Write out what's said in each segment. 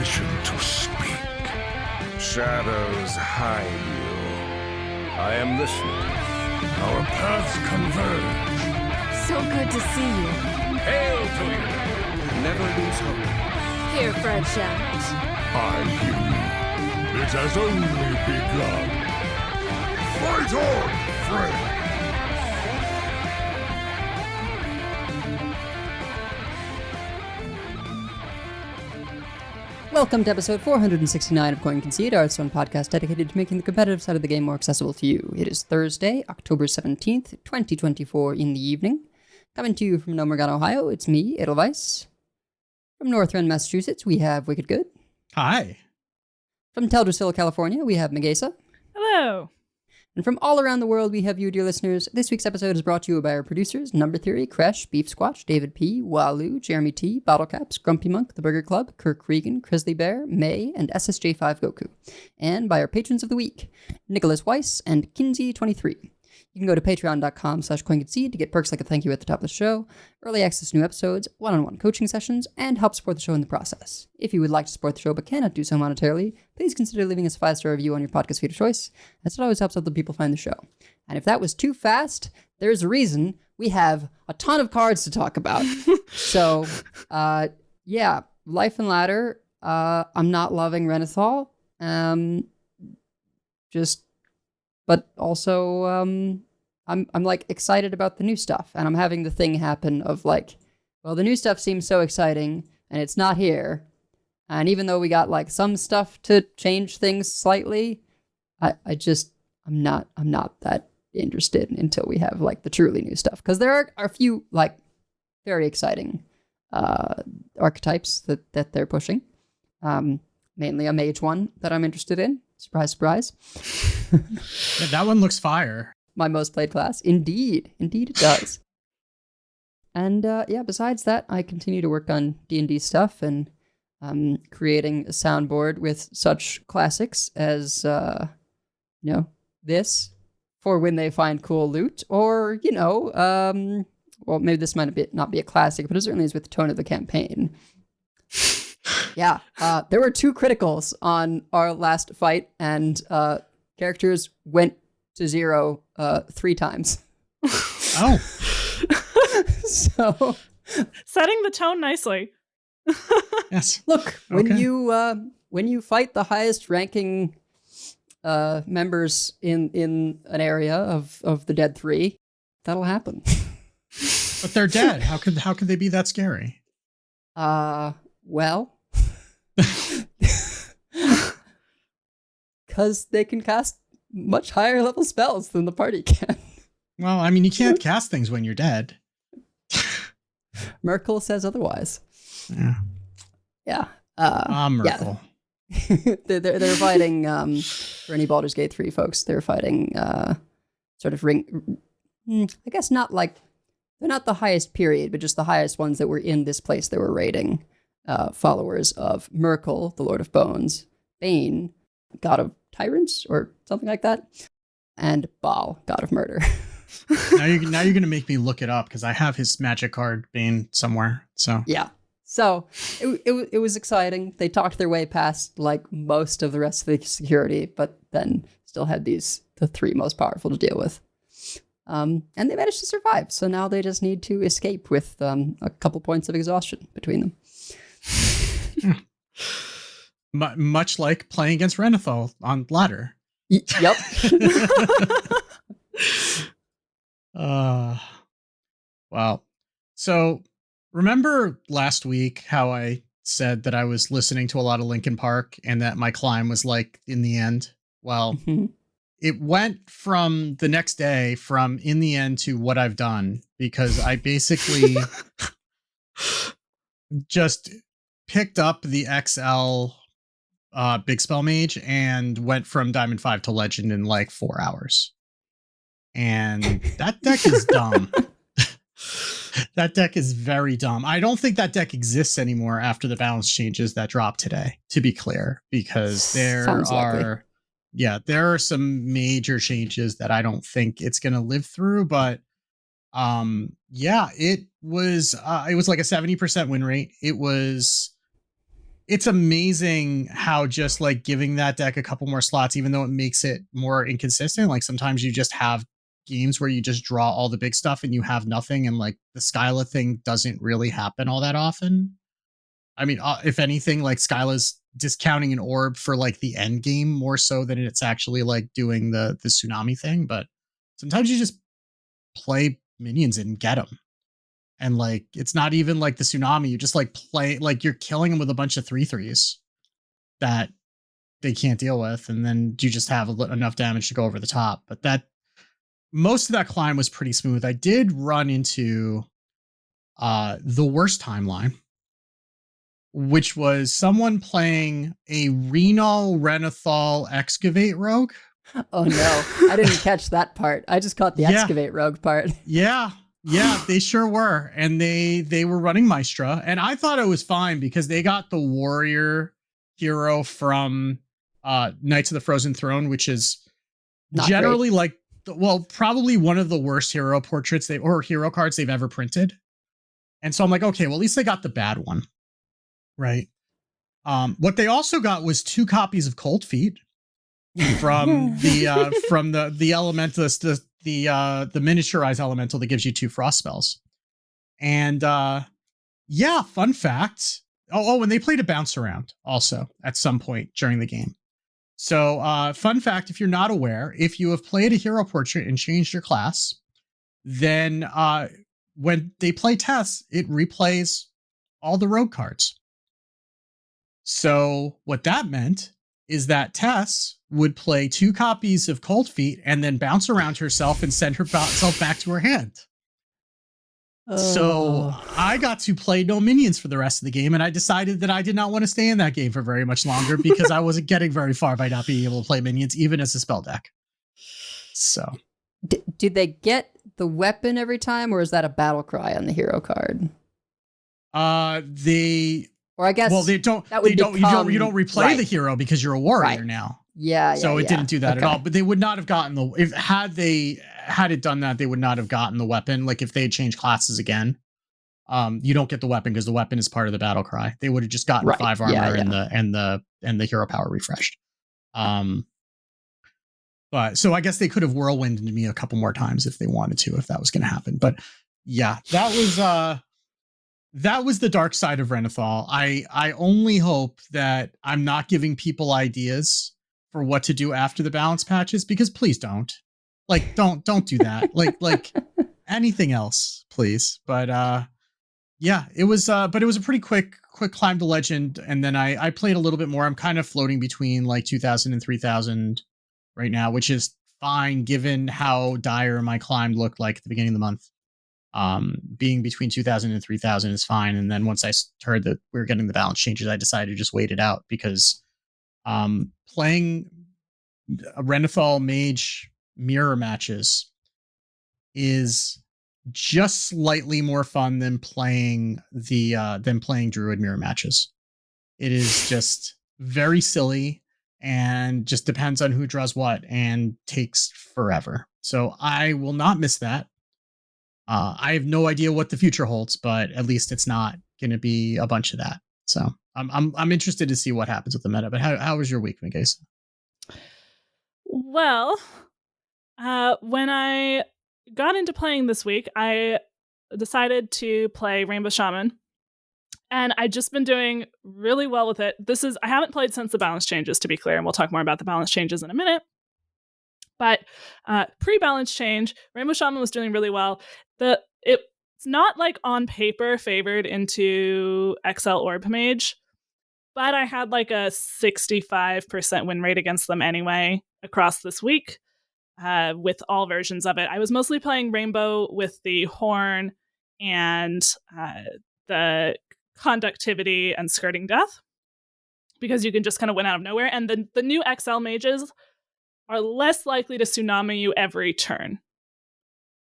permission to speak. Shadows hide you. I am listening. Our paths converge. So good to see you. Hail to you! Never lose hope. Here, Fred shouts. I hear you. It has only begun. Fight on, Fred! Welcome to episode 469 of Concede, our own podcast dedicated to making the competitive side of the game more accessible to you. It is Thursday, October 17th, 2024 in the evening. Coming to you from Nomergon, Ohio, it's me, Edelweiss. From Northrend, Massachusetts, we have Wicked Good. Hi. From Teldrassil, California, we have Megasa. Hello. And from all around the world, we have you, dear listeners. This week's episode is brought to you by our producers, Number Theory, Kresh, Beef Squatch, David P., Walu, Jeremy T., Bottlecaps, Grumpy Monk, The Burger Club, Kirk Regan, Grizzly Bear, May, and SSJ5 Goku. And by our patrons of the week, Nicholas Weiss and Kinsey23. You can go to patreon.com/coinconcede to get perks like a thank you at the top of the show, early access to new episodes, one-on-one coaching sessions, and help support the show in the process. If you would like to support the show but cannot do so monetarily, please consider leaving us a 5-star review on your podcast feed of choice, as it always helps other people find the show. And if that was too fast, there's a reason. We have a ton of cards to talk about. So, yeah, Life and Ladder. I'm not loving Renathal. But also, I'm like excited about the new stuff, and I'm having the thing happen of like, well, the new stuff seems so exciting, and it's not here. And even though we got like some stuff to change things slightly, I'm not that interested until we have like the truly new stuff, because there are a few like very exciting archetypes that they're pushing. Mainly a mage one that I'm interested in. Surprise, surprise. Yeah, that one looks fire. My most played class. Indeed it does. And yeah, besides that, I continue to work on D&D stuff and creating a soundboard with such classics as, this, for when they find cool loot, or, well, maybe this might not be a classic, but it certainly is with the tone of the campaign. Yeah, there were 2 criticals on our last fight, and characters went to 0 3 times. Oh. So Setting the tone nicely. Yes. look, when you fight the highest ranking members in an area of the dead 3, that'll happen. But they're dead. How could they be that scary? Well, because they can cast much higher level spells than the party can. Well, I mean, you can't cast things when you're dead. Merkel says otherwise. Yeah. Yeah. Merkel. Yeah. they're fighting, for any Baldur's Gate 3 folks, they're fighting sort of I guess not like, they're not the highest period, but just the highest ones that were in this place they were raiding. Followers of Merkel, the Lord of Bones, Bane, God of Tyrants, or something like that, and Baal, God of Murder. now you're gonna make me look it up, because I have his magic card Bane somewhere. So yeah, so it was exciting. They talked their way past like most of the rest of the security, but then still had the 3 most powerful to deal with. And they managed to survive. So now they just need to escape with a couple points of exhaustion between them. Much like playing against Renathal on ladder. Yep. Wow. So remember last week how I said that I was listening to a lot of Linkin Park and that my climb was like in the end? Well, it went from the next day from in the end to what I've done, because I basically just picked up the XL Big Spell Mage and went from Diamond 5 to Legend in like 4 hours. And that deck is dumb. That deck is very dumb. I don't think that deck exists anymore after the balance changes that dropped today, to be clear, because there are some major changes that I don't think it's going to live through, but it was like a 70% win rate. It was it's amazing how just like giving that deck a couple more slots, even though it makes it more inconsistent. Like sometimes you just have games where you just draw all the big stuff and you have nothing, and like the Skyla thing doesn't really happen all that often. I mean, if anything, like Skyla's discounting an orb for like the end game more so than it's actually like doing the tsunami thing. But sometimes you just play minions and get them. And like, it's not even like the tsunami. You just like play, like you're killing them with a bunch of 3/3s that they can't deal with. And then you just have enough damage to go over the top. But most of that climb was pretty smooth. I did run into the worst timeline, which was someone playing a Renal Renathal Excavate Rogue. Oh no, I didn't catch that part. I just caught the Excavate Rogue part. Yeah, they sure were. And they were running Maestra. And I thought it was fine because they got the warrior hero from Knights of the Frozen Throne, which is Not generally great. Probably one of the worst hero portraits or hero cards they've ever printed. And so I'm like, okay, well, at least they got the bad one. Right. What they also got was 2 copies of Cold Feet from the elementalist, the miniaturized elemental that gives you 2 frost spells. And fun fact. And they played a bounce around also at some point during the game. So fun fact, if you're not aware, if you have played a hero portrait and changed your class, then when they play tests, it replays all the rogue cards. So what that meant is that Tess would play 2 copies of Cold Feet and then bounce around herself and send herself back to her hand. So I got to play no minions for the rest of the game, and I decided that I did not want to stay in that game for very much longer because I wasn't getting very far by not being able to play minions, even as a spell deck. So, did they get the weapon every time, or is that a battle cry on the hero card? Or I guess they don't. You don't replay the hero because you're a warrior now. Yeah. So it didn't do that at all. But they would not have gotten had it done that, they would not have gotten the weapon. Like if they had changed classes again, you don't get the weapon because the weapon is part of the battle cry. They would have just gotten 5 armor and the hero power refreshed. But so I guess they could have whirlwinded me a couple more times if they wanted to, if that was going to happen. But yeah, that was the dark side of Renathal. I only hope that I'm not giving people ideas for what to do after the balance patches, because please don't. Like, don't do that. like anything else, please. But it was but it was a pretty quick climb to legend, and then I played a little bit more. I'm kind of floating between like 2,000 and 3,000 right now, which is fine given how dire my climb looked like at the beginning of the month. Being between 2,000 and 3,000 is fine. And then once I heard that we were getting the balance changes, I decided to just wait it out because playing a Renathal Mage mirror matches is just slightly more fun than playing Druid mirror matches. It is just very silly and just depends on who draws what and takes forever. So I will not miss that. I have no idea what the future holds, but at least it's not going to be a bunch of that. So I'm interested to see what happens with the meta. But how was your week, Megasa? Well, when I got into playing this week, I decided to play Rainbow Shaman, and I've just been doing really well with it. I haven't played since the balance changes, to be clear, and we'll talk more about the balance changes in a minute. But pre-balance change, Rainbow Shaman was doing really well. It's not like on paper favored into XL Orb Mage, but I had like a 65% win rate against them anyway across this week with all versions of it. I was mostly playing Rainbow with the Horn and the Conductivity and Skirting Death because you can just kind of win out of nowhere. And the new XL Mages are less likely to tsunami you every turn.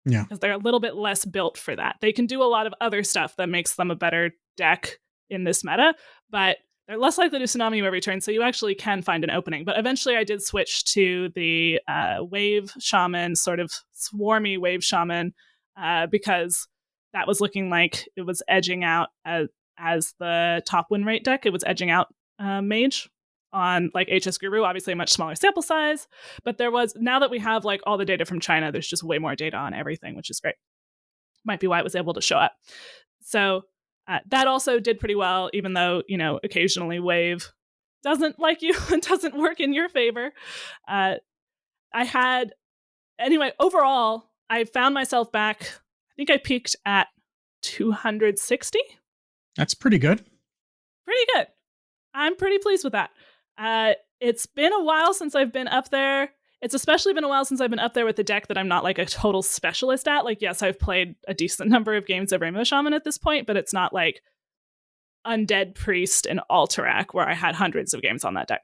Yeah. Because they're a little bit less built for that. They can do a lot of other stuff that makes them a better deck in this meta, but they're less likely to tsunami you every turn, so you actually can find an opening. But eventually I did switch to the Wave Shaman, sort of swarmy Wave Shaman, because that was looking like it was edging out as the top win rate deck. It was edging out Mage on like HS Guru, obviously a much smaller sample size, but now that we have like all the data from China, there's just way more data on everything, which is great. Might be why it was able to show up. So that also did pretty well, even though, occasionally Wave doesn't like you and doesn't work in your favor. Overall, I found myself back, I think I peaked at 260. That's pretty good. Pretty good. I'm pretty pleased with that. It's been a while since I've been up there. It's especially been a while since I've been up there with the deck that I'm not like a total specialist at. Like, yes, I've played a decent number of games of Rainbow Shaman at this point, but it's not like Undead Priest and Alterac where I had hundreds of games on that deck.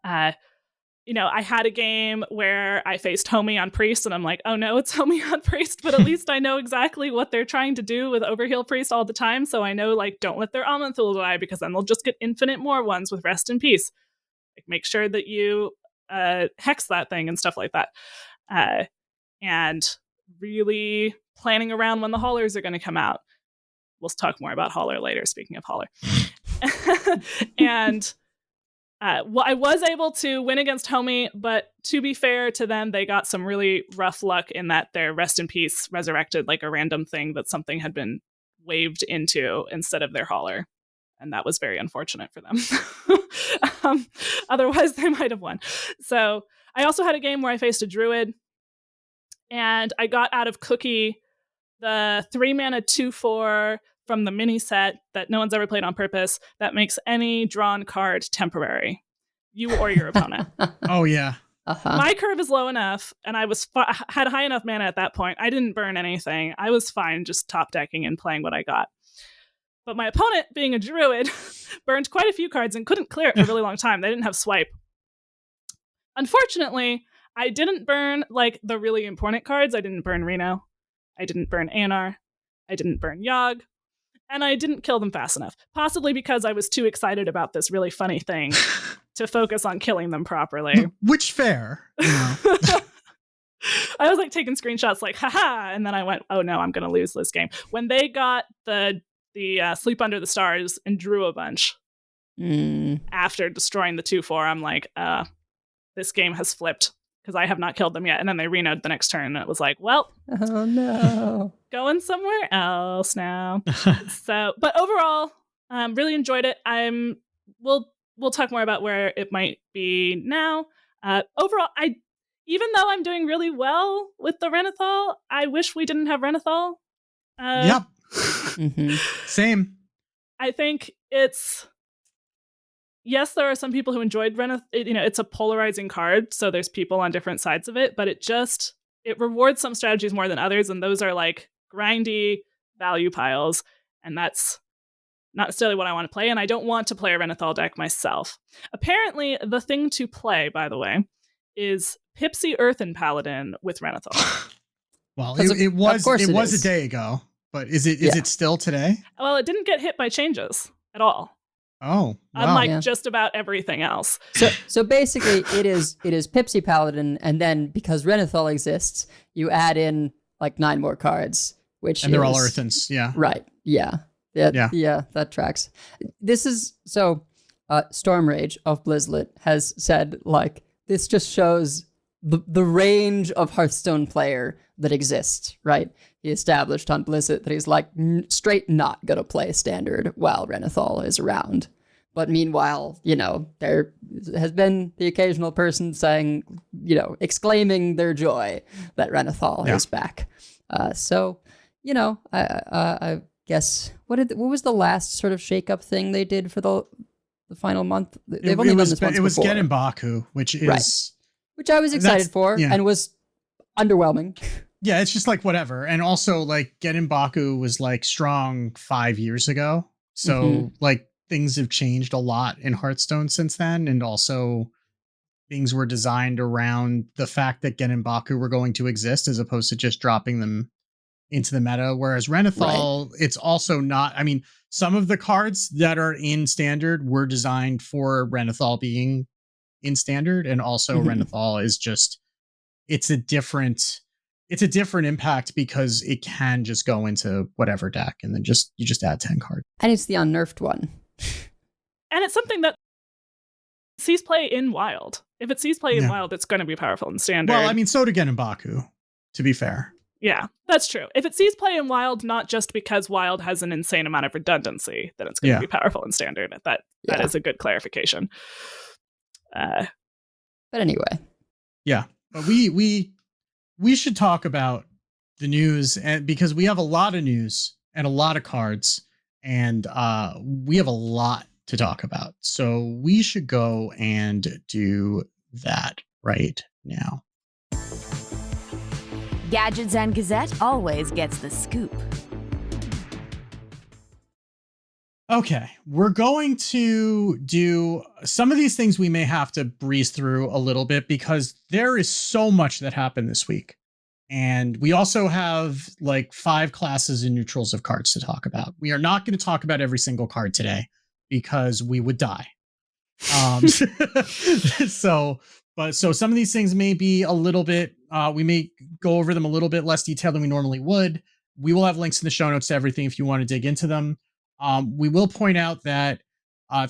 I had a game where I faced Homie on Priest, and I'm like, oh no, it's Homie on Priest, but at least I know exactly what they're trying to do with Overheal Priest all the time, so I know, like, don't let their Amanthul die, because then they'll just get infinite more ones with Rest in Peace. Like, make sure that you hex that thing and stuff like that. And really planning around when the haulers are going to come out. We'll talk more about hauler later, speaking of hauler. And I was able to win against Homie, but to be fair to them, they got some really rough luck in that their Rest in Peace resurrected like a random thing that something had been waved into instead of their hauler. And that was very unfortunate for them. Otherwise, they might have won. So I also had a game where I faced a druid, and I got out of Cookie the 3-mana 2/4 from the mini set that no one's ever played on purpose that makes any drawn card temporary, you or your opponent. Oh, yeah. Uh-huh. My curve is low enough, and I had high enough mana at that point. I didn't burn anything. I was fine just top decking and playing what I got. But my opponent, being a druid, burned quite a few cards and couldn't clear it for a really long time. They didn't have swipe. Unfortunately, I didn't burn like the really important cards. I didn't burn Reno. I didn't burn Anar. I didn't burn Yogg. And I didn't kill them fast enough. Possibly because I was too excited about this really funny thing to focus on killing them properly. Which fair. I was like taking screenshots like, haha. And then I went, oh no, I'm going to lose this game. When they got the Sleep Under the Stars and drew a bunch after destroying the 2/4, I'm like, this game has flipped because I have not killed them yet. And then they renowed the next turn, and it was like, well, oh no, going somewhere else now. So, but overall, really enjoyed it. We'll talk more about where it might be now. Overall, even though I'm doing really well with the Renathal, I wish we didn't have Renathal. Yep. Same. I think yes, there are some people who enjoyed Renathal. It's a polarizing card, so there's people on different sides of it, but it rewards some strategies more than others, and those are like grindy value piles, and that's not necessarily what I want to play, and I don't want to play a Renathal deck myself. Apparently, the thing to play, by the way, is Pipsy Earthen Paladin with Renathal. Well, it was a day ago. But is it still today? Well, it didn't get hit by changes at all. Oh, wow. Unlike just about everything else. So basically, it is Pipsy Paladin, and then because Renathal exists, you add in like 9 more cards, and they're all Earthens. Yeah. Right. Yeah. Yeah. That tracks. This is Storm Rage of Blizzlet has said like this just shows the range of Hearthstone player that exists, right? He established on Blizzard that he's like straight not gonna play standard while Renathal is around. But meanwhile, there has been the occasional person saying, exclaiming their joy that Renathal is back. I guess what was the last sort of shake-up thing they did for the final month? They've only done this once before. It was Get in Baku, which is right. Which I was excited for and was underwhelming. Yeah, it's just like whatever. And also like Get in Baku was like strong 5 years ago. So like things have changed a lot in Hearthstone since then. And also things were designed around the fact that Get in Baku were going to exist as opposed to just dropping them into the meta. Whereas Renathal, It's also not, I mean, some of the cards that are in standard were designed for Renathal being in standard. And also Renathal is just, it's a different impact because it can just go into whatever deck and then you just add 10 cards. And it's the unnerfed one. And it's something that sees play in Wild. If it sees play in Yeah. Wild, it's going to be powerful in Standard. Well, I mean, so did Baku, to be fair. Yeah, that's true. If it sees play in Wild, not just because Wild has an insane amount of redundancy, then it's going to be powerful in Standard. That is a good clarification. But anyway. Yeah. But we should talk about the news, and because we have a lot of news and a lot of cards, and we have a lot to talk about. So we should go and do that right now. Gadgets and Gazette always gets the scoop. Okay, we're going to do some of these things we may have to breeze through a little bit because there is so much that happened this week. And we also have like 5 classes and neutrals of cards to talk about. We are not going to talk about every single card today because we would die. So some of these things may be a little bit, we may go over them a little bit less detailed than we normally would. We will have links in the show notes to everything if you want to dig into them. We will point out that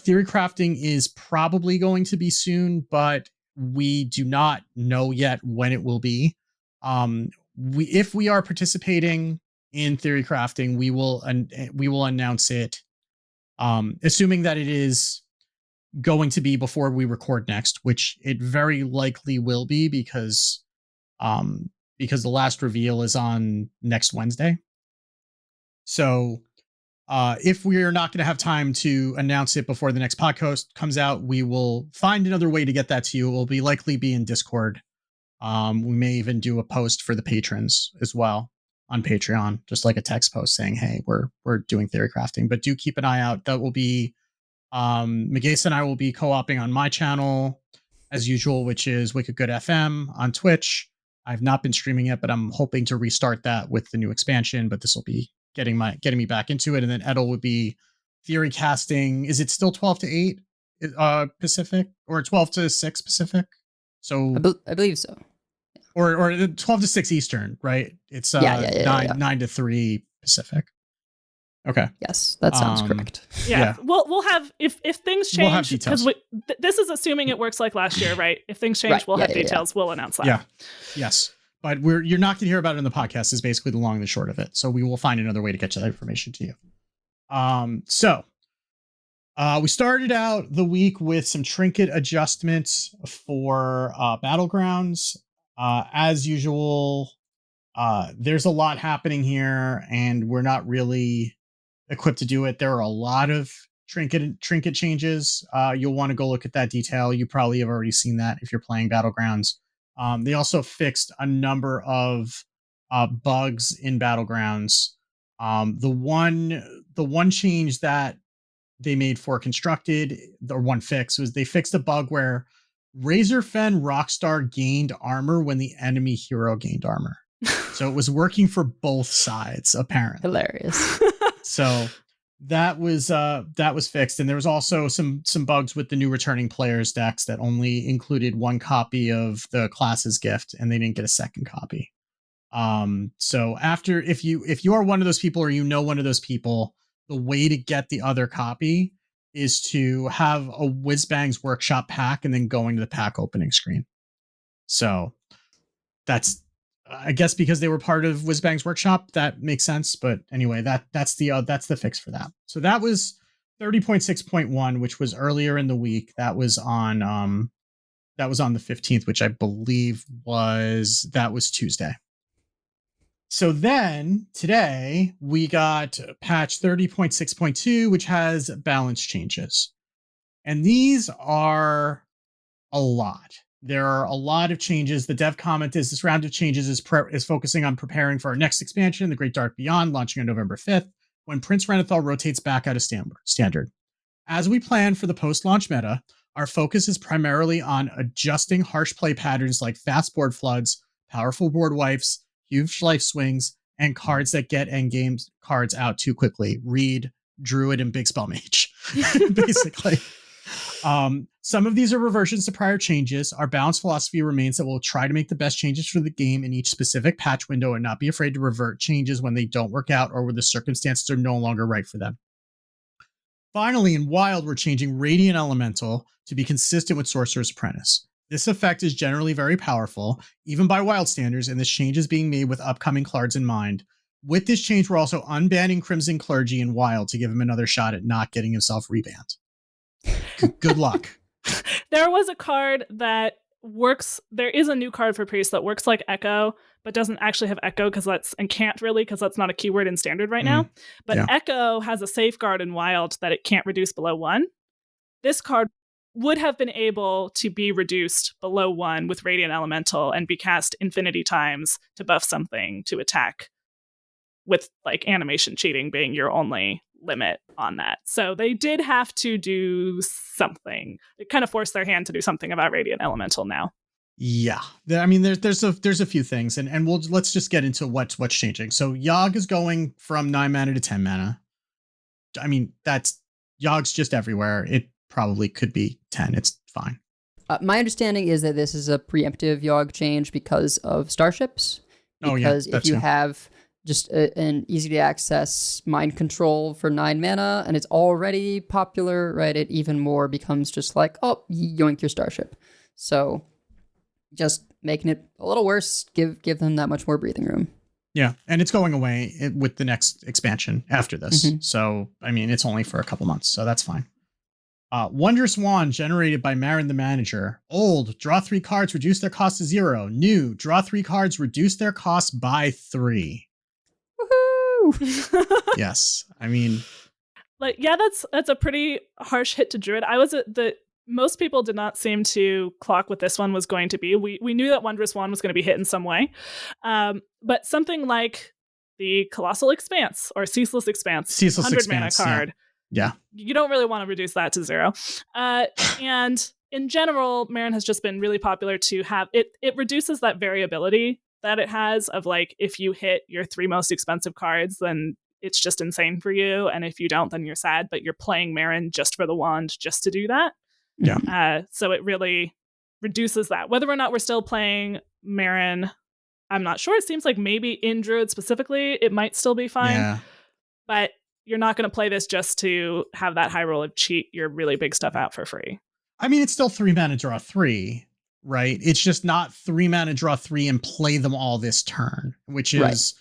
theory crafting is probably going to be soon, but we do not know yet when it will be. If we are participating in theory crafting, we will announce it, assuming that it is going to be before we record next, which it very likely will be because the last reveal is on next Wednesday. So if we are not going to have time to announce it before the next podcast comes out, we will find another way to get that to you. It will likely be in Discord. We may even do a post for the patrons as well on Patreon, just like a text post saying, hey, we're doing theory crafting, but do keep an eye out. That will be, Megasa and I will be co-oping on my channel as usual, which is Wicked Good FM on Twitch. I've not been streaming it, but I'm hoping to restart that with the new expansion, but this will be getting me back into it. And then Edel would be theory casting. Is it still 12 to 8 Pacific or 12 to 6 Pacific? So I believe so. Or 12 to 6 Eastern, right? It's 9 to 3 Pacific. Okay. Yes, that sounds correct. Yeah. We'll have if things change, we'll have details. This is assuming it works like last year, right? If things change, we'll have details. We'll announce that. Yeah. Yes. But you're not going to hear about it in the podcast is basically the long and the short of it. So we will find another way to get that information to you. So we started out the week with some trinket adjustments for Battlegrounds. As usual, there's a lot happening here, and we're not really equipped to do it. There are a lot of trinket changes. You'll want to go look at that detail. You probably have already seen that if you're playing Battlegrounds. They also fixed a number of bugs in Battlegrounds. The one change that they made for Constructed, or one fix, was they fixed a bug where Razorfen Rockstar gained armor when the enemy hero gained armor. So it was working for both sides, apparently. Hilarious. So that was fixed. And there was also some bugs with the new returning players decks that only included one copy of the class's gift, and they didn't get a second copy. So after, if you are one of those people, or you know one of those people, the way to get the other copy is to have a Whizbang's Workshop pack and then going to the pack opening screen. So that's, I guess, because they were part of Whizbang's Workshop, that makes sense. But anyway, that's the fix for that. So that was 30.6.1, which was earlier in the week. That was on the 15th, which I believe was Tuesday. So then today we got patch 30.6.2, which has balance changes. And these are a lot. There are a lot of changes. The dev comment is this round of changes is focusing on preparing for our next expansion, The Great Dark Beyond, launching on November 5th, when Prince Renathal rotates back out of standard. As we plan for the post-launch meta, our focus is primarily on adjusting harsh play patterns like fast board floods, powerful board wipes, huge life swings, and cards that get endgame cards out too quickly. Read Druid and Big Spell Mage, basically. Some of these are reversions to prior changes. Our balanced philosophy remains that we'll try to make the best changes for the game in each specific patch window and not be afraid to revert changes when they don't work out or when the circumstances are no longer right for them. Finally, in Wild, we're changing Radiant Elemental to be consistent with Sorcerer's Apprentice. This effect is generally very powerful, even by Wild standards, and this change is being made with upcoming cards in mind. With this change, we're also unbanning Crimson Clergy in Wild to give him another shot at not getting himself rebanned. Good luck. There was a card that works. There is a new card for Priest that works like Echo, but doesn't actually have Echo and can't really because that's not a keyword in Standard right now. But yeah. Echo has a safeguard in Wild that it can't reduce below 1. This card would have been able to be reduced below 1 with Radiant Elemental and be cast infinity times to buff something to attack, with like animation cheating being your only limit on that. So they did have to do something. It kind of forced their hand to do something about Radiant Elemental now. Yeah, I mean, there's a few things, and let's just get into what's changing. So Yogg is going from 9 mana to 10 mana. I mean, Yogg's just everywhere. It probably could be 10. It's fine. My understanding is that this is a preemptive Yogg change because of starships. Because if you have just an easy to access mind control for 9 mana and it's already popular, right? It even more becomes just like, oh, yoink your starship. So just making it a little worse, give them that much more breathing room. Yeah, and it's going away with the next expansion after this. Mm-hmm. So, I mean, it's only for a couple months, so that's fine. Wondrous Wand generated by Marin the Manager. Old, draw 3 cards, reduce their cost to 0. New, draw 3 cards, reduce their cost by 3. Woohoo! Yes, I mean, like, yeah, that's a pretty harsh hit to Druid. Most people did not seem to clock what this one was going to be. We knew that Wondrous Wand was going to be hit in some way, but something like the Colossal Expanse or Ceaseless Expanse, 100 mana card. Yeah. You don't really want to reduce that to 0. And in general, Marin has just been really popular to have it. It reduces that variability that it has of like, if you hit your 3 most expensive cards, then it's just insane for you. And if you don't, then you're sad, but you're playing Marin just for the wand, just to do that. Yeah. So it really reduces that. Whether or not we're still playing Marin, I'm not sure. It seems like maybe in Druid specifically, it might still be fine. Yeah. But you're not going to play this just to have that high roll of cheat your really big stuff out for free. I mean, it's still 3 mana draw 3, right? It's just not 3 mana draw 3 and play them all this turn, which is, right.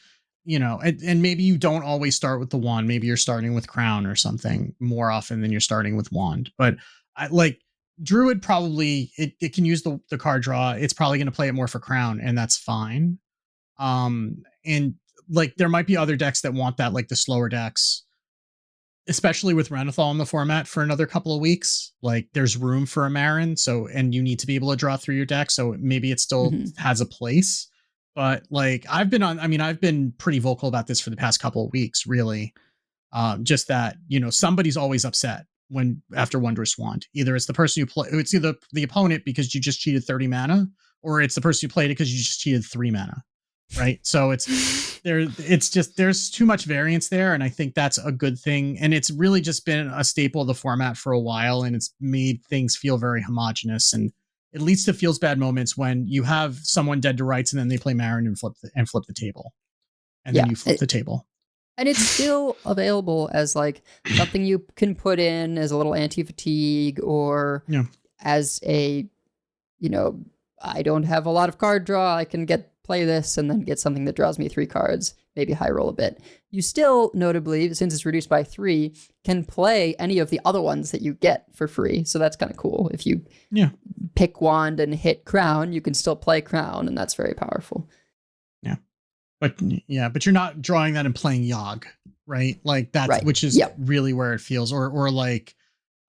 You know, and maybe you don't always start with the wand. Maybe you're starting with crown or something more often than you're starting with wand. But Druid probably, it can use the card draw. It's probably going to play it more for crown, and that's fine. And like there might be other decks that want that, like the slower decks, especially with Renathal in the format for another couple of weeks. Like there's room for a Marin, and you need to be able to draw through your deck, so maybe it still has a place. But like I've been pretty vocal about this for the past couple of weeks, really. Just that, you know, somebody's always upset after Wondrous Wand. Either it's the person it's either the opponent because you just cheated 30 mana, or it's the person who played it because you just cheated 3 mana. Right. So there's too much variance there. And I think that's a good thing. And it's really just been a staple of the format for a while. And it's made things feel very homogenous. And it leads to feels bad moments when you have someone dead to rights and then they play Marin and flip the table. And then you flip the table. And it's still available as like something you can put in as a little anti-fatigue or as a, you know, I don't have a lot of card draw. I can play this and then get something that draws me 3 cards, maybe high roll a bit. You still, notably, since it's reduced by 3, can play any of the other ones that you get for free. So that's kind of cool. If you pick wand and hit crown, you can still play crown, and that's very powerful. Yeah. But you're not drawing that and playing Yogg, right? Like that's right. Which is really where it feels, or like,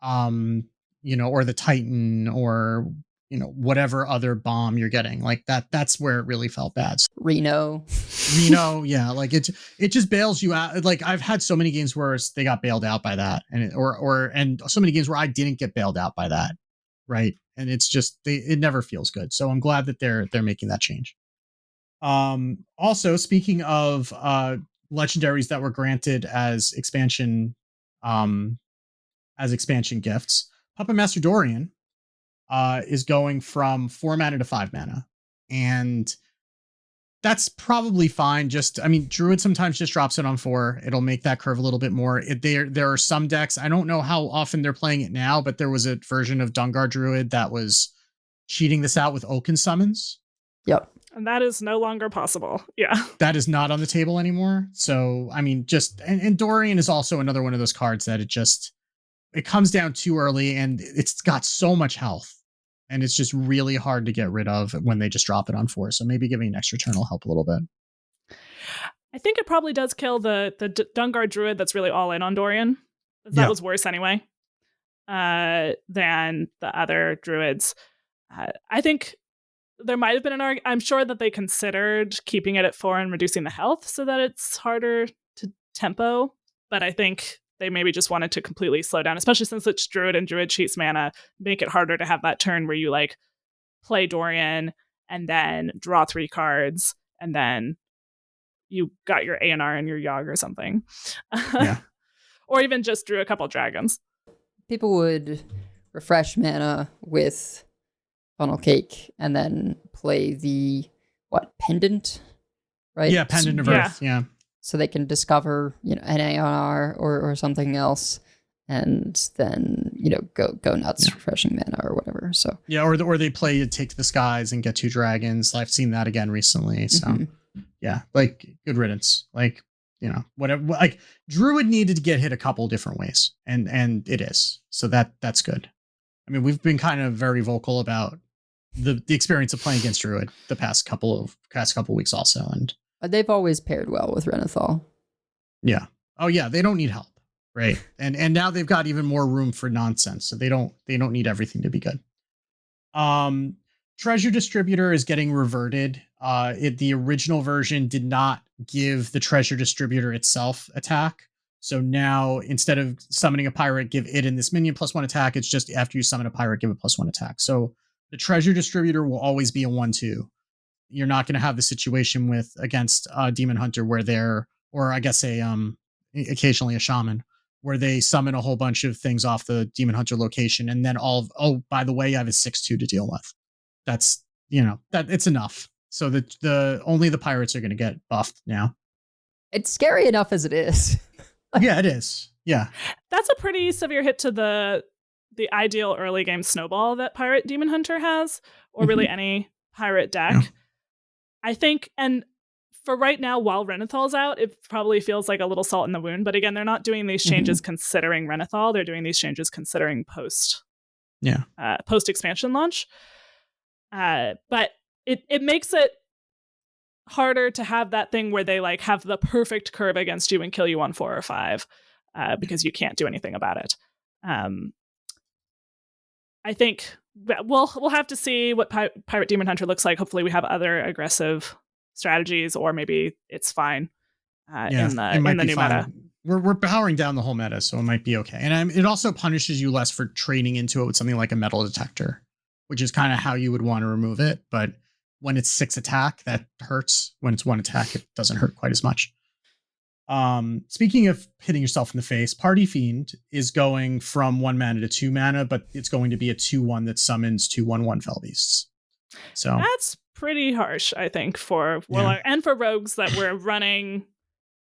you know, or the Titan, or you know, whatever other bomb you're getting, like that's where it really felt bad. Reno, yeah, like it just bails you out. Like I've had so many games where they got bailed out by that, and and so many games where I didn't get bailed out by that, right? And it's just it never feels good. So I'm glad that they're making that change. Also, speaking of legendaries that were granted as expansion gifts, Puppet Master Dorian is going from 4 mana to 5 mana. And That's probably fine. Just, I mean, Druid sometimes just drops it on 4. It'll make that curve a little bit more. There are some decks, I don't know how often they're playing it now, but there was a version of Dungar Druid that was cheating this out with Oaken Summons. Yep. And that is no longer possible. Yeah. That is not on the table anymore. So, I mean, and Dorian is also another one of those cards that it comes down too early and it's got so much health. And it's just really hard to get rid of when they just drop it on 4. So maybe giving an extra turn will help a little bit. I think it probably does kill the Dungar Druid that's really all in on Dorian. That was worse anyway than the other Druids. I think there might have been an argument. I'm sure that they considered keeping it at 4 and reducing the health so that it's harder to tempo. But I think they maybe just wanted to completely slow down, especially since it's Druid and Druid cheats mana, make it harder to have that turn where you like play Dorian and then draw 3 cards and then you got your ANR and your Yogg or something. Yeah. Or even just drew a couple dragons. People would refresh mana with Funnel Cake and then play the, Pendant? Right? Yeah, Pendant of Earth. Yeah. So they can discover, an ANR or something else, and then, go nuts refreshing mana or whatever. So yeah, or they play Take to the Skies and get 2 dragons. I've seen that again recently. So yeah, like good riddance. Like, whatever. Like Druid needed to get hit a couple different ways, and it is. So that's good. I mean, we've been kind of very vocal about the experience of playing against Druid the past couple weeks also, and they've always paired well with Renathal. Yeah. Oh yeah, they don't need help, right? And now they've got even more room for nonsense, so they don't need everything to be good. Treasure Distributor is getting reverted. The original version did not give the Treasure Distributor itself attack. So now instead of summoning a pirate, give it and this minion +1 attack. It's just after you summon a pirate, give it +1 attack. So the Treasure Distributor will always be a 1/2. You're not going to have the situation against Demon Hunter where or I guess occasionally a Shaman, where they summon a whole bunch of things off the Demon Hunter location, and then by the way, I have a 6/2 to deal with. That's, that it's enough. So only the pirates are going to get buffed now. It's scary enough as it is. Yeah, it is. Yeah. That's a pretty severe hit to the ideal early game snowball that Pirate Demon Hunter has, or really any pirate deck. Yeah. I think, and for right now, while Renathal's out, it probably feels like a little salt in the wound. But again, they're not doing these changes considering Renathal. They're doing these changes considering post expansion launch. But it makes it harder to have that thing where they like have the perfect curve against you and kill you on 4 or 5 because you can't do anything about it. I think we'll have to see what Pirate Demon Hunter looks like. Hopefully we have other aggressive strategies, or maybe it's fine in the new meta. We're powering down the whole meta, so it might be okay. And it also punishes you less for trading into it with something like a metal detector, which is kind of how you would want to remove it. But when it's 6 attack, that hurts. When it's 1 attack, it doesn't hurt quite as much. Speaking of hitting yourself in the face, Party Fiend is going from 1 mana to 2 mana, but it's going to be a 2/1 that summons 2 1/1 Fell Beasts. So that's pretty harsh, I think, for Warlock and for rogues that were running,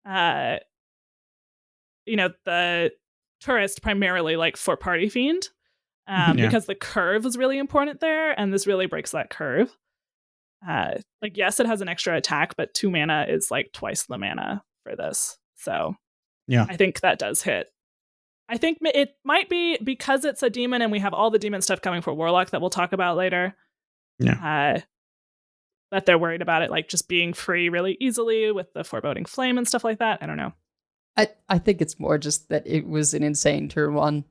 the tourist primarily like for Party Fiend, because the curve is really important there, and this really breaks that curve. Yes, it has an extra attack, but 2 mana is like twice the mana for this. So yeah, I think that does hit. I think it might be because it's a demon and we have all the demon stuff coming for Warlock that we'll talk about later. Yeah. That they're worried about it like just being free really easily with the Foreboding Flame and stuff like that. I don't know. I think it's more just that it was an insane turn 1.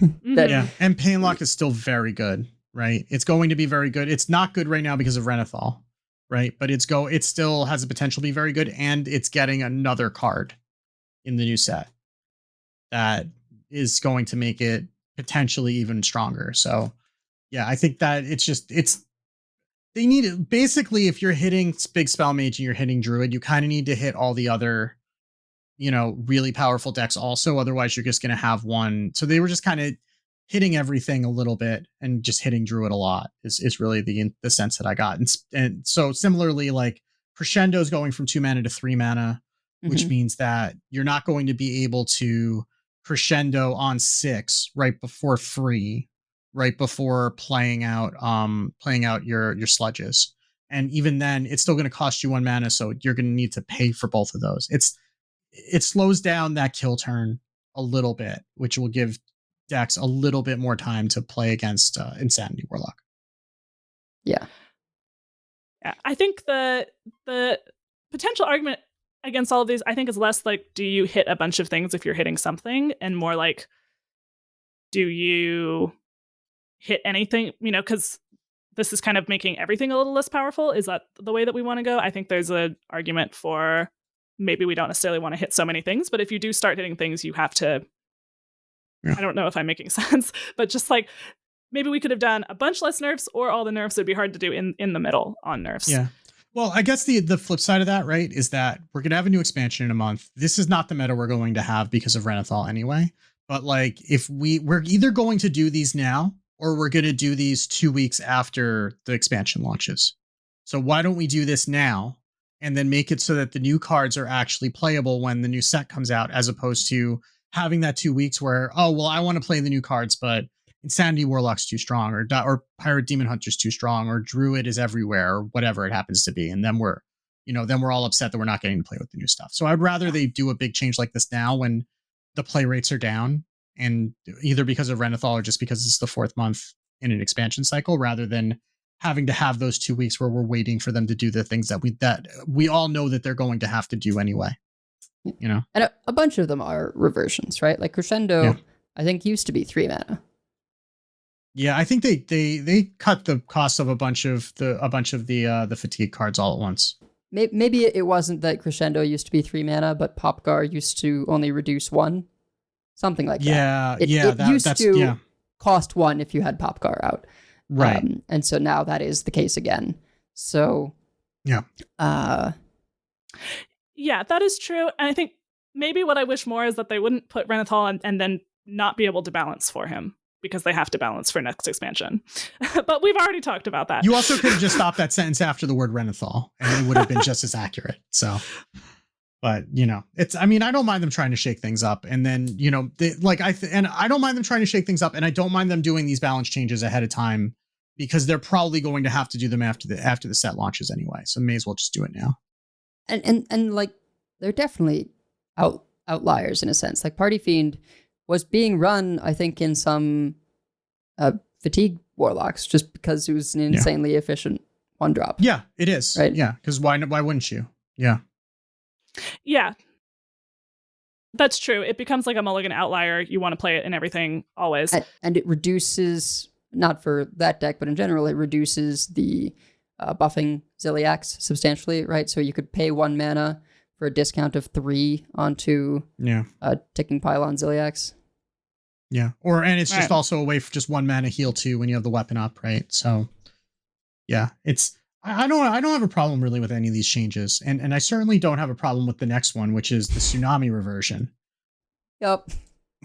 And Painlock is still very good, right? It's going to be very good. It's not good right now because of Renathal, right? But it still has the potential to be very good, and it's getting another card in the new set that is going to make it potentially even stronger. So yeah, I think that they need it. Basically, if you're hitting Big Spell Mage and you're hitting Druid, you kind of need to hit all the other, really powerful decks also. Otherwise, you're just going to have one. So they were just kind of hitting everything a little bit and just hitting Druid a lot is really the sense that I got. And so similarly, like Crescendo is going from 2 mana to 3 mana, which means that you're not going to be able to crescendo on 6 right before 3, right before playing out your sludges. And even then, it's still going to cost you 1 mana, so you're going to need to pay for both of those. It slows down that kill turn a little bit, which will give decks a little bit more time to play against Insanity Warlock. Yeah. Yeah, I think the potential argument against all of these, I think, is less like, do you hit a bunch of things if you're hitting something, and more like, do you hit anything? Because this is kind of making everything a little less powerful. Is that the way that we want to go? I think there's an argument for maybe we don't necessarily want to hit so many things, but if you do start hitting things, you have to. Yeah. I don't know if I'm making sense, but just like, maybe we could have done a bunch less nerfs, or all the nerfs would be hard to do in the middle on nerfs. Yeah. Well, I guess the flip side of that, right, is that we're going to have a new expansion in a month. This is not the meta we're going to have because of Renathal anyway. But like, if we're either going to do these now, or we're going to do these 2 weeks after the expansion launches. So why don't we do this now and then make it so that the new cards are actually playable when the new set comes out, as opposed to having that 2 weeks where, oh, well, I want to play the new cards, but Insanity Warlock's too strong, or Pirate Demon Hunter's too strong, or Druid is everywhere, or whatever it happens to be. And then we're all upset that we're not getting to play with the new stuff. So I'd rather they do a big change like this now when the play rates are down, and either because of Renathal or just because it's the 4th month in an expansion cycle, rather than having to have those 2 weeks where we're waiting for them to do the things that we all know that they're going to have to do anyway. And a bunch of them are reversions, right? Like Crescendo, I think used to be 3 mana. Yeah, I think they cut the cost of a bunch of the fatigue cards all at once. Maybe it wasn't that Crescendo used to be 3 mana, but Popgar used to only reduce 1. Something like that. It used to cost 1 if you had Popgar out. Right. And so now that is the case again. So yeah. Yeah, that is true. And I think maybe what I wish more is that they wouldn't put Renathal and then not be able to balance for him, because they have to balance for next expansion. But we've already talked about that. You also could have just stopped that sentence after the word Renathal, and it would have been just as accurate. So, but I don't mind them trying to shake things up, and then I don't mind them trying to shake things up, and I don't mind them doing these balance changes ahead of time, because they're probably going to have to do them after the set launches anyway. So may as well just do it now. And like, they're definitely outliers in a sense. Like Party Fiend was being run, I think, in some fatigue warlocks, just because it was an insanely efficient 1-drop. Yeah, it is. Right? Yeah, because why wouldn't you? Yeah. Yeah. That's true. It becomes like a mulligan outlier. You want to play it in everything always. And it reduces, not for that deck, but in general, it reduces the buffing Ziliax substantially, right? So you could pay 1 mana for a discount of 3 onto ticking pylon Ziliax. Yeah. And it's just also a way for just 1 mana heal too when you have the weapon up, right? So yeah, I don't have a problem really with any of these changes. And I certainly don't have a problem with the next one, which is the Tsunami reversion. Yep.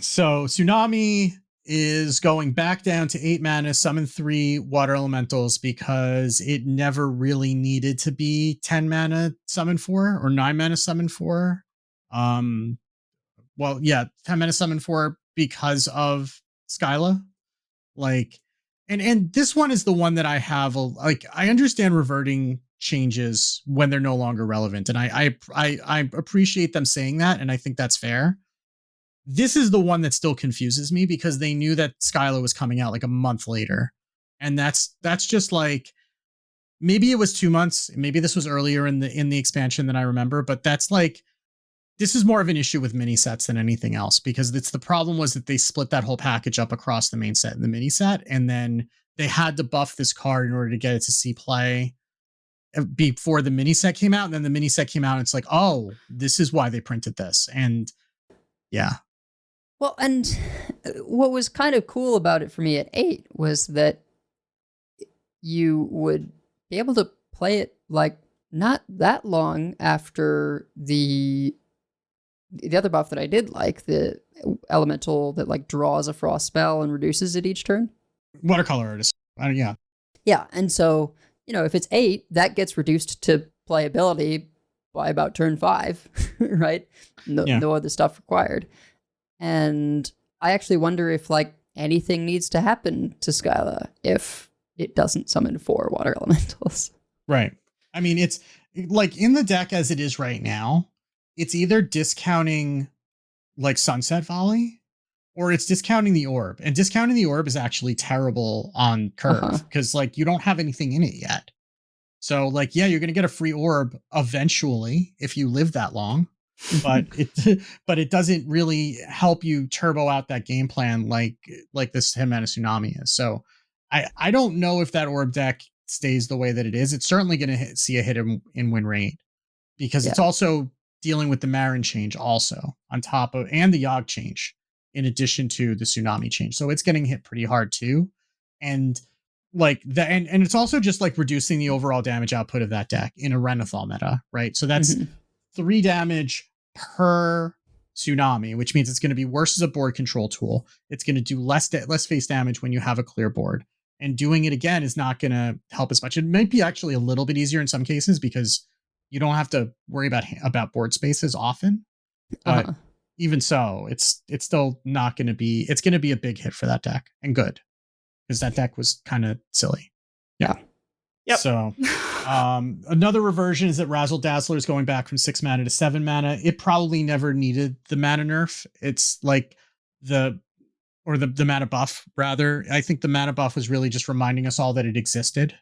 So Tsunami is going back down to 8 mana, summon 3 water elementals, because it never really needed to be 10 mana summon 4 or 9 mana summon 4. 10 mana summon 4 because of Skyla. Like, and this one is the one that I have I understand reverting changes when they're no longer relevant, and I appreciate them saying that, and I think that's fair. This is the one that still confuses me, because they knew that Skyla was coming out like a month later. And that's just like, maybe it was 2 months. Maybe this was earlier in the expansion than I remember, but that's like, this is more of an issue with mini sets than anything else, because the problem was that they split that whole package up across the main set and the mini set. And then they had to buff this card in order to get it to see play before the mini set came out. And then the mini set came out, and it's like, oh, this is why they printed this. And yeah. Well, and what was kind of cool about it for me at 8 was that you would be able to play it like not that long after the other buff that I did like, the elemental that like draws a frost spell and reduces it each turn. Watercolor artist. Yeah. Yeah. And so, if it's 8, that gets reduced to playability by about turn 5, right? No other stuff required. And I actually wonder if like anything needs to happen to Skyla if it doesn't summon 4 water elementals. Right. I mean, it's like in the deck as it is right now, it's either discounting like Sunset Volley or it's discounting the orb. And discounting the orb is actually terrible on curve because like you don't have anything in it yet. So like, yeah, you're going to get a free orb eventually if you live that long, but it doesn't really help you turbo out that game plan like this 10-mana Tsunami is. So I don't know if that orb deck stays the way that it is. It's certainly going to see a hit in win rate because it's also dealing with the Marin change also on top of, and the Yogg change in addition to the Tsunami change. So it's getting hit pretty hard too. And like that, and it's also just like reducing the overall damage output of that deck in a Renathal meta, right? So that's 3 damage per Tsunami, which means it's going to be worse as a board control tool. It's going to do less face damage when you have a clear board. And doing it again is not going to help as much. It might be actually a little bit easier in some cases because you don't have to worry about board spaces often. But even so, it's still not going to be, it's going to be a big hit for that deck, and good because that deck was kind of silly. Yeah. Yep. So another reversion is that Razzle Dazzler is going back from 6 mana to 7 mana. It probably never needed the mana nerf. It's like the mana buff, rather. I think the mana buff was really just reminding us all that it existed.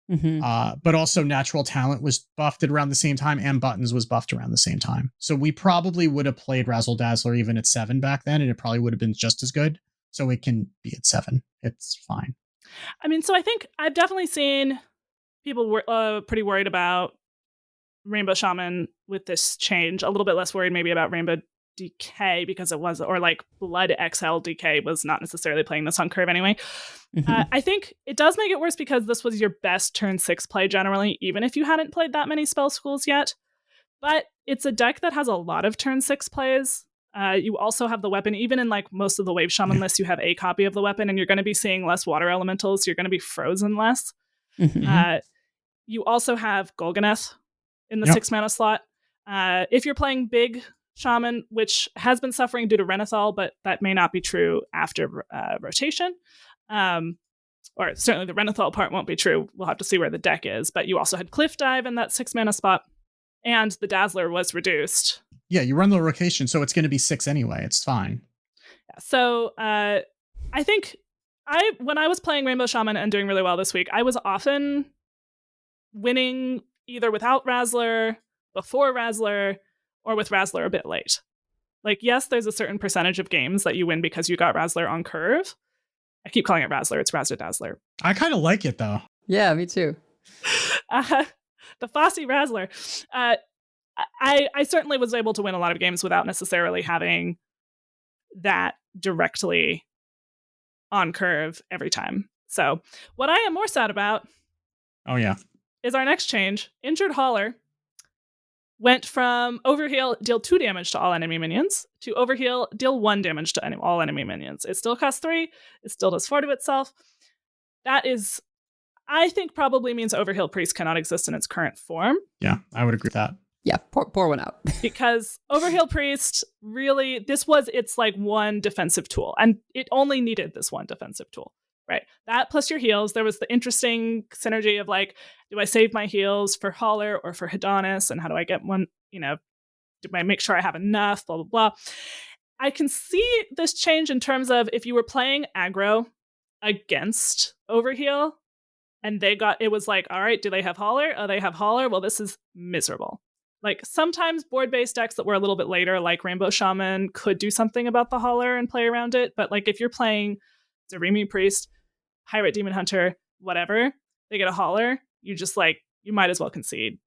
But also Natural Talent was buffed at around the same time, and Buttons was buffed around the same time. So we probably would have played Razzle Dazzler even at 7 back then, and it probably would have been just as good. So it can be at 7. It's fine. I mean, so I think I've definitely seen people pretty worried about Rainbow Shaman with this change. A little bit less worried maybe about Rainbow DK because it was, or like Blood XL DK was not necessarily playing this on curve anyway. I think it does make it worse because this was your best turn 6 play generally, even if you hadn't played that many spell schools yet. But it's a deck that has a lot of turn 6 plays. You also have the weapon, even in like most of the Wave Shaman lists, you have a copy of the weapon, and you're going to be seeing less water elementals. You're going to be frozen less. You also have Golganeth in the 6 mana slot. If you're playing big Shaman, which has been suffering due to Renathal, but that may not be true after rotation. Or certainly the Renathal part won't be true. We'll have to see where the deck is. But you also had Cliff Dive in that 6 mana spot, and the Dazzler was reduced. Yeah, you run the rotation, so it's going to be 6 anyway. It's fine. Yeah, so I think when I was playing Rainbow Shaman and doing really well this week, I was often winning either without Razzler, before Razzler, or with Razzler a bit late. Like, yes, there's a certain percentage of games that you win because you got Razzler on curve. I keep calling it Razzler. It's Razzle Dazzler. I kind of like it, though. Yeah, me too. The Fossey Razzler. I certainly was able to win a lot of games without necessarily having that directly on curve every time. So what I am more sad about is our next change. Injured Hauler went from Overheal, deal 2 damage to all enemy minions, to Overheal, deal 1 damage to all enemy minions. It still costs 3. It still does 4 to itself. That is, I think, probably means Overheal Priest cannot exist in its current form. Yeah, I would agree with that. Yeah, pour one out. Because Overheal Priest, really, this was its like one defensive tool, and it only needed this one defensive tool, right? That plus your heals. There was the interesting synergy of like, do I save my heals for Hauler or for Hedonis, and how do I get one, do I make sure I have enough, blah, blah, blah. I can see this change in terms of if you were playing aggro against Overheal, and it was like, all right, do they have Hauler? Oh, they have Hauler. Well, this is miserable. Like, sometimes board-based decks that were a little bit later, like Rainbow Shaman, could do something about the Hauler and play around it. But, like, if you're playing Zarimi Priest, Pirate Demon Hunter, whatever, they get a Hauler, you just, like, you might as well concede.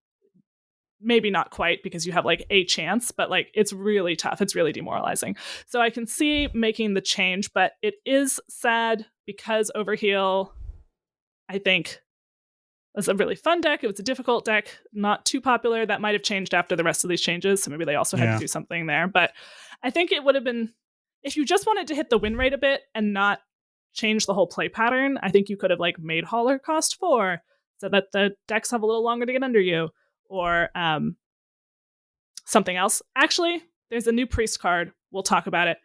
Maybe not quite, because you have, like, a chance, but, like, it's really tough. It's really demoralizing. So I can see making the change, but it is sad because Overheal, I think, was a really fun deck. It was a difficult deck, not too popular. That might have changed after the rest of these changes, so maybe they also had to do something there. But I think it would have been, if you just wanted to hit the win rate a bit and not change the whole play pattern, I think you could have like made Hauler cost 4 so that the decks have a little longer to get under you, or something else. Actually, there's a new priest card. We'll talk about it.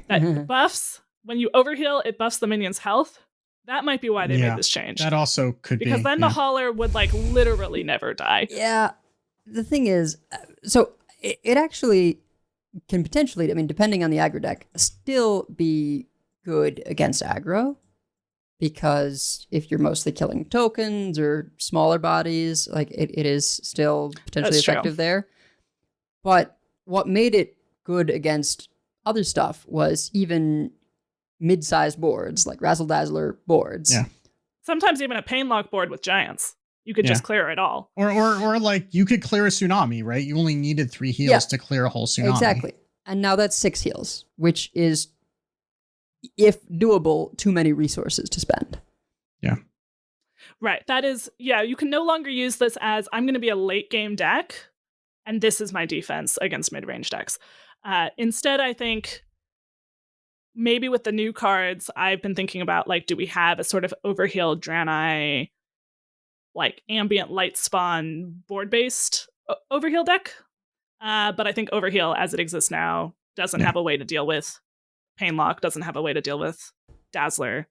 That buffs, when you overheal, it buffs the minion's health. That might be why they made this change. That also could be. Because then the hauler would like literally never die. Yeah. The thing is, so it actually can potentially, I mean, depending on the aggro deck, still be good against aggro. Because if you're mostly killing tokens or smaller bodies, like it is still potentially That's effective there. But what made it good against other stuff was even mid-sized boards, like Razzle Dazzler boards. Yeah. Sometimes even a Painlock board with giants. You could just clear it all. Or like you could clear a tsunami, right? You only needed 3 heals to clear a whole tsunami. Exactly. And now that's 6 heals, which is, if doable, too many resources to spend. Yeah. Right. That is, you can no longer use this as I'm going to be a late game deck, and this is my defense against mid-range decks. Instead, I think maybe with the new cards, I've been thinking about, like, do we have a sort of overheal Draenei, like ambient light spawn board-based overheal deck? But I think overheal as it exists now doesn't have a way to deal with Painlock, doesn't have a way to deal with Dazzler.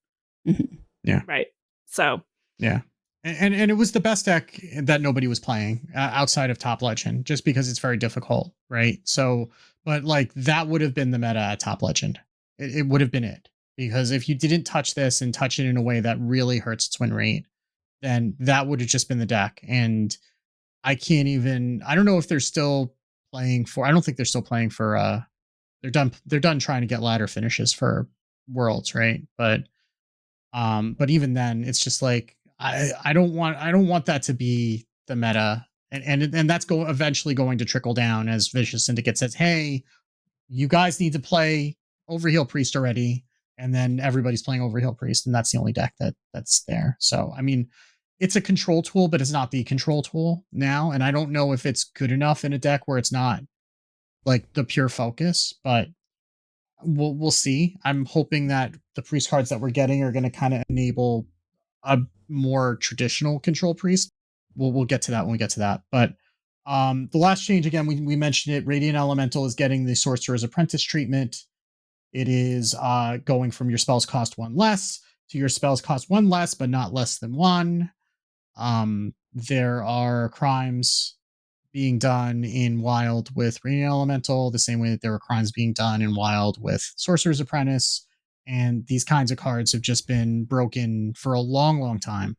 Yeah. Right. So. Yeah. And it was the best deck that nobody was playing outside of Top Legend, just because it's very difficult, right? So, but like that would have been the meta at Top Legend. It would have been it. Because if you didn't touch this and touch it in a way that really hurts its win rate, then that would have just been the deck. And I don't know if they're still playing for, I don't think they're still playing for, they're done trying to get ladder finishes for Worlds, right? But even then it's just like, I don't want that to be the meta, and that's eventually going to trickle down as Vicious Syndicate says, hey, you guys need to play Overheal Priest already, and then everybody's playing Overheal Priest, and that's the only deck that's there. So I mean, it's a control tool, but it's not the control tool now, and I don't know if it's good enough in a deck where it's not like the pure focus, but we'll see. I'm hoping that the priest cards that we're getting are going to kind of enable a more traditional control priest. We'll get to that when we get to that. But the last change, again, we mentioned it. Radiant Elemental is getting the Sorcerer's Apprentice treatment. It is going from your spells cost 1 less to your spells cost 1 less, but not less than 1. There are crimes being done in Wild with Radiant Elemental, the same way that there were crimes being done in Wild with Sorcerer's Apprentice. And these kinds of cards have just been broken for a long, long time.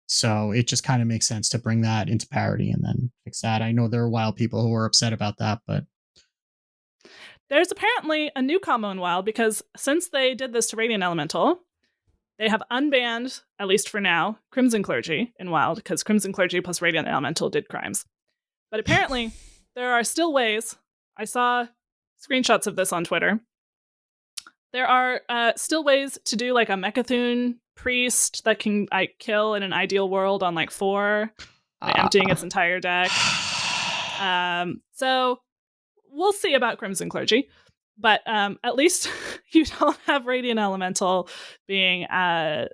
So it just kind of makes sense to bring that into parity and then fix that. I know there are Wild people who are upset about that, but there's apparently a new combo in Wild, because since they did this to Radiant Elemental, they have unbanned, at least for now, Crimson Clergy in Wild, because Crimson Clergy plus Radiant Elemental did crimes. But apparently, there are still ways. I saw screenshots of this on Twitter. There are still ways to do like a Mechathune priest that can kill in an ideal world on like 4 by emptying its entire deck. So we'll see about Crimson Clergy. But at least you don't have Radiant Elemental being the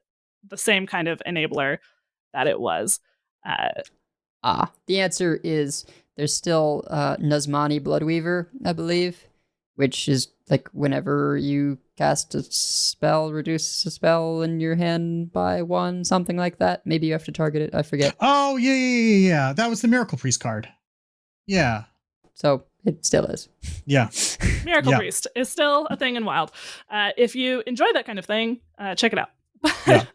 same kind of enabler that it was. The answer is there's still Nazmani Bloodweaver, I believe, which is like whenever you cast a spell, reduce a spell in your hand by 1, something like that. Maybe you have to target it. I forget. Oh, yeah. That was the Miracle Priest card. Yeah. So it still is. Yeah. Miracle Priest is still a thing in Wild. If you enjoy that kind of thing, check it out. Yeah.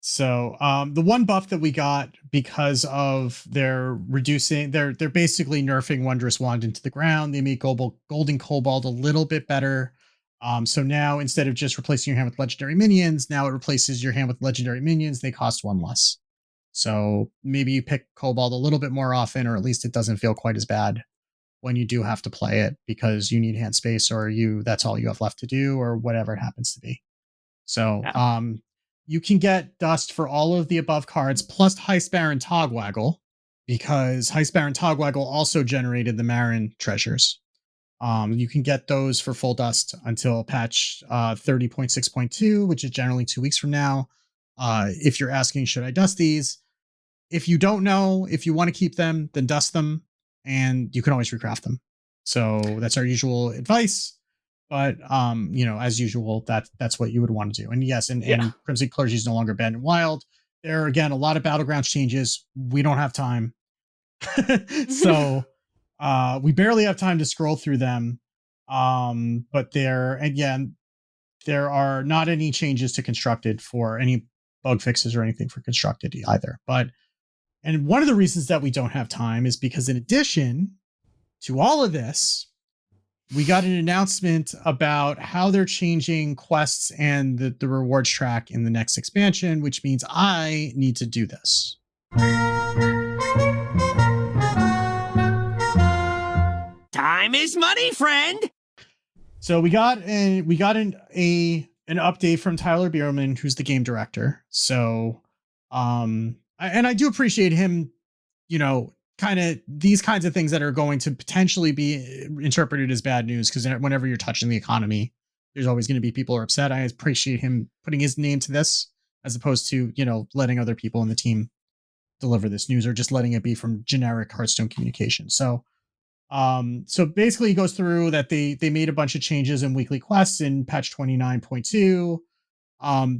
So the one buff that we got because of their reducing, they're basically nerfing Wondrous Wand into the ground. They make Golden Kobold a little bit better. So now instead of just replacing your hand with legendary minions, now it replaces your hand with legendary minions. They cost 1 less. So maybe you pick Kobold a little bit more often, or at least it doesn't feel quite as bad when you do have to play it because you need hand space, or that's all you have left to do, or whatever it happens to be. So you can get dust for all of the above cards plus Heist Baron Togwaggle, because Heist Baron Togwaggle also generated the Marin treasures. You can get those for full dust until patch 30.6.2, which is generally 2 weeks from now. If you're asking, should I dust these? if you don't know, if you want to keep them, then dust them, and you can always recraft them. So that's our usual advice. But as usual, that's what you would want to do. And yes, and Crimson Clergy is no longer banned in Wild. There are, again, a lot of Battlegrounds changes. We don't have time. So we barely have time to scroll through them. But there are not any changes to Constructed for any bug fixes or anything for Constructed either. And one of the reasons that we don't have time is because in addition to all of this, we got an announcement about how they're changing quests and the rewards track in the next expansion, which means I need to do this. Time is money, friend. So we got an update from Tyler Bierman, who's the game director. So, I do appreciate him, kind of these kinds of things that are going to potentially be interpreted as bad news, because whenever you're touching the economy, there's always going to be people who are upset. I appreciate him putting his name to this as opposed to, letting other people in the team deliver this news or just letting it be from generic Hearthstone communication. So basically he goes through that they made a bunch of changes in weekly quests in patch 29.2.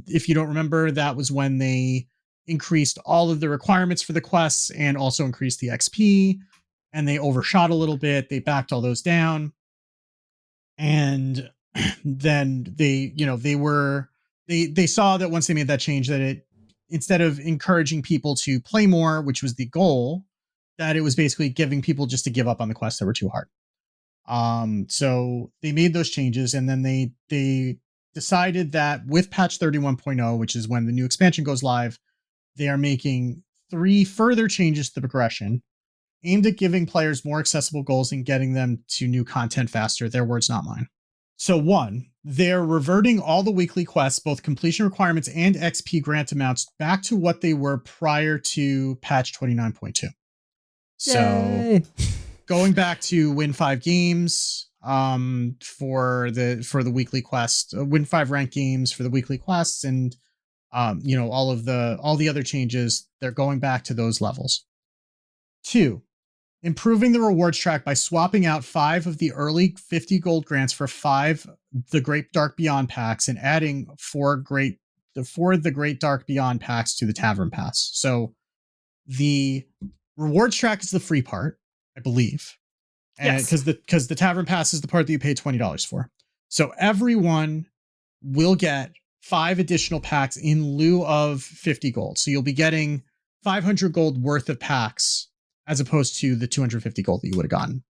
If you don't remember, that was when they increased all of the requirements for the quests and also increased the XP, and they overshot a little bit. They backed all those down. And then they saw that once they made that change, that it, instead of encouraging people to play more, which was the goal, that it was basically giving people just to give up on the quests that were too hard. So they made those changes, and then they decided that with patch 31.0, which is when the new expansion goes live, they are making 3 further changes to the progression aimed at giving players more accessible goals and getting them to new content faster. Their words, not mine. So 1, they're reverting all the weekly quests, both completion requirements and XP grant amounts, back to what they were prior to patch 29.2. So going back to win 5 games for the weekly quest, win 5 ranked games for the weekly quests, and all the other changes, they're going back to those levels. 2, improving the rewards track by swapping out 5 of the early 50 gold grants for 5 the Great Dark Beyond packs and adding 4 the Great Dark Beyond packs to the Tavern Pass. So the rewards track is the free part, I believe. And because the Tavern Pass is the part that you pay $20 for. So everyone will get 5 additional packs in lieu of 50 gold. So you'll be getting 500 gold worth of packs as opposed to the 250 gold that you would have gotten.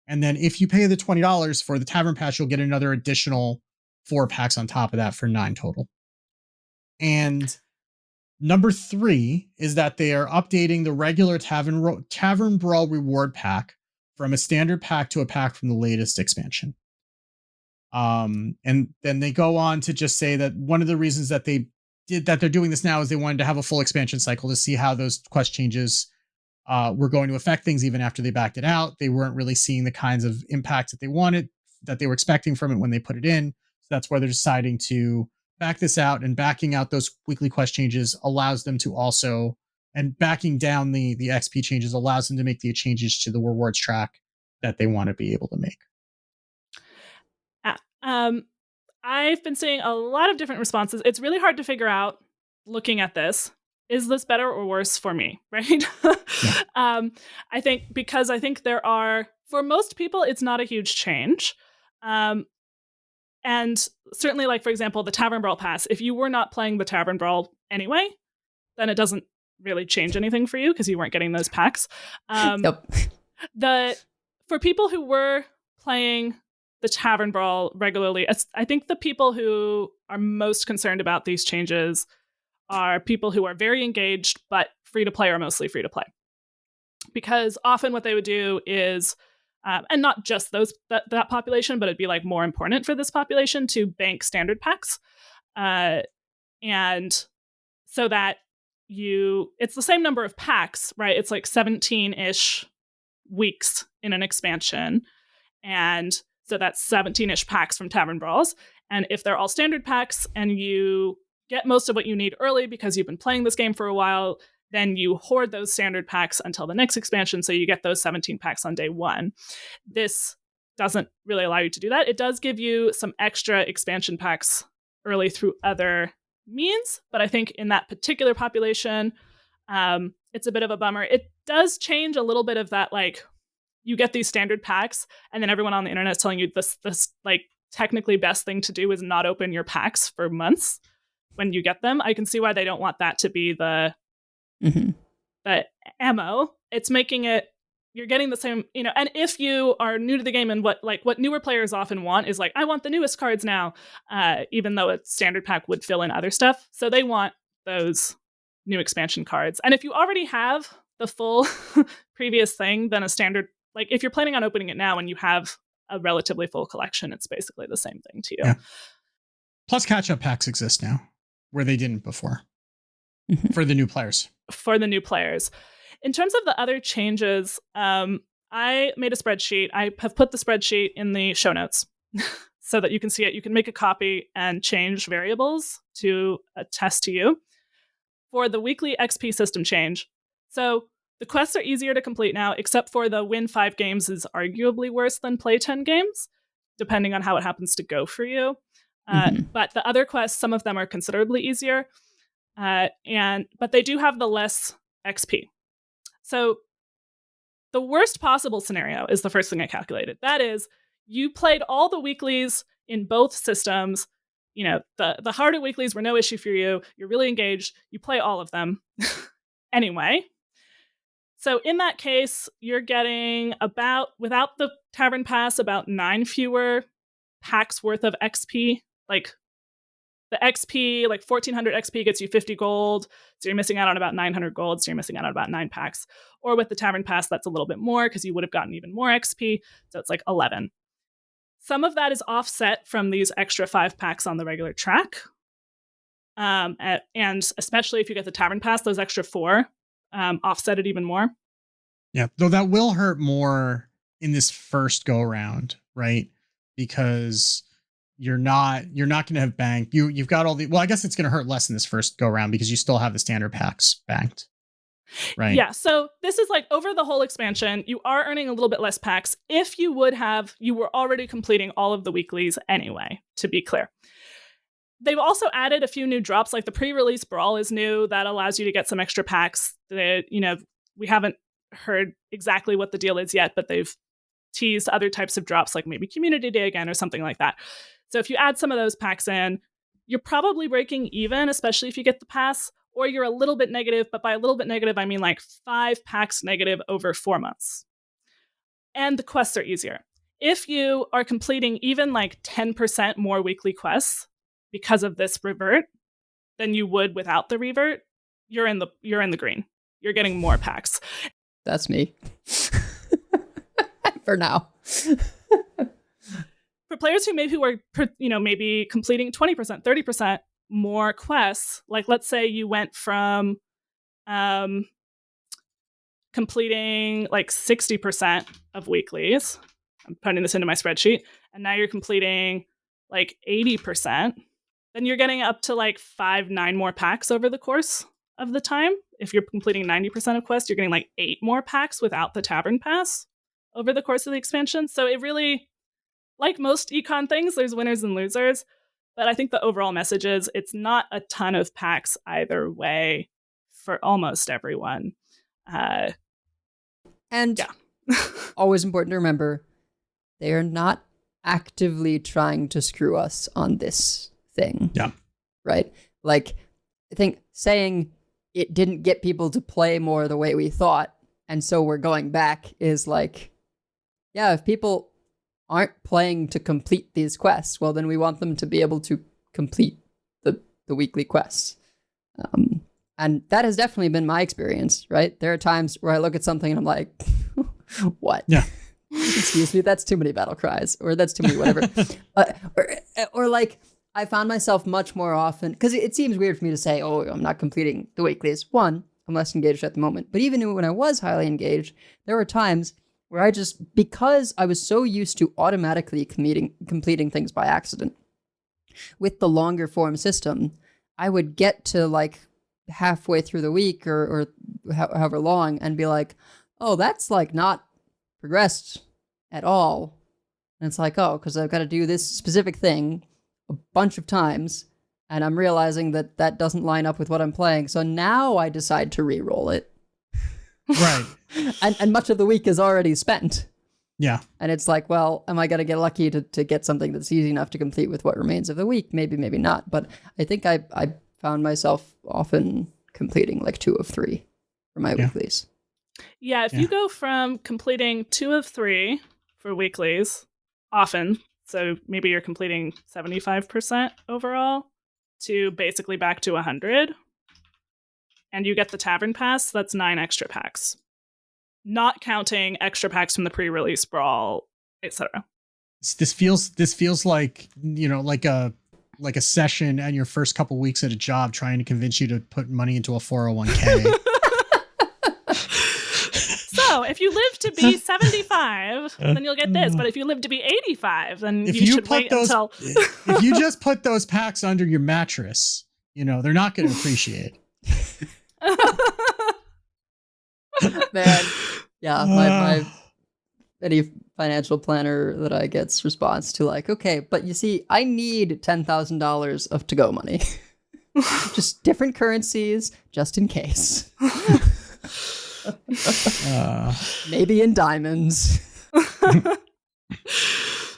And then if you pay the $20 for the Tavern Pass, you'll get another additional 4 packs on top of that for 9 total. And number 3 is that they are updating the regular Tavern Brawl reward pack from a standard pack to a pack from the latest expansion. And then they go on to just say that one of the reasons that they're doing this now is they wanted to have a full expansion cycle to see how those quest changes were going to affect things even after they backed it out. They weren't really seeing the kinds of impact that they were expecting from it when they put it in. So that's why they're deciding to back this out, and backing out those weekly quest changes allows them to also, and backing down the XP changes allows them to make the changes to the rewards track that they want to be able to make. I've been seeing a lot of different responses. It's really hard to figure out, looking at this, is this better or worse for me, right? Yeah. I think there are, for most people, it's not a huge change. And certainly, like, for example, the Tavern Brawl Pass, if you were not playing the Tavern Brawl anyway, then it doesn't really change anything for you because you weren't getting those packs. Nope. For people who were playing the Tavern Brawl regularly, I think the people who are most concerned about these changes are people who are very engaged, but free to play or mostly free to play. Because often what they would do is, and not just that population, but it'd be like more important for this population to bank standard packs. And so that it's the same number of packs, right? It's like 17-ish weeks in an expansion. And so that's 17-ish packs from Tavern Brawls. And if they're all standard packs and you get most of what you need early because you've been playing this game for a while, then you hoard those standard packs until the next expansion, so you get those 17 packs on day one. This doesn't really allow you to do that. It does give you some extra expansion packs early through other means, but I think in that particular population, it's a bit of a bummer. It does change a little bit of that, like, you get these standard packs, and then everyone on the internet is telling you this like technically best thing to do is not open your packs for months when you get them. I can see why they don't want that to be the ammo. It's making it, you're getting the same, and if you are new to the game, and what newer players often want is like, I want the newest cards now, even though a standard pack would fill in other stuff. So they want those new expansion cards. And if you already have the full previous thing, then a standard, like if you're planning on opening it now and you have a relatively full collection, it's basically the same thing to you. Yeah. Plus catch-up packs exist now where they didn't before for the new players. In terms of the other changes, I made a spreadsheet. I have put the spreadsheet in the show notes so that you can see it. You can make a copy and change variables to attest to you. For the weekly XP system change, so the quests are easier to complete now, except for the win 5 games is arguably worse than play 10 games, depending on how it happens to go for you. But the other quests, some of them are considerably easier, but they do have the less XP. So the worst possible scenario is the first thing I calculated. That is, you played all the weeklies in both systems. The harder weeklies were no issue for you. You're really engaged. You play all of them anyway. So in that case, you're getting about, without the Tavern Pass, about 9 fewer packs worth of XP. Like the XP, like 1400 XP gets you 50 gold. So you're missing out on about 900 gold. So you're missing out on about 9 packs. Or with the Tavern Pass, that's a little bit more because you would have gotten even more XP. So it's like 11. Some of that is offset from these extra 5 packs on the regular track. And especially if you get the Tavern Pass, those extra 4 offset it even more. Yeah, though that will hurt more in this first go around, right? Because you're not going to have banked. You've got all the, well, I guess it's going to hurt less in this first go around because you still have the standard packs banked. Right. Yeah. So this is like over the whole expansion, you are earning a little bit less packs. If you were already completing all of the weeklies anyway, to be clear. They've also added a few new drops, like the pre-release brawl is new. That allows you to get some extra packs. We haven't heard exactly what the deal is yet, but they've teased other types of drops, like maybe Community Day again or something like that. So if you add some of those packs in, you're probably breaking even, especially if you get the pass. Or you're a little bit negative, but by a little bit negative, I mean like 5 packs negative over 4 months. And the quests are easier. If you are completing even like 10% more weekly quests because of this revert than you would without the revert, you're in the green. You're getting more packs. That's me. For now. For players who maybe completing 20%, 30% more quests, like let's say you went from completing like 60% of weeklies, I'm putting this into my spreadsheet, and now you're completing like 80%, then you're getting up to like 9 more packs over the course of the time. If you're completing 90% of quests, you're getting like 8 more packs without the Tavern Pass over the course of the expansion. So it really, like most econ things, there's winners and losers. But I think the overall message is it's not a ton of packs either way for almost everyone. And always important to remember, they are not actively trying to screw us on this thing. Yeah. Right? Like, I think saying it didn't get people to play more the way we thought, and so we're going back is like, yeah, if people aren't playing to complete these quests, well, then we want them to be able to complete the weekly quests. And that has definitely been my experience, right? There are times where I look at something and I'm like, what? Yeah. Excuse me, that's too many battle cries, or that's too many whatever. Or like, I found myself much more often, because it seems weird for me to say, oh, I'm not completing the weeklies. One, I'm less engaged at the moment. But even when I was highly engaged, there were times where I just, because I was so used to automatically completing things by accident, with the longer form system, I would get to like halfway through the week or however long and be like, oh, that's like not progressed at all. And it's like, oh, because I've got to do this specific thing a bunch of times, and I'm realizing that that doesn't line up with what I'm playing. So now I decide to re-roll it. Right. and much of the week is already spent. Yeah. And it's like, well, am I going to get lucky to get something that's easy enough to complete with what remains of the week? Maybe, maybe not. But I think I found myself often completing like 2 of 3 for my weeklies. Yeah, if you go from completing 2 of 3 for weeklies, often, so maybe you're completing 75% overall, to basically back to 100, and you get the Tavern Pass, that's 9 extra packs. Not counting extra packs from the pre-release brawl, etc. This feels like, like a session and your first couple weeks at a job trying to convince you to put money into a 401k. So if you live to be 75, then you'll get this. But if you live to be 85, then you should wait until... If you just put those packs under your mattress, they're not going to appreciate. Man, yeah, my any financial planner that I get's response to like, okay, but you see, I need $10,000 of to-go money. Just different currencies, just in case. Maybe in diamonds.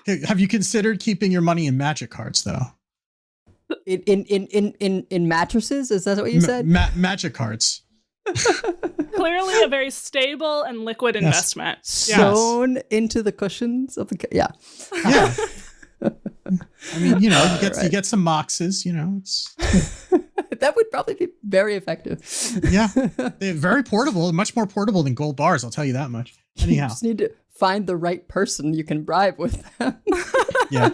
Have you considered keeping your money in magic cards though? In mattresses? Is that what you said? Magic cards. Clearly a very stable and liquid investment. Sewn into the cushions of the... Yeah. I mean, you get some moxes, it's... That would probably be very effective. Yeah. They're very portable, much more portable than gold bars, I'll tell you that much. Anyhow. You just need to find the right person you can bribe with them. Yeah.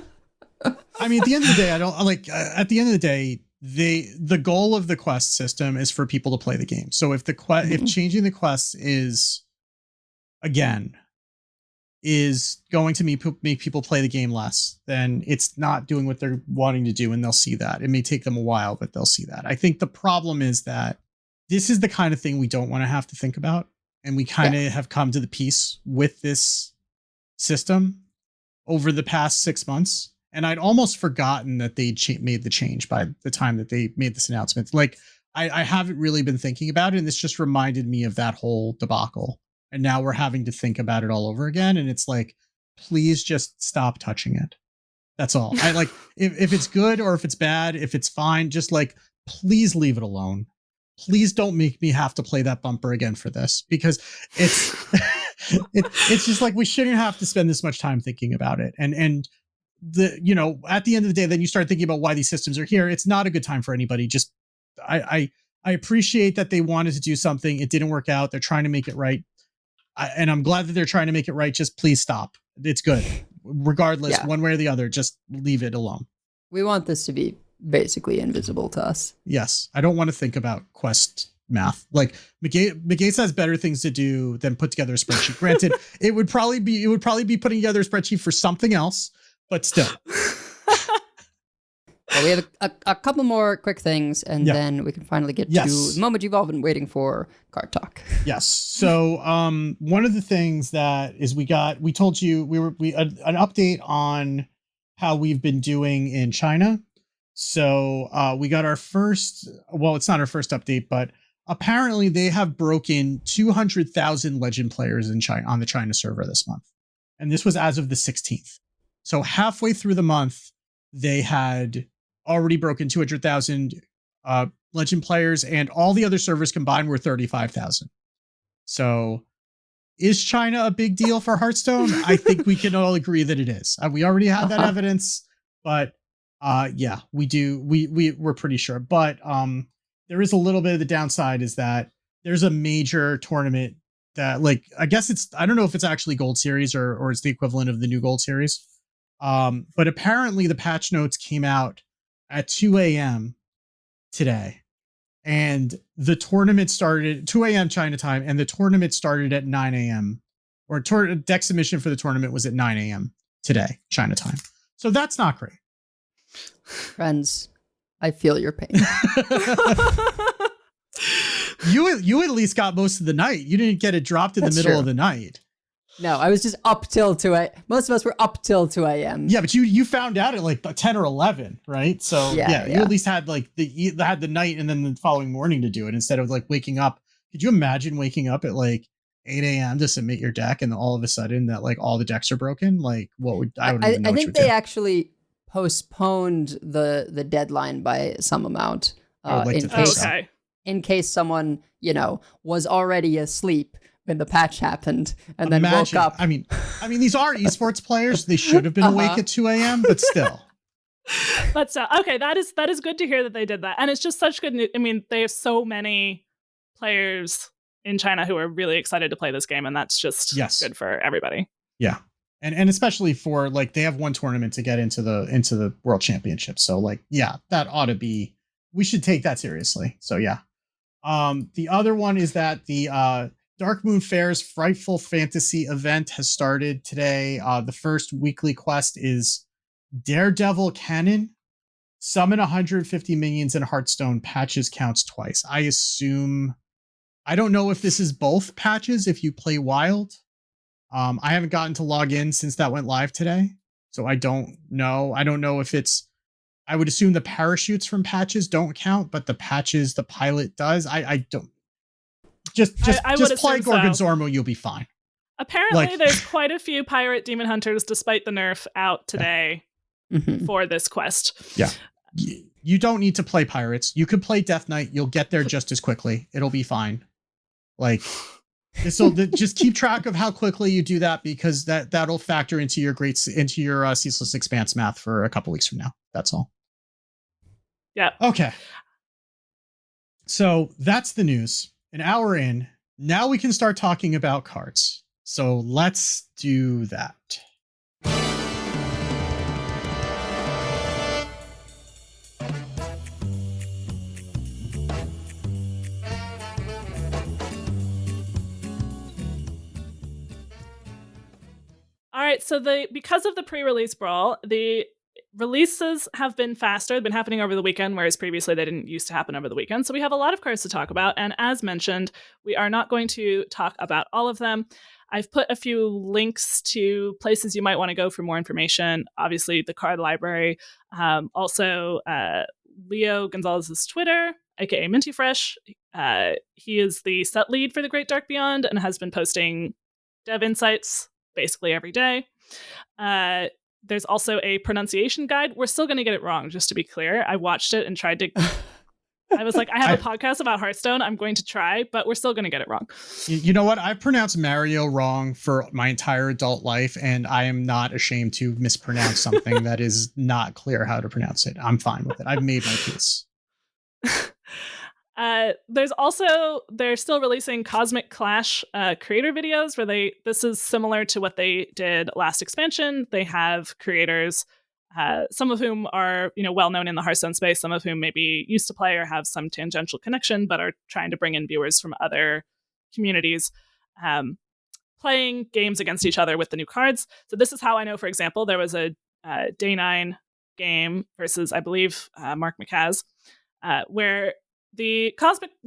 I mean, at the end of the day, at the end of the day, the goal of the quest system is for people to play the game. So if if changing the quests is going to make people play the game less, then it's not doing what they're wanting to do, and they'll see that. It may take them a while, but they'll see that. I think the problem is that this is the kind of thing we don't want to have to think about, and we kind of have come to the peace with this system over the past 6 months. And I'd almost forgotten that they made the change by the time that they made this announcement. Like, I haven't really been thinking about it, and this just reminded me of that whole debacle. And now we're having to think about it all over again. And it's like, please just stop touching it. That's all. I like, if it's good or if it's bad, if it's fine, just like, please leave it alone. Please don't make me have to play that bumper again for this, because it's, it's just like, we shouldn't have to spend this much time thinking about it. And at the end of the day, then you start thinking about why these systems are here. It's not a good time for anybody. Just, I appreciate that they wanted to do something. It didn't work out. They're trying to make it right. And I'm glad that they're trying to make it right. Just please stop. It's good. Regardless, one way or the other, just leave it alone. We want this to be basically invisible to us. Yes. I don't want to think about quest math. Like, McGates has better things to do than put together a spreadsheet. Granted, it would probably be putting together a spreadsheet for something else, but still. Well, we have a couple more quick things, and then we can finally get to the moment you've all been waiting for, card talk. Yes. So one of the things that is we told you an update on how we've been doing in China. So we got our first, well, it's not our first update, but apparently they have broken 200,000 Legend players in China on the China server this month. And this was as of the 16th. So halfway through the month, they had already broken 200,000 Legend players, and all the other servers combined were 35,000. So is China a big deal for Hearthstone? I think we can all agree that it is. We already have that evidence, but we do. We're pretty sure. But there is a little bit of the downside is that there's a major tournament that, like, I guess I don't know if it's actually Gold Series or it's the equivalent of the new Gold Series. But apparently the patch notes came out at 2 a.m. today, and the tournament started at 2 a.m. China time, and the tournament started at 9 a.m. or deck submission for the tournament was at 9 a.m. today, China time. So that's not great. Friends, I feel your pain. You at least got most of the night. You didn't get it dropped in the middle of the night. No, I was just up till 2 a.m. Most of us were up till 2 a.m. Yeah, but you found out at like 10 or 11, right? So you at least had like the night and then the following morning to do it instead of like waking up. Could you imagine waking up at like 8 a.m. to submit your deck and all of a sudden that like all the decks are broken? Like what would I wouldn't even know I what think you would they do. actually postponed the deadline by some amount I would like to think so. in case someone, was already asleep when the patch happened and then woke up. I mean, these are esports players. They should have been awake at 2 a.m., but still. But okay, that is good to hear that they did that. And it's just such good news. I mean, they have so many players in China who are really excited to play this game, and that's just good for everybody. Yeah. And especially for like they have one tournament to get into the World Championship. So like, yeah, that ought to be, we should take that seriously. So yeah. The other one is that the Dark Moon Fair's Frightful Fantasy event has started today. The first weekly quest is Daredevil Cannon. Summon 150 minions in Hearthstone. Patches counts twice. I don't know if this is both patches if you play Wild. I haven't gotten to log in since that went live today. So I don't know. I don't know if I would assume the parachutes from patches don't count, but the patches, the pilot does. I don't. Just play Gorgonzormo, you'll be fine. Apparently, there's quite a few pirate demon hunters, despite the nerf, out today for this quest. Yeah. You don't need to play pirates. You could play Death Knight. You'll get there just as quickly. It'll be fine. Like, just keep track of how quickly you do that, because that'll factor into your Ceaseless Expanse math for a couple weeks from now. That's all. Yeah. Okay. So that's the news. An hour in, now we can start talking about cards. So let's do that. All right, so because of the pre-release brawl, the releases have been faster. They've been happening over the weekend, whereas previously they didn't used to happen over the weekend. So we have a lot of cards to talk about. And as mentioned, we are not going to talk about all of them. I've put a few links to places you might want to go for more information. Obviously, the card library. Also, Leo Gonzalez's Twitter, aka Minty Fresh. He is the set lead for the Great Dark Beyond and has been posting dev insights basically every day. There's also a pronunciation guide. We're still going to get it wrong, just to be clear. I watched it and tried to... I was like, I have a podcast about Hearthstone. I'm going to try, but we're still going to get it wrong. You know what? I've pronounced Mario wrong for my entire adult life, and I am not ashamed to mispronounce something that is not clear how to pronounce it. I'm fine with it. I've made my peace. They're still releasing Cosmic Clash creator videos where this is similar to what they did last expansion. They have creators, some of whom are, well known in the Hearthstone space, some of whom maybe used to play or have some tangential connection, but are trying to bring in viewers from other communities, playing games against each other with the new cards. So this is how I know, for example, there was a Day 9 game versus, I believe, Mark McCaz, where the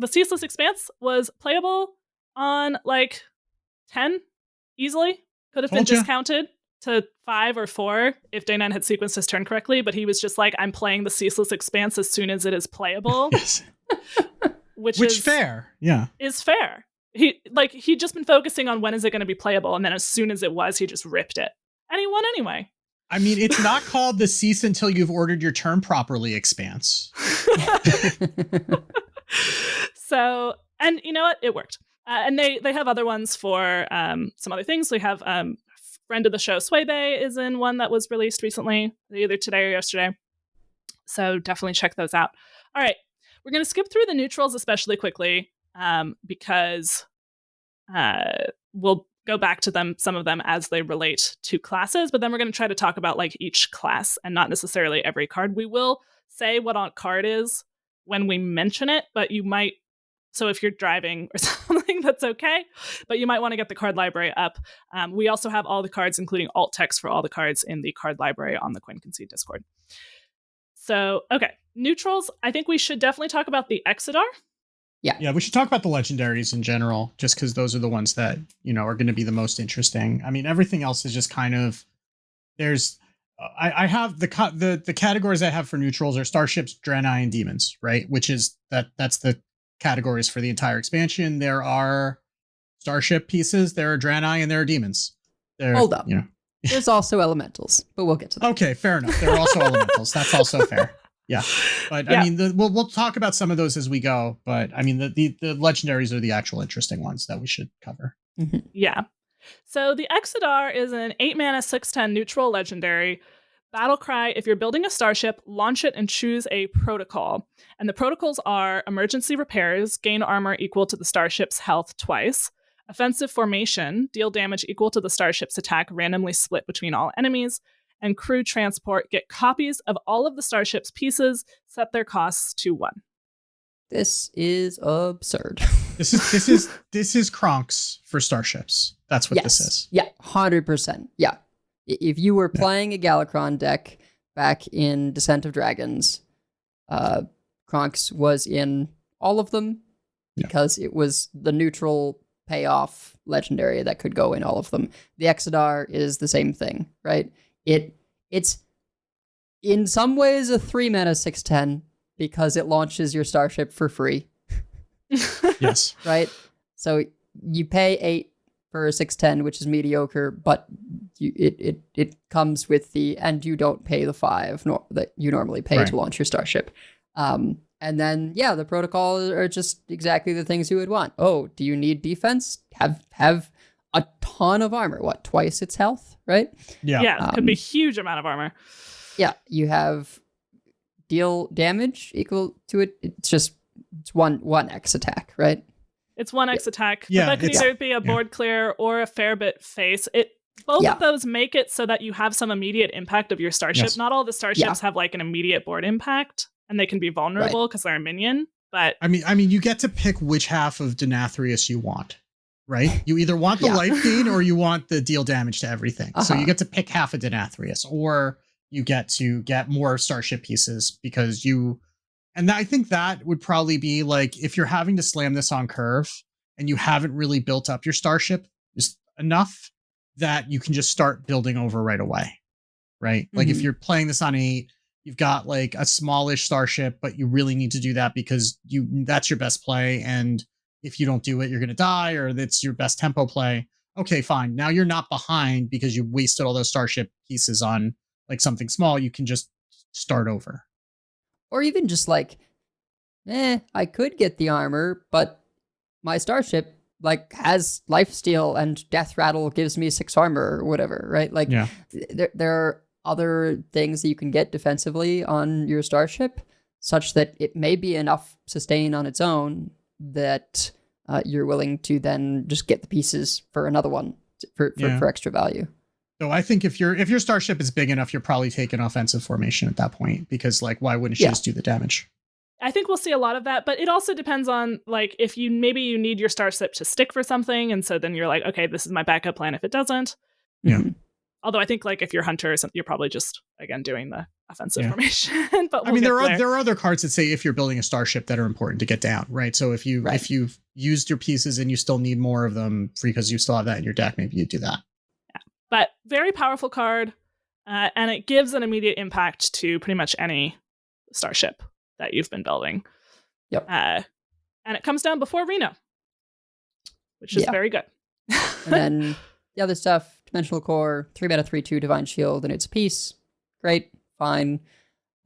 Ceaseless Expanse was playable on like 10 easily. Could have been discounted to 5 or 4 if Day 9 had sequenced his turn correctly, but he was just like, I'm playing the Ceaseless Expanse as soon as it is playable. which is fair. Yeah. Is fair. He'd just been focusing on when is it going to be playable, and then as soon as it was, he just ripped it. And he won anyway. I mean, it's not called the cease until you've ordered your turn properly expanse. So, and you know what? It worked. And they have other ones for some other things. They have friend of the show, Swaybe, is in one that was released recently, either today or yesterday. So definitely check those out. All right. We're going to skip through the neutrals especially quickly because we'll go back to some of them as they relate to classes, but then we're going to try to talk about like each class and not necessarily every card. We will say what on card is when we mention it, but you might, so if you're driving or something, that's okay, but you might want to get the card library up. We also have all the cards, including alt text for all the cards in the card library on the Concede Discord. So, okay, neutrals, I think we should definitely talk about the Exodar. Yeah, we should talk about the legendaries in general, just because those are the ones that, are going to be the most interesting. I mean, everything else is just kind of, there's, I have the categories I have for neutrals are starships, Draenei, and demons, right? Which is that's the categories for the entire expansion. There are starship pieces, there are Draenei, and there are demons. Hold up. There's also elementals, but we'll get to that. Okay, fair enough. There are also elementals. That's also fair. Yeah, but I mean, we'll talk about some of those as we go. But I mean, the legendaries are the actual interesting ones that we should cover. Mm-hmm. Yeah. So the Exodar is an 8-mana 6/10 neutral legendary. Battlecry, if you're building a starship, launch it and choose a protocol. And the protocols are emergency repairs, gain armor equal to the starship's health twice. Offensive formation, deal damage equal to the starship's attack randomly split between all enemies. And crew transport, get copies of all of the starship's pieces, set their costs to 1. This is absurd. This is Kronks for starships. That's what this is. Yeah, 100%. Yeah. If you were playing a Galakron deck back in Descent of Dragons, Kronks was in all of them because it was the neutral payoff legendary that could go in all of them. The Exodar is the same thing, right? It's in some ways a 3-mana 6/10 because it launches your starship for free. Yes. Right? So you pay 8 for a 6/10, which is mediocre, but it comes with and you don't pay the 5 that you normally pay to launch your starship. And then, the protocols are just exactly the things you would want. Oh, do you need defense? Have a ton of armor. What, twice its health, right? Yeah, it could be a huge amount of armor. Yeah, you have deal damage equal to it. It's 1x attack, right? It's 1x attack. Yeah, But that could either be a board clear or a fair bit face. Both of those make it so that you have some immediate impact of your starship. Yes. Not all the starships have like an immediate board impact, and they can be vulnerable because they're a minion. But I mean, you get to pick which half of Denathrius you want, right? You either want the life gain or you want the deal damage to everything. So you get to pick half of Denathrius, or you get to get more starship pieces because and I think that would probably be like, if you're having to slam this on curve and you haven't really built up your starship just enough that you can just start building over right away, right? Like if you're playing this on 8, you've got like a smallish starship, but you really need to do that because that's your best play. And if you don't do it, you're going to die, or that's your best tempo play. Okay, fine. Now you're not behind because you wasted all those starship pieces on like something small. You can just start over. Or even just like, I could get the armor, but my starship like has lifesteal and death rattle gives me 6 armor or whatever, right? Like there are other things that you can get defensively on your starship such that it may be enough sustain on its own that you're willing to then just get the pieces for another one for extra value. So I think if your starship is big enough, you're probably taking offensive formation at that point, because like, why wouldn't you just do the damage? I think we'll see a lot of that, but it also depends on like if you need your starship to stick for something, and so then you're like, okay, this is my backup plan if it doesn't. Yeah. Although I think like if you're hunter or something, you're probably just again doing the offensive formation. But there are other cards that say if you're building a starship that are important to get down, right? So if you've used your pieces and you still need more of them because you still have that in your deck, maybe you do that. Yeah, but very powerful card, and it gives an immediate impact to pretty much any starship that you've been building. Yep. And it comes down before Reno, which is very good. And then the other stuff, Dimensional Core, 3-mana 3/2 Divine Shield, and its piece. Great, fine.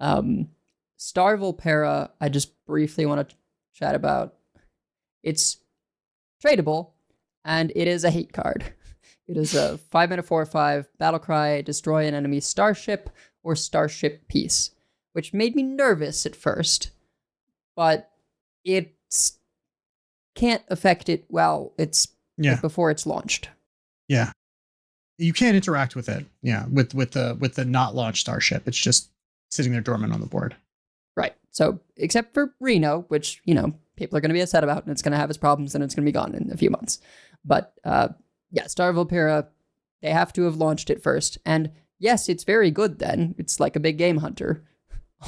Starvil Para, I just briefly want to chat about. It's tradable, and it is a hate card. It is a 5-mana 4/5 Battlecry, destroy an enemy starship or starship piece, which made me nervous at first, but it can't affect it while it's before it's launched. Yeah, you can't interact with it. Yeah, with the not launched starship, it's just sitting there dormant on the board. Right. So except for Reno, which people are going to be upset about, and it's going to have its problems, and it's going to be gone in a few months. But Starvil Para, they have to have launched it first, and yes, it's very good. Then it's like a big game hunter.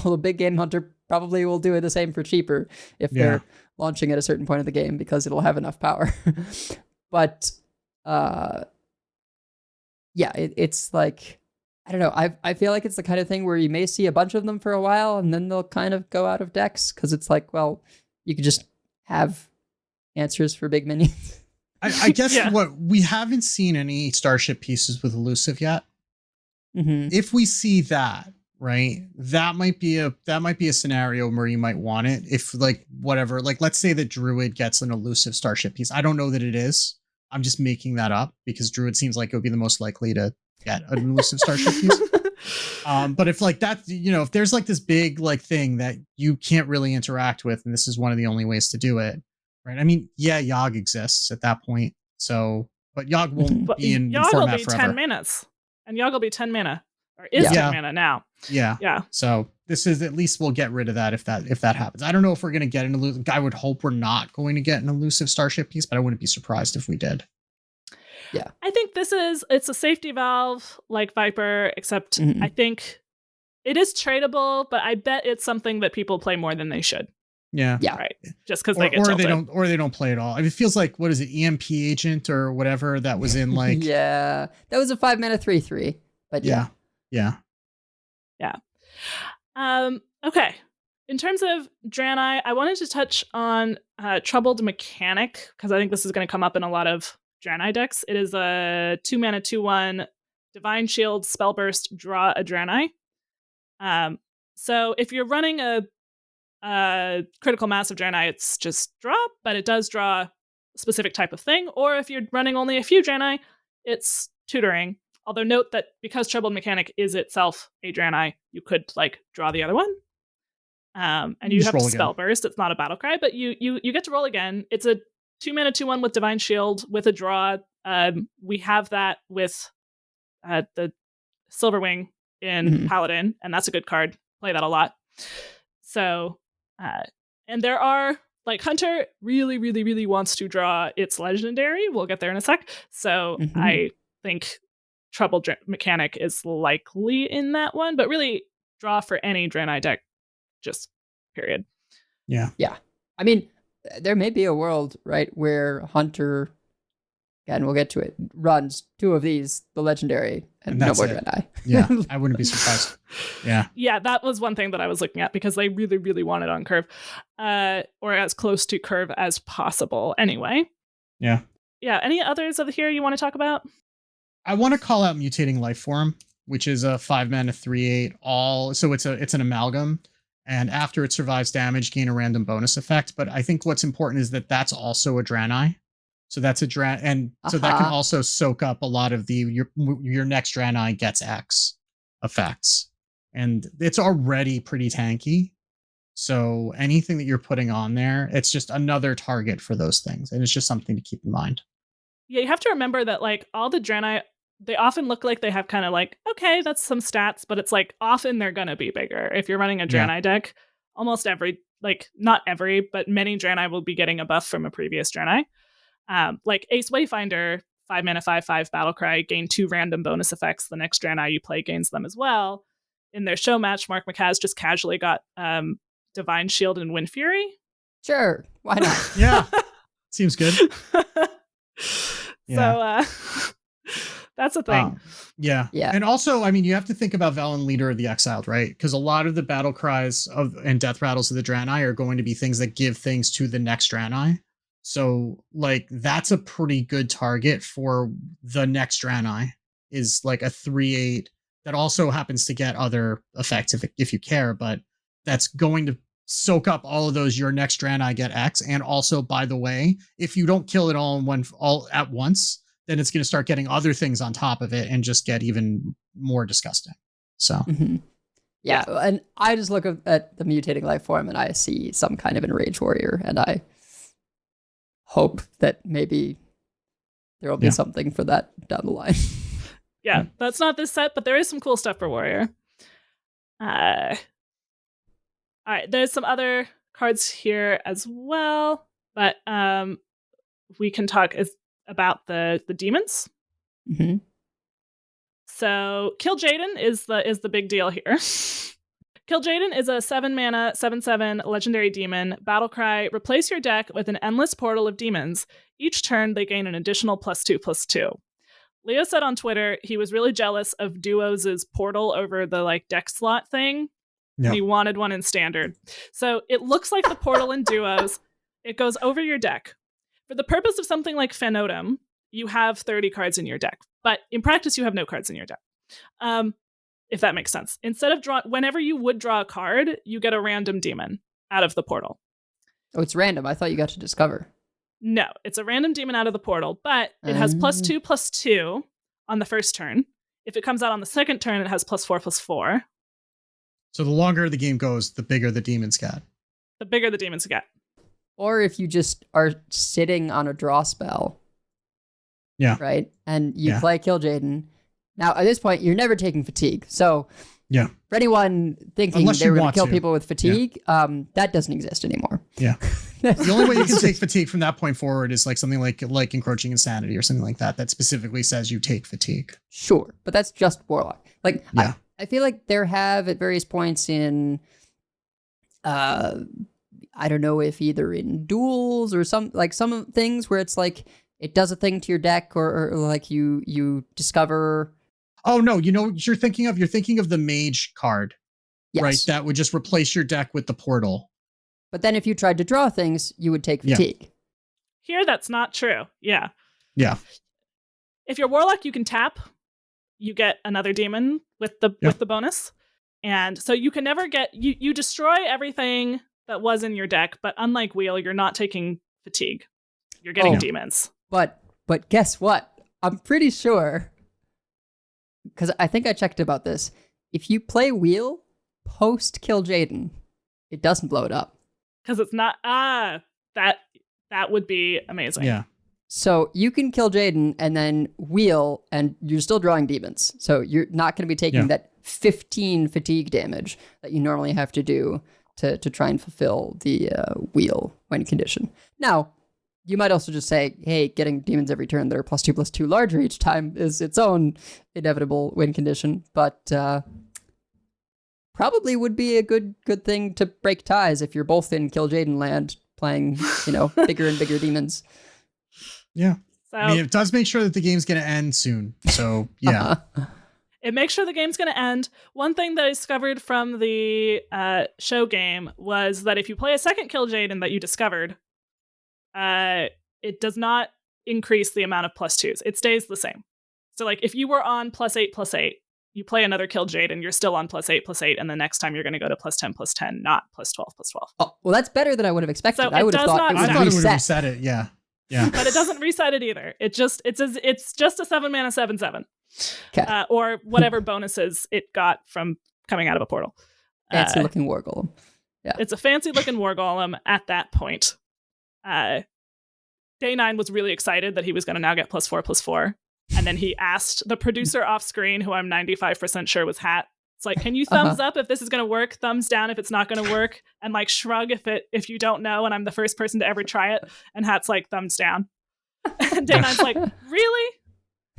Although Big Game Hunter probably will do it the same for cheaper if they're launching at a certain point of the game because it'll have enough power. But it's like, I don't know. I feel like it's the kind of thing where you may see a bunch of them for a while and then they'll kind of go out of decks because it's like, well, you could just have answers for big minions. I guess what we haven't seen any starship pieces with elusive yet. Mm-hmm. If we see that, right, that might be a scenario where you might want it. If like whatever, like let's say that Druid gets an elusive starship piece. I don't know that it is. I'm just making that up because Druid seems like it would be the most likely to get an elusive starship piece. But if like that, if there's like this big like thing that you can't really interact with, and this is one of the only ways to do it, right? I mean, Yogg exists at that point. So, but Yogg won't be in Yogg format will be forever. 10 minutes. And Yogg will be 10 mana. Or is 10 mana now. Yeah. So this is, at least we'll get rid of that if that happens. I don't know if we're going to get an elusive. I would hope we're not going to get an elusive starship piece, but I wouldn't be surprised if we did. Yeah. I think it's a safety valve like Viper, except I think it is tradable, but I bet it's something that people play more than they should. Yeah. Right. Just because they get tilted. They don't play it all. I mean, it feels like, what is it, EMP agent or whatever that was in like. Yeah. That was a 5 mana 3/3. But Yeah. Okay. In terms of Draenei, I wanted to touch on Troubled Mechanic, because I think this is going to come up in a lot of Draenei decks. It is a 2 mana 2/1 Divine Shield Spellburst, draw a Draenei. So if you're running a critical mass of Draenei, it's just draw, but it does draw a specific type of thing. Or if you're running only a few Draenei, it's tutoring. Although note that because Troubled Mechanic is itself a Draenei, you could like draw the other one. And you have to spell burst. It's not a battle cry, but you get to roll again. It's a 2 mana 2/1 with Divine Shield with a draw. We have that with the Silverwing in Paladin, and that's a good card. Play that a lot. So, and there are like Hunter really, really, really wants to draw its legendary. We'll get there in a sec. So I think Troubled Mechanic is likely in that one, but really draw for any Draenei deck, just period. Yeah. I mean, there may be a world, right, where Hunter, and we'll get to it, runs 2 of these, the legendary, and no more Draenei. Yeah, I wouldn't be surprised. Yeah, that was one thing that I was looking at because they really, really want it on curve, or as close to curve as possible. Anyway. Yeah. Any others of here you want to talk about? I want to call out Mutating Lifeform, which is a 5 mana 3/8 all. So it's an amalgam, and after it survives damage, gain a random bonus effect. But I think what's important is that that's also a Draenei. So that's a and so that can also soak up a lot of your next Draenei gets X effects, and it's already pretty tanky. So anything that you're putting on there, it's just another target for those things, and it's just something to keep in mind. Yeah, you have to remember that like all the Draenei, they often look like they have kind of like, okay, that's some stats, but it's like often they're going to be bigger. If you're running a Draenei deck, almost every, like not every, but many Draenei will be getting a buff from a previous Draenei. Like Ace Wayfinder, 5 mana 5/5 Battlecry, gain 2 random bonus effects. The next Draenei you play gains them as well. In their show match, Mark McCaz just casually got Divine Shield and Wind Fury. Sure, why not? Yeah, seems good. So that's a thing. Yeah. And also, I mean, you have to think about Velen, Leader of the Exiled, right? Because a lot of the battle cries and death rattles of the Draenei are going to be things that give things to the next Draenei. So, like, that's a pretty good target for the next Draenei, is like a 3/8 that also happens to get other effects if you care, but that's going to soak up all of those. Your next Draenei get X, and also, by the way, if you don't kill it all at once, then it's going to start getting other things on top of it and just get even more disgusting. So, yeah, and I just look at the Mutating Lifeform and I see some kind of Enraged Warrior, and I hope that maybe there will be something for that down the line. That's not this set, but there is some cool stuff for Warrior. All right, there's some other cards here as well, but we can talk about the demons. So Kill Jaden is the big deal here. Kil'jaeden is a 7-mana, 7/7 legendary demon. Battlecry, replace your deck with an endless portal of demons. Each turn, they gain an additional +2/+2. Leo said on Twitter he was really jealous of Duos' portal over the like deck slot thing. Yeah. And he wanted one in standard. So it looks like the portal in Duos. It goes over your deck. For the purpose of something like Fanotum, you have 30 cards in your deck. But in practice, you have no cards in your deck. If that makes sense. Instead of whenever you would draw a card, you get a random demon out of the portal. Oh, it's random. I thought you got to discover. No, it's a random demon out of the portal, but it has +2/+2 on the first turn. If it comes out on the second turn, it has +4/+4. So the longer the game goes, the bigger the demons get. The bigger the demons get. Or if you just are sitting on a draw spell. Yeah. Right? And you play Kil'jaeden. Now, at this point, you're never taking fatigue. So, yeah. For anyone thinking Unless they were you going want to kill to. people with fatigue, that doesn't exist anymore. Yeah. The only way you can take fatigue from that point forward is like something like encroaching insanity or something like that specifically says you take fatigue. Sure, but that's just Warlock. Like, yeah. I feel like there have at various points in, I don't know if either in duels or some things where it's like it does a thing to your deck or like you discover. Oh no, you know what you're thinking of? You're thinking of the Mage card, yes. Right? That would just replace your deck with the portal. But then if you tried to draw things, you would take fatigue. Yeah. Here, that's not true. Yeah. Yeah. If you're Warlock, you can tap. You get another demon with the bonus. And so you can never get... You destroy everything that was in your deck, but unlike Wheel, you're not taking fatigue. You're getting demons. But guess what? I'm pretty sure... Because I think I checked about this. If you play Wheel post Kil'jaeden, it doesn't blow it up. Because it's not... that would be amazing. Yeah. So you can Kil'jaeden and then Wheel, and you're still drawing demons. So you're not going to be taking that 15 fatigue damage that you normally have to do to try and fulfill the Wheel win condition. Now, you might also just say, hey, getting demons every turn that are +2/+2 larger each time is its own inevitable win condition, but probably would be a good thing to break ties if you're both in Kil'jaeden land playing, bigger and bigger demons. Yeah. So, I mean, it does make sure that the game's going to end soon. So, yeah. It makes sure the game's going to end. One thing that I discovered from the show game was that if you play a second Kil'jaeden that you discovered, it does not increase the amount of +2s. It stays the same. So, like, if you were on +8/+8, you play another Kil'jaeden, you're still on +8/+8, and the next time you're going to go to +10/+10, not +12/+12. Oh, well, that's better than I would have expected. So I would have thought it would I thought it would have reset. reset it. Yeah. Yeah. But it doesn't reset it either. It's just a 7-mana 7/7. Okay. Or whatever bonuses it got from coming out of a portal. Fancy looking war golem. Yeah. It's a fancy looking war golem at that point. Day 9 was really excited that he was going to now get +4/+4. And then he asked the producer off screen, who I'm 95% sure was Hat. It's like, can you thumbs up if this is going to work? Thumbs down if it's not going to work? And like shrug if you don't know and I'm the first person to ever try it. And Hat's like, thumbs down. And Day 9's like, really?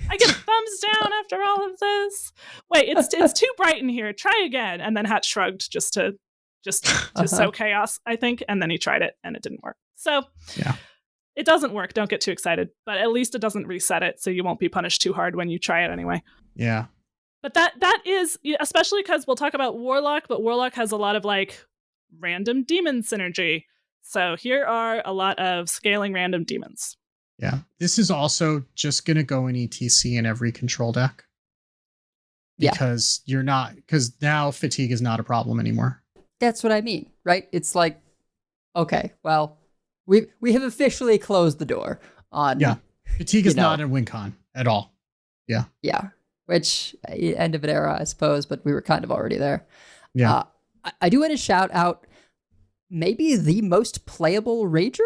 I get a thumbs down after all of this? Wait, it's too bright in here. Try again. And then Hat shrugged just to sow chaos, I think. And then he tried it and it didn't work. So it doesn't work. Don't get too excited. But at least it doesn't reset it, so you won't be punished too hard when you try it anyway. Yeah. But that is, especially because we'll talk about Warlock, but Warlock has a lot of like random demon synergy. So here are a lot of scaling random demons. Yeah. This is also just going to go in ETC in every control deck. Because because now fatigue is not a problem anymore. That's what I mean, right? It's like, okay, well, we have officially closed the door on... Yeah. Fatigue is not a win con at all. Yeah. Yeah. Which, end of an era, I suppose, but we were kind of already there. Yeah. I do want to shout out maybe the most playable Rager?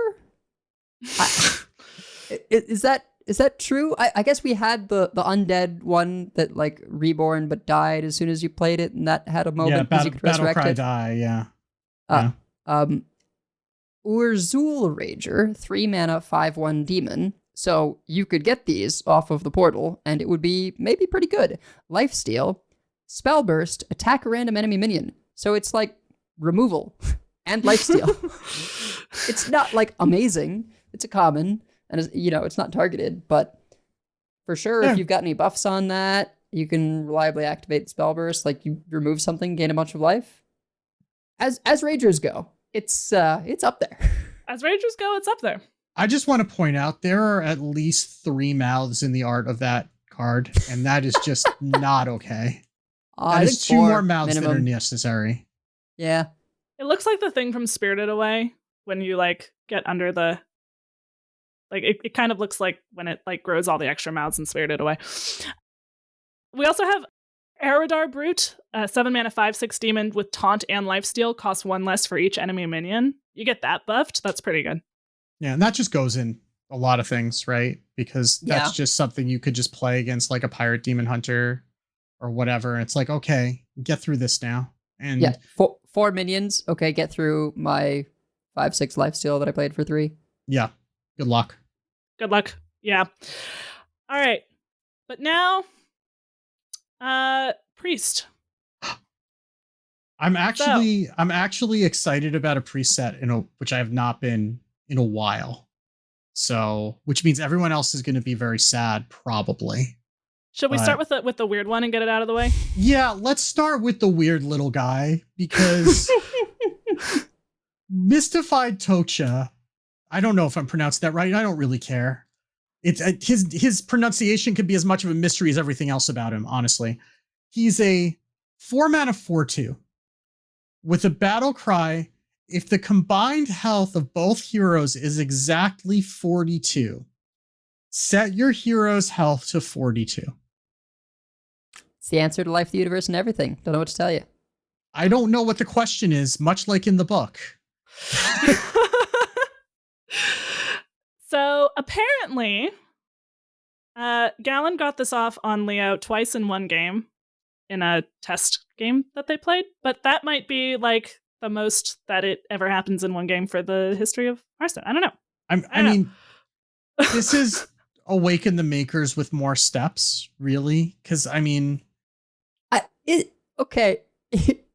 Is that true? I guess we had the undead one that like reborn but died as soon as you played it, and that had a moment because you could resurrect Battlecry it. die, yeah. Urzul Rager, 3-mana 5/1 demon. So you could get these off of the portal, and it would be maybe pretty good. Lifesteal, Spellburst, attack a random enemy minion. So it's like removal and lifesteal. It's not like amazing. It's a common, and it's not targeted, but for sure, if you've got any buffs on that, you can reliably activate spell burst. Like you remove something, gain a bunch of life. As Ragers go, it's up there. As Ragers go, it's up there. I just want to point out there are at least 3 mouths in the art of that card, and that is just not okay. That is 2 more mouths minimum. That are necessary. Yeah. It looks like the thing from Spirited Away when you like get under the it kind of looks like when it like grows all the extra mouths in Spirited Away. We also have Eridar Brute, 7 mana 5/6 demon with taunt and lifesteal, costs 1 less for each enemy minion. You get that buffed. That's pretty good. Yeah, and that just goes in a lot of things, right? Because that's just something you could just play against like a pirate demon hunter or whatever. And it's like, okay, get through this now. And yeah, 4 minions. Okay, get through my 5/6 lifesteal that I played for 3. Yeah, good luck. Good luck. Yeah. All right. But now, Priest. I'm actually excited about a priest set which I have not been in a while. So, which means everyone else is going to be very sad, probably. Should we start with the weird one and get it out of the way? Yeah, let's start with the weird little guy, because Mystified Tocha, I don't know if I'm pronouncing that right. I don't really care. It's his pronunciation could be as much of a mystery as everything else about him, honestly. He's a 4 mana 4/2 with a battle cry. If the combined health of both heroes is exactly 42, set your hero's health to 42. It's the answer to life, the universe, and everything. Don't know what to tell you. I don't know what the question is, much like in the book. So apparently, Gallon got this off on Leo twice in one game in a test game that they played, but that might be like the most that it ever happens in one game for the history of Hearthstone. I don't know. I mean, this is Awaken the Makers with more steps, really? Because, I mean... okay.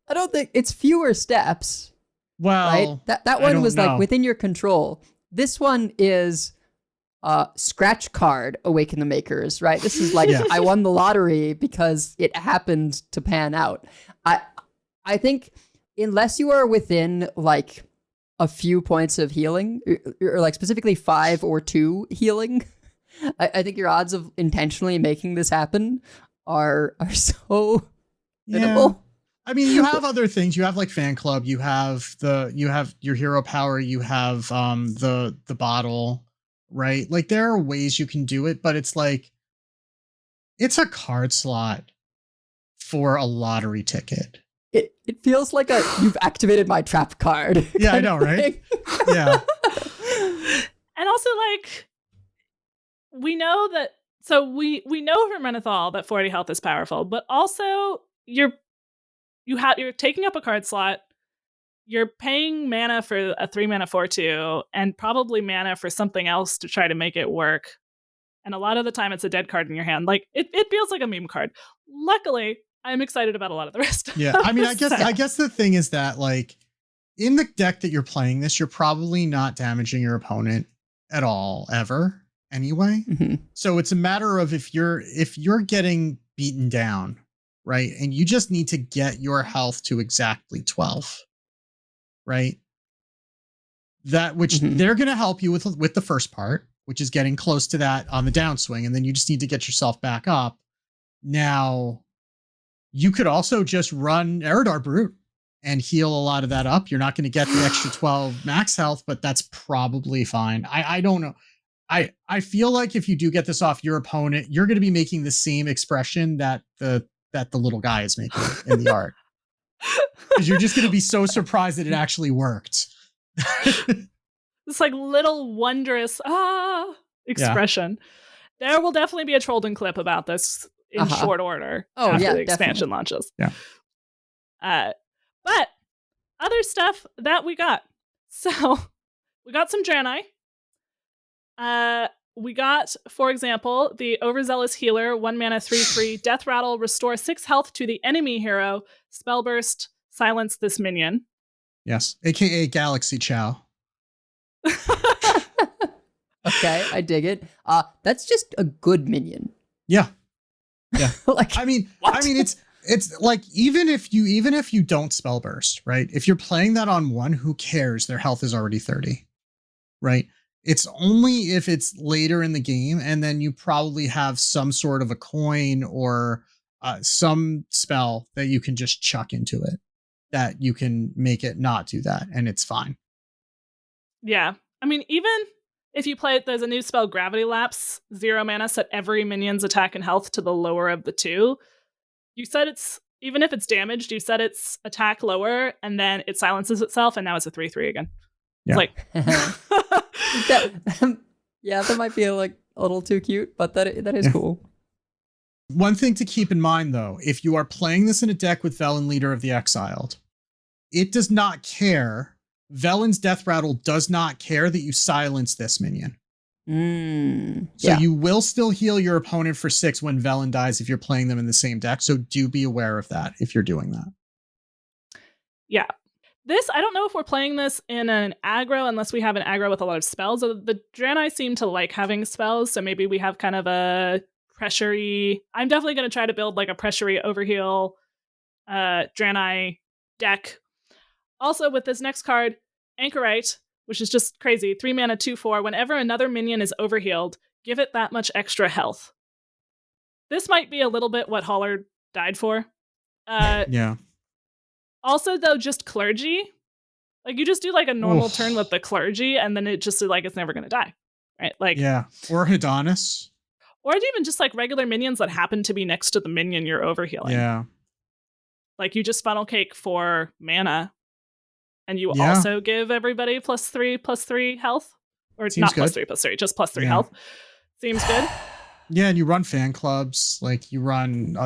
I don't think it's fewer steps. Well, right? That one was like within your control. This one is scratch card Awaken the Makers, right? This is like, I won the lottery because it happened to pan out. I think unless you are within like a few points of healing, or like specifically 5 or 2 healing, I think your odds of intentionally making this happen are so minimal. I mean, you have other things. You have like fan club. You have your hero power. You have the bottle, right? Like there are ways you can do it, but it's like it's a card slot for a lottery ticket. It feels like you've activated my trap card. Yeah, I know, right? Yeah. And also like we know that we know from Renethal that 40 health is powerful, but also you're taking up a card slot, you're paying mana for a 3 mana 4/2, and probably mana for something else to try to make it work. And a lot of the time it's a dead card in your hand. Like it feels like a meme card. Luckily, I'm excited about a lot of the rest. Yeah. I mean, I guess the thing is that like in the deck that you're playing this, you're probably not damaging your opponent at all, ever, anyway. Mm-hmm. So it's a matter of if you're getting beaten down, right? And you just need to get your health to exactly 12, right? That which they're going to help you with the first part, which is getting close to that on the downswing. And then you just need to get yourself back up. Now, you could also just run Eridar Brute and heal a lot of that up. You're not going to get the extra 12 max health, but that's probably fine. I don't know. I feel like if you do get this off your opponent, you're going to be making the same expression that the little guy is making in the art. Because you're just going to be so surprised that it actually worked. This like little wondrous expression. Yeah. There will definitely be a Trollden clip about this in short order after the expansion launches. Yeah. But other stuff that we got. So we got some Draenei. We got, for example, the Overzealous Healer, 1 mana 3/3, Death Rattle, restore 6 health to the enemy hero, spell burst, silence this minion. Yes, aka Galaxy Chow. Okay, I dig it. That's just a good minion. Yeah. Yeah. Like, I mean, what? it's like even if you don't spell burst, right? If you're playing that on one, who cares? Their health is already 30, right? It's only if it's later in the game, and then you probably have some sort of a coin or some spell that you can just chuck into it that you can make it not do that, and it's fine. Yeah. I mean, even if you play it, there's a new spell, Gravity Lapse, 0 mana, set every minion's attack and health to the lower of the two. You said it's, even if it's damaged, you set its attack lower, and then it silences itself, and now it's a 3/3 again. Yeah. It's like, yeah, that might be like a little too cute, but that is cool. One thing to keep in mind, though, if you are playing this in a deck with Velen, Leader of the Exiled, it does not care. Velen's Death Rattle does not care that you silence this minion. So Yeah. you will still heal your opponent for 6 when Velen dies if you're playing them in the same deck. So do be aware of that if you're doing that. yeah. This, I don't know if we're playing this in an aggro unless we have an aggro with a lot of spells. The Draenei seem to like having spells, so maybe we have kind of a pressure-y. I'm definitely going to try to build like a pressure-y overheal Draenei deck. Also, with this next card, Anchorite, which is just crazy, 3 mana, 2/4. Whenever another minion is overhealed, give it that much extra health. This might be a little bit what Holler died for. Yeah. Also, though, just Clergy. Like, you just do like a normal turn with the Clergy, and then it just like it's never going to die, right? Like, Yeah. Or Hedonus. or even just like regular minions that happen to be next to the minion you're overhealing. Yeah. Like, you just funnel cake for mana. And you Yeah. also give everybody +3/+3 health. Or Seems not good. +3/+3, just +3 Yeah. health. Seems good. Yeah, and you run fan clubs, like you run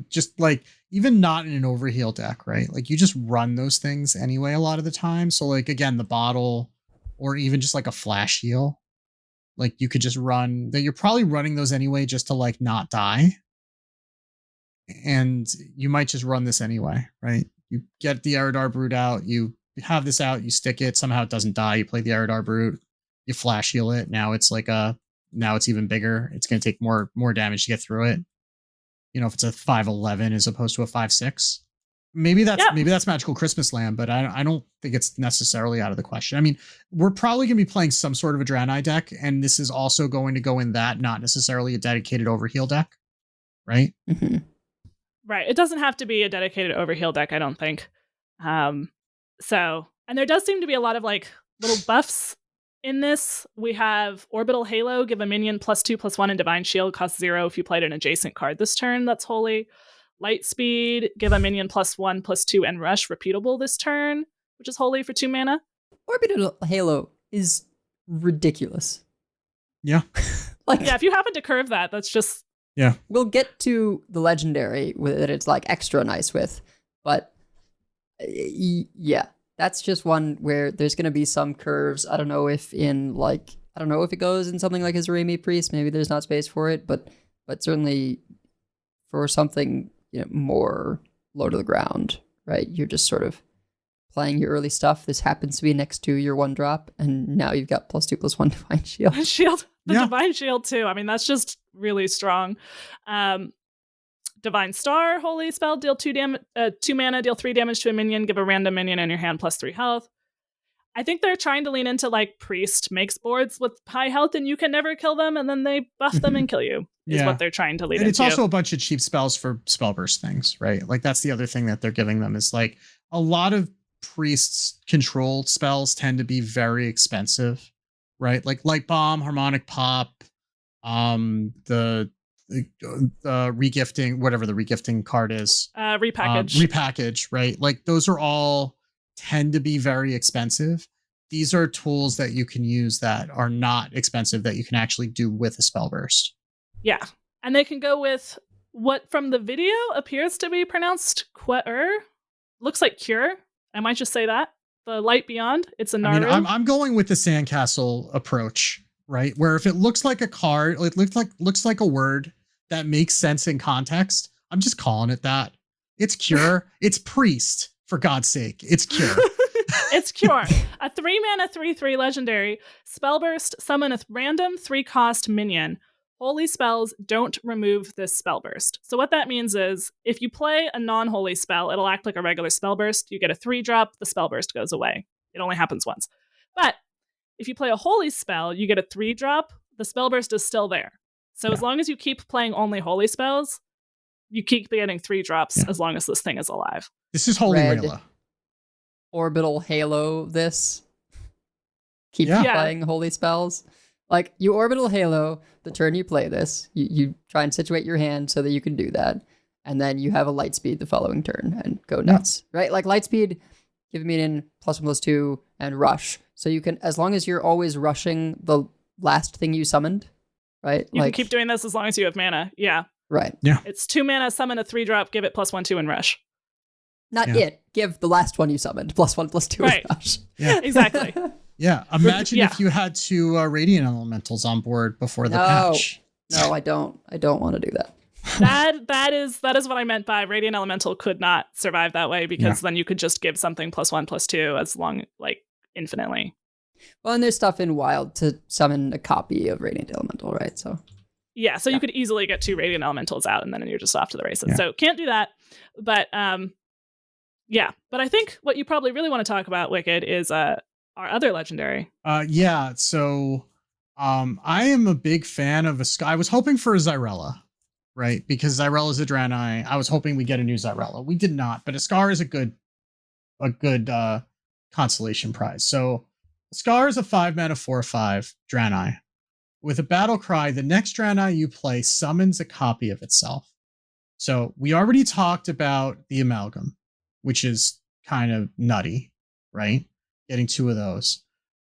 just like even not in an overheal deck, right? Like you just run those things anyway a lot of the time. So like again, the bottle or even just like a flash heal, like you could just run that. You're probably running those anyway just to like not die. And you might just run this anyway, right? You get the Eridar Brute out, you have this out, you stick it, somehow it doesn't die, you play the Eridar Brute, you flash heal it, now it's even bigger. It's going to take more damage to get through it. You know, if it's a 5/11 as opposed to a 5/6, maybe that's Magical Christmas Land, but I don't think it's necessarily out of the question. I mean, we're probably going to be playing some sort of a Draenei deck, and this is also going to go in that, not necessarily a dedicated overheal deck, right? Mm-hmm. Right. It doesn't have to be a dedicated overheal deck, I don't think. And there does seem to be a lot of like little buffs in this. We have Orbital Halo, give a minion +2/+1 and Divine Shield, cost 0 if you played an adjacent card this turn. That's holy. Light Speed, give a minion +1/+2 and Rush, repeatable this turn, which is holy for 2 mana. Orbital Halo is ridiculous. Yeah. Like, Yeah, if you happen to curve that, that's just... Yeah. We'll get to the legendary that it's like extra nice with, but yeah, that's just one where there's going to be some curves. I don't know if it goes in something like a Zaremi Priest, maybe there's not space for it, but certainly for something, you know, more low to the ground, right? You're just sort of playing your early stuff. This happens to be next to your 1-drop, and now you've got +2/+1 Divine Shield. Divine Shield too. I mean, that's just really strong. Divine Star, holy spell, deal 2 mana, deal 3 damage to a minion, give a random minion in your hand +3 health. I think they're trying to lean into like Priest makes boards with high health and you can never kill them, and then they buff them and kill you, is what they're trying to lean and into. it's also a bunch of cheap spells for spell burst things, right? Like that's the other thing that they're giving them is like a lot of Priests controlled spells tend to be very expensive, right? Like Light Bomb, Harmonic Pop, the regifting, whatever the regifting card is, repackage, right? Like those are all tend to be very expensive. These are tools that you can use that are not expensive that you can actually do with a spell burst. Yeah, and they can go with what from the video appears to be pronounced looks like Cure. I might just say that. The Light Beyond, it's a Naru. I mean, I'm going with the Sandcastle approach, right? Where if it looks like a card, it looks like a word that makes sense in context, I'm just calling it that. It's Cure, it's Priest. For God's sake, it's Cure. It's Cure. A 3-mana 3/3 legendary. Spellburst, summon a random 3-cost minion. Holy spells don't remove this spellburst. So what that means is, if you play a non-holy spell, it'll act like a regular spellburst. You get a 3-drop, the spellburst goes away. It only happens once. But if you play a holy spell, you get a 3-drop, the spellburst is still there. So as long as you keep playing only holy spells, you keep getting 3-drops as long as this thing is alive. This is Holy Red. Rayla. Orbital Halo this. Keep Yeah. playing holy spells. Like, you Orbital Halo the turn you play this. You try and situate your hand so that you can do that. And then you have a Lightspeed the following turn and go nuts. Right? Like, Lightspeed, give me an +1/+2 and rush. So you can, as long as you're always rushing the last thing you summoned, right? You can keep doing this as long as you have mana. Yeah. Right. Yeah. It's 2 mana, summon a 3-drop, give it +1/+2 and rush. Not it. Give the last one you summoned +1/+2 Right. and rush. Yeah. Exactly. Yeah. Imagine Yeah. if you had 2 Radiant Elementals on board before the No. patch. No, I don't. I don't want to do that. That is what I meant by Radiant Elemental could not survive that way, because then you could just give something +1/+2 as long, like, infinitely. Well, and there's stuff in Wild to summon a copy of Radiant Elemental, right? So Yeah, so you could easily get 2 Radiant Elementals out, and then you're just off to the races. Yeah. So can't do that. But yeah. But I think what you probably really want to talk about, Wicked, is our other legendary. Yeah. So I am a big fan of I was hoping for a Xyrella, right? Because Xyrella is a Draenei. I was hoping we get a new Xyrella. We did not, but Iskar is a good consolation prize. So Iskar is a 5-mana 4/5 Draenei. With a battle cry, the next Draenei you play summons a copy of itself. So we already talked about the Amalgam, which is kind of nutty, right? Getting 2 of those.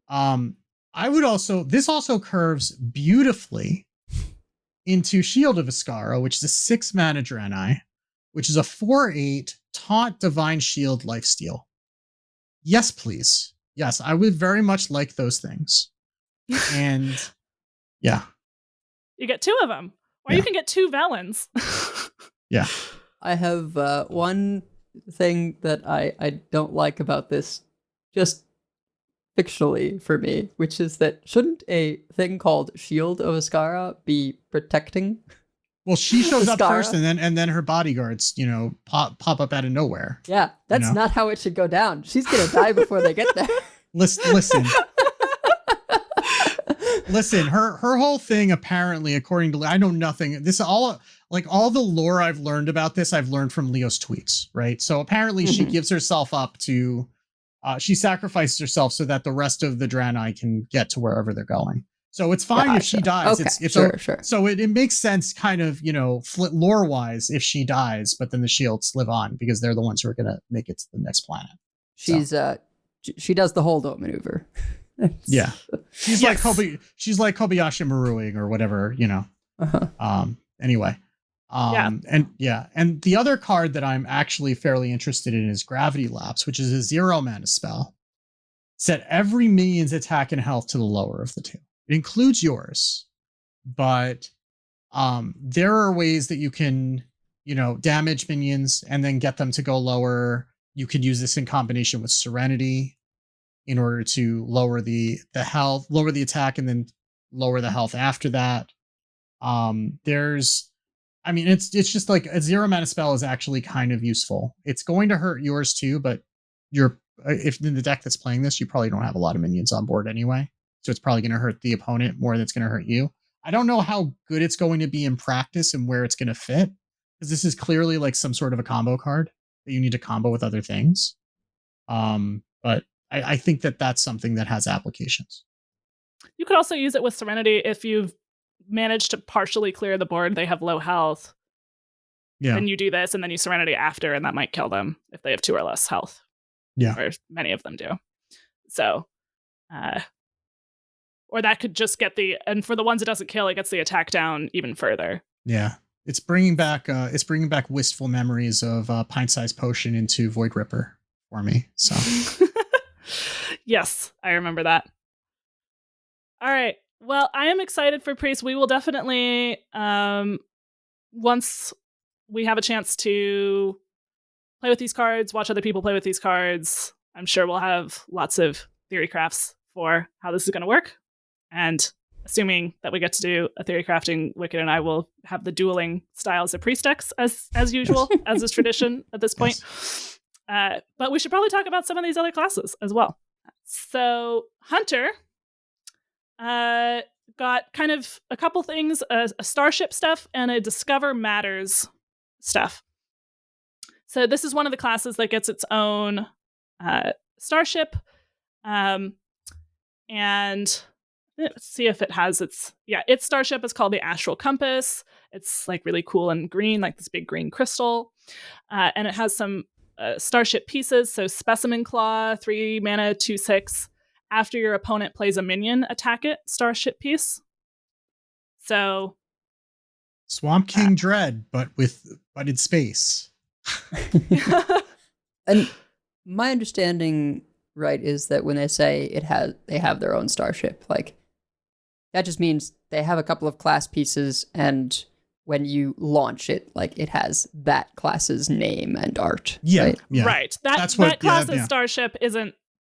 This also curves beautifully into Shield of Iskara, which is a 6-mana Draenei, which is a 4/8 taunt divine shield lifesteal. Yes, please. Yes, I would very much like those things. And yeah. You get 2 of them. Or you can get 2 Valens. Yeah. I have one thing that I don't like about this, just fictionally for me, which is that shouldn't a thing called Shield of Iskara be protecting? Well, she shows up Iskara? first, and then her bodyguards, pop up out of nowhere. Yeah, that's not how it should go down. She's gonna die before they get there. Listen. Listen, her whole thing, apparently, according to, I know nothing. This all the lore I've learned about this, I've learned from Leo's tweets, right? So apparently she gives herself up to, she sacrifices herself so that the rest of the Draenei can get to wherever they're going. So it's fine if she dies. Okay, It's sure. So it makes sense, kind of, lore wise, if she dies, but then the shields live on because they're the ones who are going to make it to the next planet. She's she does the hold out maneuver. Yeah, she's like Kobayashi Maruing or whatever, Anyway, and the other card that I'm actually fairly interested in is Gravity Lapse, which is a 0-mana spell. Set every minion's attack and health to the lower of the 2. It includes yours, but there are ways that you can, damage minions and then get them to go lower. You could use this in combination with Serenity in order to lower the health, lower the attack, and then lower the health after that. It's just like a 0-mana spell is actually kind of useful. It's going to hurt yours too, but if in the deck that's playing this, you probably don't have a lot of minions on board anyway. So it's probably going to hurt the opponent more than it's going to hurt you. I don't know how good it's going to be in practice and where it's going to fit, because this is clearly like some sort of a combo card that you need to combo with other things. But I think that that's something that has applications. You could also use it with Serenity if you've managed to partially clear the board. They have low health. Yeah. Then you do this, and then you Serenity after, and that might kill them if they have 2 or less health. Yeah. Or many of them do. So, or that could just get and for the ones it doesn't kill, it gets the attack down even further. Yeah. It's bringing back wistful memories of Pint-Sized Potion into Void Ripper for me. So. Yes, I remember that. All right. Well, I am excited for Priest. We will definitely, once we have a chance to play with these cards, watch other people play with these cards. I'm sure we'll have lots of theory crafts for how this is going to work. And assuming that we get to do a theory crafting, Wicked and I will have the dueling styles of priest decks as usual, as is tradition at this point. Yes. But we should probably talk about some of these other classes as well. So Hunter got kind of a couple things, a starship stuff and a Discover Matters stuff. So this is one of the classes that gets its own starship. And let's see if it has its starship is called the Astral Compass. It's like really cool and green, like this big green crystal. And it has some starship pieces. So Specimen Claw, 3 mana, 2/6. After your opponent plays a minion, attack it, starship piece. So Swamp King Dread, but in space. And my understanding, right, is that when they say they have their own starship, like that just means they have a couple of class pieces, and when you launch it, like it has that class's name and art. Yeah, right? Yeah. Right. That class's starship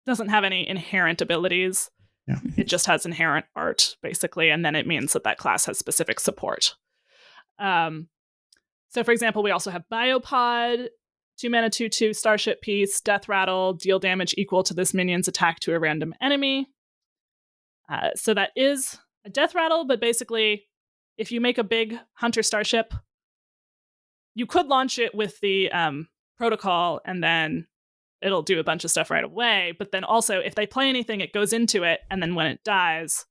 doesn't have any inherent abilities. Yeah. It just has inherent art, basically, and then it means that class has specific support. So, for example, we also have Biopod, 2 mana, 2/2 starship piece, Death Rattle, deal damage equal to this minion's attack to a random enemy. So that is a Death Rattle, but basically, if you make a big Hunter starship, you could launch it with the protocol, and then it'll do a bunch of stuff right away. But then also, if they play anything, it goes into it, and then when it dies,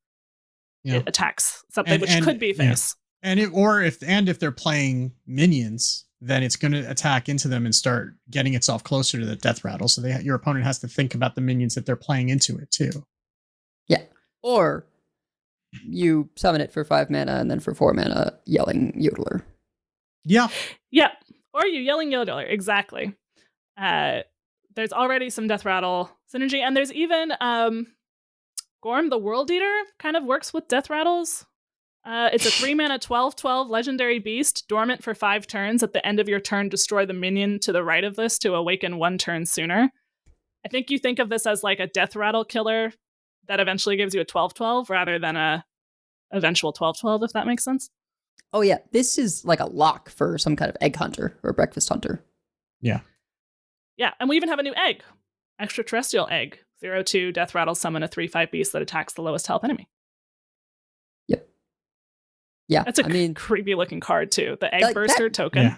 it attacks something, which could be face. Yeah. And if they're playing minions, then it's going to attack into them and start getting itself closer to the Death Rattle. So your opponent has to think about the minions that they're playing into it too. Yeah. Or you summon it for 5 mana and then for 4 mana, Yelling Yodeler. Yeah. Yeah. Or you Yelling Yodeler. Exactly. There's already some Death Rattle synergy. And there's even Gorm the World Eater kind of works with Death Rattles. It's a 3 mana 12/12 legendary beast, dormant for 5 turns. At the end of your turn, destroy the minion to the right of this to awaken 1 turn sooner. I think you think of this as like a Death Rattle killer that eventually gives you a 12/12 rather than a eventual 12/12, if that makes sense. Oh yeah, this is like a lock for some kind of egg hunter or breakfast hunter. Yeah. Yeah, and we even have a new egg. Extraterrestrial egg. 0/2 Death Rattle, summon a 3/5 beast that attacks the lowest health enemy. Yeah, that's a creepy looking card too. The Egg Burster token. Yeah.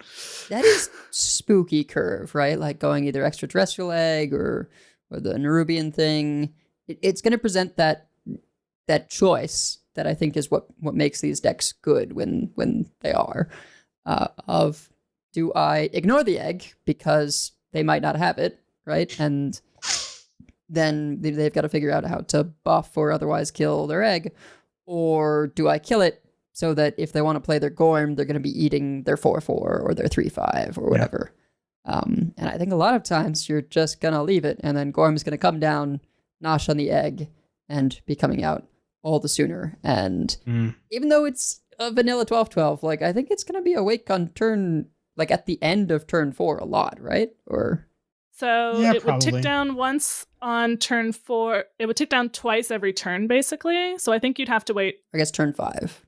That is spooky curve, right? Like going either extraterrestrial egg or the Nerubian thing. It's going to present that choice that I think is what makes these decks good when they are. Of do I ignore the egg because they might not have it, right? And then they've got to figure out how to buff or otherwise kill their egg, or do I kill it so that if they want to play their Gorm, they're going to be eating their 4/4 or their 3/5 or whatever. Yeah. And I think a lot of times you're just going to leave it, and then Gorm's going to come down, nosh on the egg, and be coming out all the sooner. And even though it's a vanilla 12/12, like I think it's going to be awake on turn, like at the end of turn 4 a lot, right? Or so it would tick down once on turn 4. It would tick down twice every turn, basically. So I think you'd have to wait. I guess turn 5.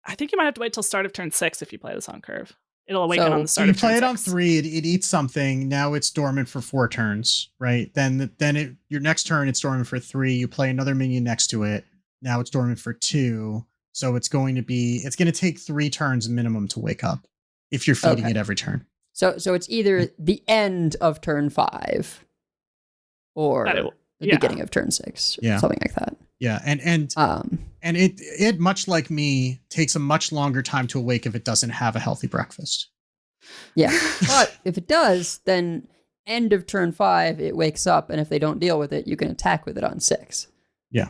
I think you might have to wait till start of turn 6 if you play this on curve. It'll awaken on the start of turn 6. So you play it on 3, it eats something, now it's dormant for 4 turns, right? Then your next turn it's dormant for 3, you play another minion next to it, now it's dormant for 2, so it's going to take 3 turns minimum to wake up if you're feeding it every turn. So it's either the end of turn 5 or the beginning of turn 6 or something like that. Yeah, and it much like me takes a much longer time to awake if it doesn't have a healthy breakfast. Yeah, but if it does, then end of turn 5 it wakes up, and if they don't deal with it, you can attack with it on 6. Yeah,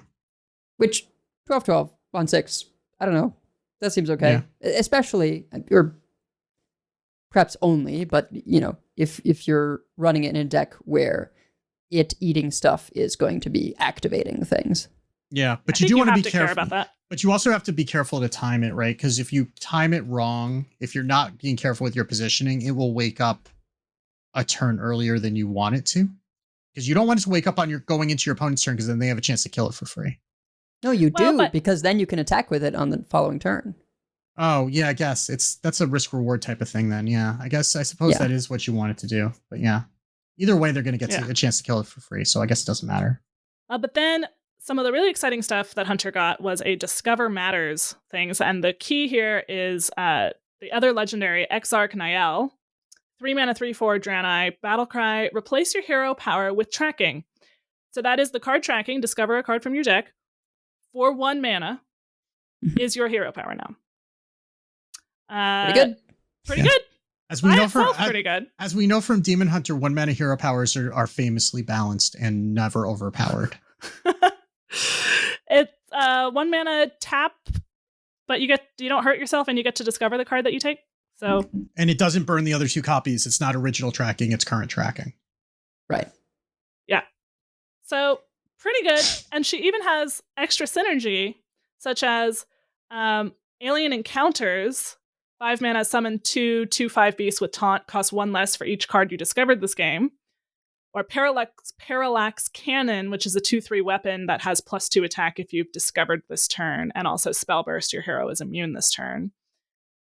which 12/12 on 6, I don't know, that seems okay, especially or perhaps only, but you know, if you're running it in a deck where it eating stuff is going to be activating things. Yeah, but you do want to be careful about that. But you also have to be careful to time it, right? Because if you time it wrong, if you're not being careful with your positioning, it will wake up a turn earlier than you want it to. Because you don't want it to wake up on your going into your opponent's turn because then they have a chance to kill it for free. No, you Well, do, but- because then you can attack with it on the following turn. Oh, yeah, I guess that's a risk reward type of thing then. Yeah, I suppose Yeah. that is what you want it to do. But yeah, either way, they're going to get Yeah. a chance to kill it for free. So I guess it doesn't matter. But then some of the really exciting stuff that Hunter got was a Discover Matters things. And the key here is the other legendary Exarch Niall, 3 mana, 3/4 Draenei, Battlecry, replace your hero power with tracking. So that is the card tracking, discover a card from your deck. For 1 mana is your hero power now. Pretty good. Pretty Yeah. good. As we By know itself, from pretty good. as we know from Demon Hunter, 1 mana hero powers are famously balanced and never overpowered. It's 1 mana tap, but you don't hurt yourself and you get to discover the card that you take. So And it doesn't burn the other 2 copies. It's not original tracking, it's current tracking. Right. So pretty good. And she even has extra synergy, such as Alien Encounters, 5 mana, summon 2/5 beasts with taunt, cost 1 less for each card you discovered this game. Or Parallax Cannon, which is a 2/3 weapon that has +2 attack if you've discovered this turn, and also Spellburst, your hero is immune this turn.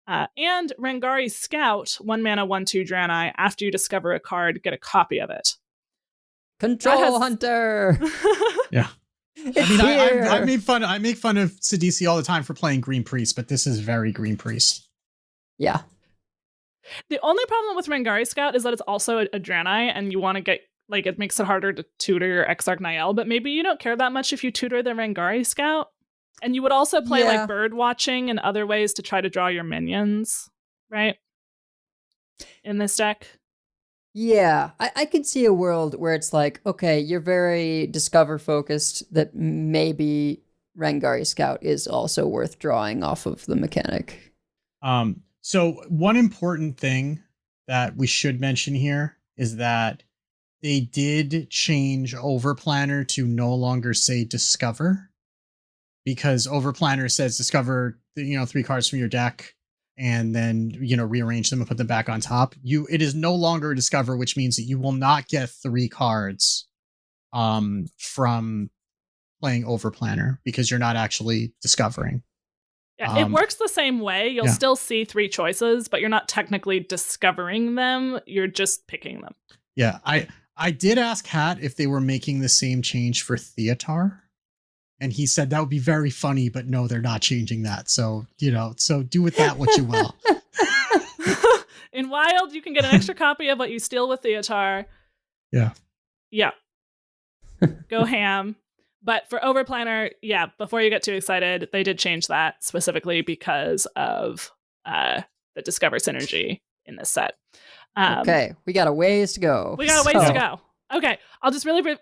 And Rangari Scout, 1 mana, 1/2 Draenei, after you discover a card, get a copy of it. Control has- Hunter. Yeah. It's I mean, here. I make fun of Sidisi all the time for playing Green Priest, but this is very Green Priest. Yeah. The only problem with Rangari Scout is that it's also a Draenei, and you want to get, like, it makes it harder to tutor your Exarch Niall, but maybe you don't care that much if you tutor the Rangari Scout. And you would also play, Yeah. like, bird watching and other ways to try to draw your minions, right? In this deck. Yeah, I could see a world where it's like, okay, you're very discover focused, that maybe Rangari Scout is also worth drawing off of the mechanic. So one important thing that we should mention here is that they did change Overplanner to no longer say discover, because Overplanner says discover 3 cards from your deck and then rearrange them and put them back on top. It is no longer discover, which means that you will not get 3 cards from playing Overplanner because you're not actually discovering. Yeah, it works the same way. You'll yeah. still see 3 choices, but you're not technically discovering them. You're just picking them. Yeah, I did ask Hat if they were making the same change for Theatar, and he said that would be very funny, but no, they're not changing that. So, so do with that what you will. In Wild, you can get an extra copy of what you steal with Theatar. Yeah. Yeah. Go ham. But for Overplanner, yeah, before you get too excited, they did change that specifically because of the Discover synergy in this set. Okay, we got a ways to go. We got a ways to go. Okay, I'll just really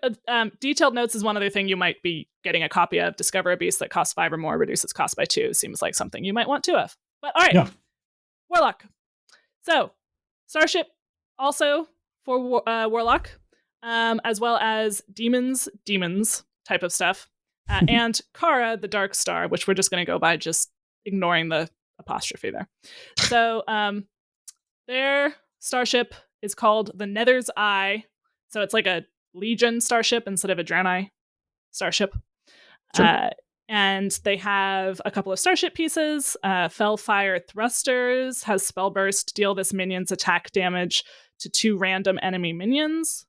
detailed notes is one other thing you might be getting a copy of. Discover a beast that costs 5 or more, reduces cost by 2. Seems like something you might want 2 of. But all right, Yeah. Warlock. So Starship also for Warlock, as well as demons type of stuff, and Kara, the Dark Star, which we're just going to go by just ignoring the apostrophe there. So their starship is called the Nether's Eye. So it's like a Legion starship instead of a Draenei starship. Sure. And they have a couple of starship pieces. Fellfire Thrusters has Spellburst, deal this minion's attack damage to 2 random enemy minions.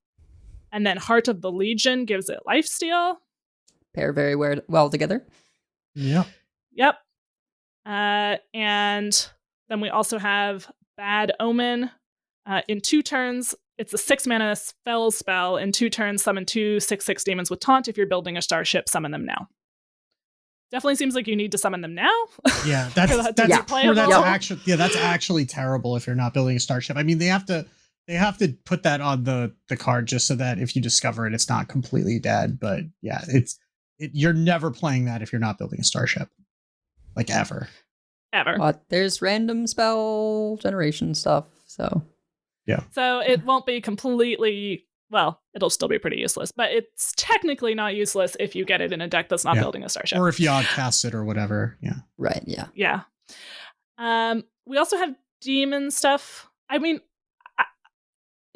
And then Heart of the Legion gives it lifesteal. Pair very well together. Yeah. Yep. And then we also have Bad Omen. In 2 turns, it's a 6 mana spell. In 2 turns, summon 2 6/6 demons with taunt. If you're building a starship, summon them now. Definitely seems like you need to summon them now. Yeah, that's playable. that's actually terrible if you're not building a starship. I mean, they have to put that on the card just so that if you discover it, it's not completely dead. But yeah, you're never playing that if you're not building a starship, like ever. But there's random spell generation stuff, so yeah. So it won't be completely well, it'll still be pretty useless, but it's technically not useless if you get it in a deck that's not building a starship. Or if you oddcast it or whatever. Yeah. Right, yeah. Yeah. We also have demon stuff. I mean,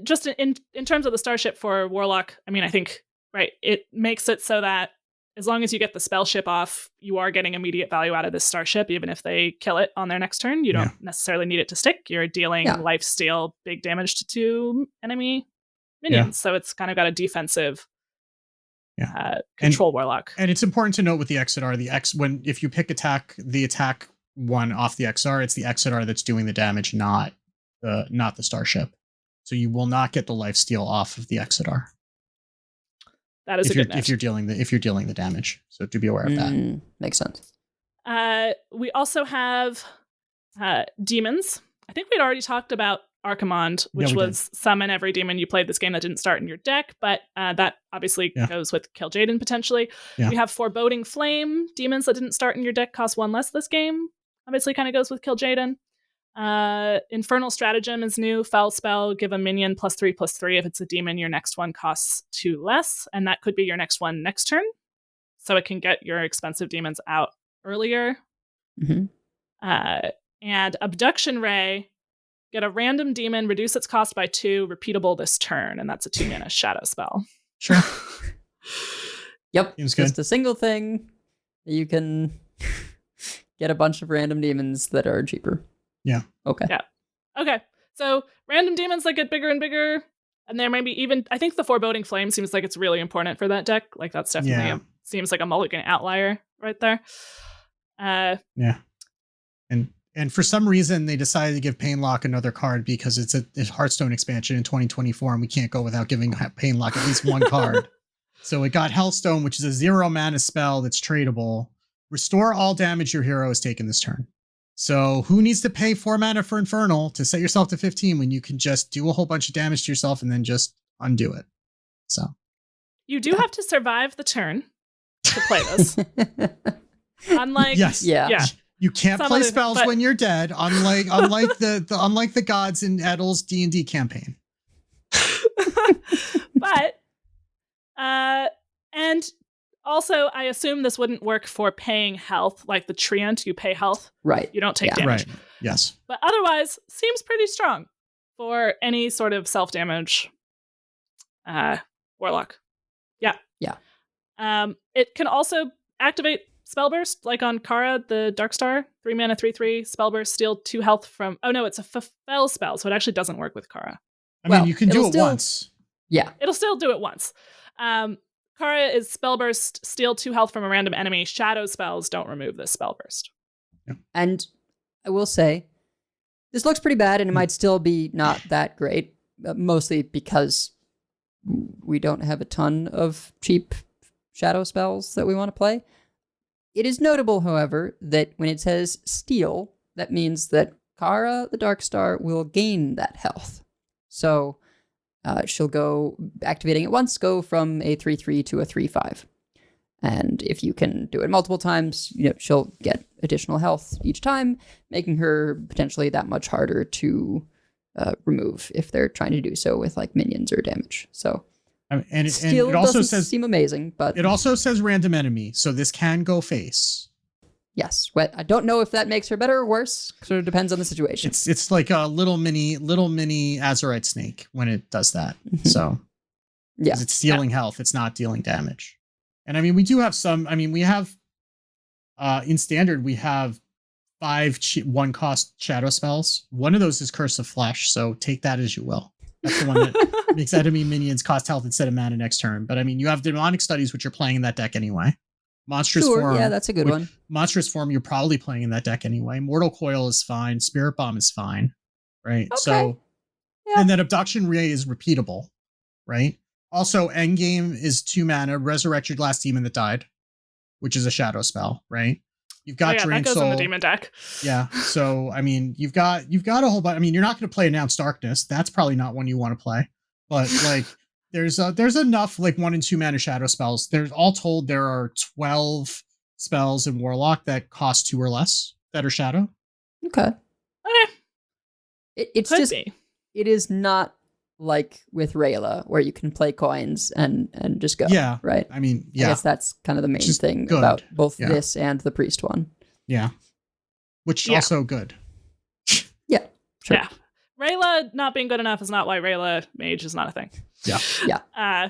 just in terms of the starship for Warlock, I mean, I think, right, it makes it so that as long as you get the spell ship off, you are getting immediate value out of this starship, even if they kill it on their next turn. You don't necessarily need it to stick. You're dealing lifesteal, big damage to 2 enemy minions. So it's kind of got a defensive control Warlock. And it's important to note with the XR, if you pick the attack one off the XR, it's the XR that's doing the damage, not the starship. So you will not get the lifesteal off of the XR. That is a good note. If you're dealing the damage. So do be aware of that. Makes sense. We also have demons. I think we'd already talked about Archimond, which was summon every demon you played this game that didn't start in your deck, but that obviously goes with Kill Jaden potentially. Yeah. We have Foreboding Flame. Demons that didn't start in your deck cost 1 less this game. Obviously kind of goes with Kill Jaden. Infernal Stratagem is new. Foul Spell, give a minion +3/+3. If it's a demon, your next one costs 2 less, and that could be your next one next turn. So it can get your expensive demons out earlier. Mm-hmm. And Abduction Ray, get a random demon, reduce its cost by 2, repeatable this turn, and that's a 2-mana shadow spell. Sure. Yep. Seems just good. a single thing. You can get a bunch of random demons that are cheaper. Yeah. Okay. Yeah. Okay. So random demons that get bigger and bigger, and there may be even, I think the Foreboding Flame seems like it's really important for that deck. Like that's definitely seems like a mulligan outlier right there. Yeah. And for some reason they decided to give Painlock another card because it's a Hearthstone expansion in 2024 and we can't go without giving Painlock at least one card. So it got Hellstone, which is a 0 mana spell that's tradable. Restore all damage your hero has taken this turn. So who needs to pay 4 mana for Infernal to set yourself to 15 when you can just do a whole bunch of damage to yourself and then just undo it? So you do have to survive the turn to play this. Unlike you can't play spells when you're dead, unlike the gods in Edel's D&D campaign. But and also, I assume this wouldn't work for paying health, like the Treant, you pay health. Right. You don't take damage. Right. Yes. But otherwise, seems pretty strong for any sort of self-damage Warlock. Yeah. Yeah. It can also activate Spellburst, like on Kara, the Darkstar. 3 mana, 3/3, Spellburst, steal 2 health from... Oh no, it's a Fell spell, so it actually doesn't work with Kara. I mean, you can do it once. Yeah. It'll still do it once. Kara is Spellburst, steal 2 health from a random enemy. Shadow spells don't remove this Spellburst. Yeah. And I will say, this looks pretty bad and it might still be not that great, mostly because we don't have a ton of cheap shadow spells that we want to play. It is notable, however, that when it says steal, that means that Kara, the Darkstar, will gain that health. So she'll go, activating it once, go from a 3/3 to a 3/5. And if you can do it multiple times, she'll get additional health each time, making her potentially that much harder to remove if they're trying to do so with like minions or damage. So and still it also doesn't says seem amazing, but it also says random enemy, so this can go face. Yes, I don't know if that makes her better or worse. Sort of depends on the situation. It's like a little mini Azurite snake when it does that. So yeah, it's stealing health. It's not dealing damage. And I mean, we do have some. I mean, we have in standard we have 5 1-cost shadow spells. One of those is Curse of Flesh, so take that as you will. That's the one that makes enemy minions cost health instead of mana next turn. But I mean, you have Demonic Studies, which you're playing in that deck anyway. Monstrous Form. Yeah, that's a good one. Monstrous Form, you're probably playing in that deck anyway. Mortal Coil is fine. Spirit Bomb is fine. Right? Okay. So, and then Abduction Ray is repeatable. Right? Also, Endgame is 2 mana. Resurrect your last demon that died, which is a shadow spell. Right? You've got Drain that goes Soul. in the demon deck. Yeah. So, I mean, you've got a whole bunch. I mean, you're not going to play Announced Darkness. That's probably not one you want to play. But like, there's enough like 1 and 2 mana shadow spells. There's all told there are 12 spells in Warlock that cost 2 or less that are shadow. Okay. Okay. It's Could just be. it is not like with Rayla, where you can play coins and just go. Yeah. Right? I mean, I yeah. guess that's kind of the main Which is thing good. about both Yeah. this and the priest one. Yeah. Which Yeah. also good. Yeah. Sure. Yeah. Rayla not being good enough is not why Rayla Mage is not a thing. Yeah. Yeah.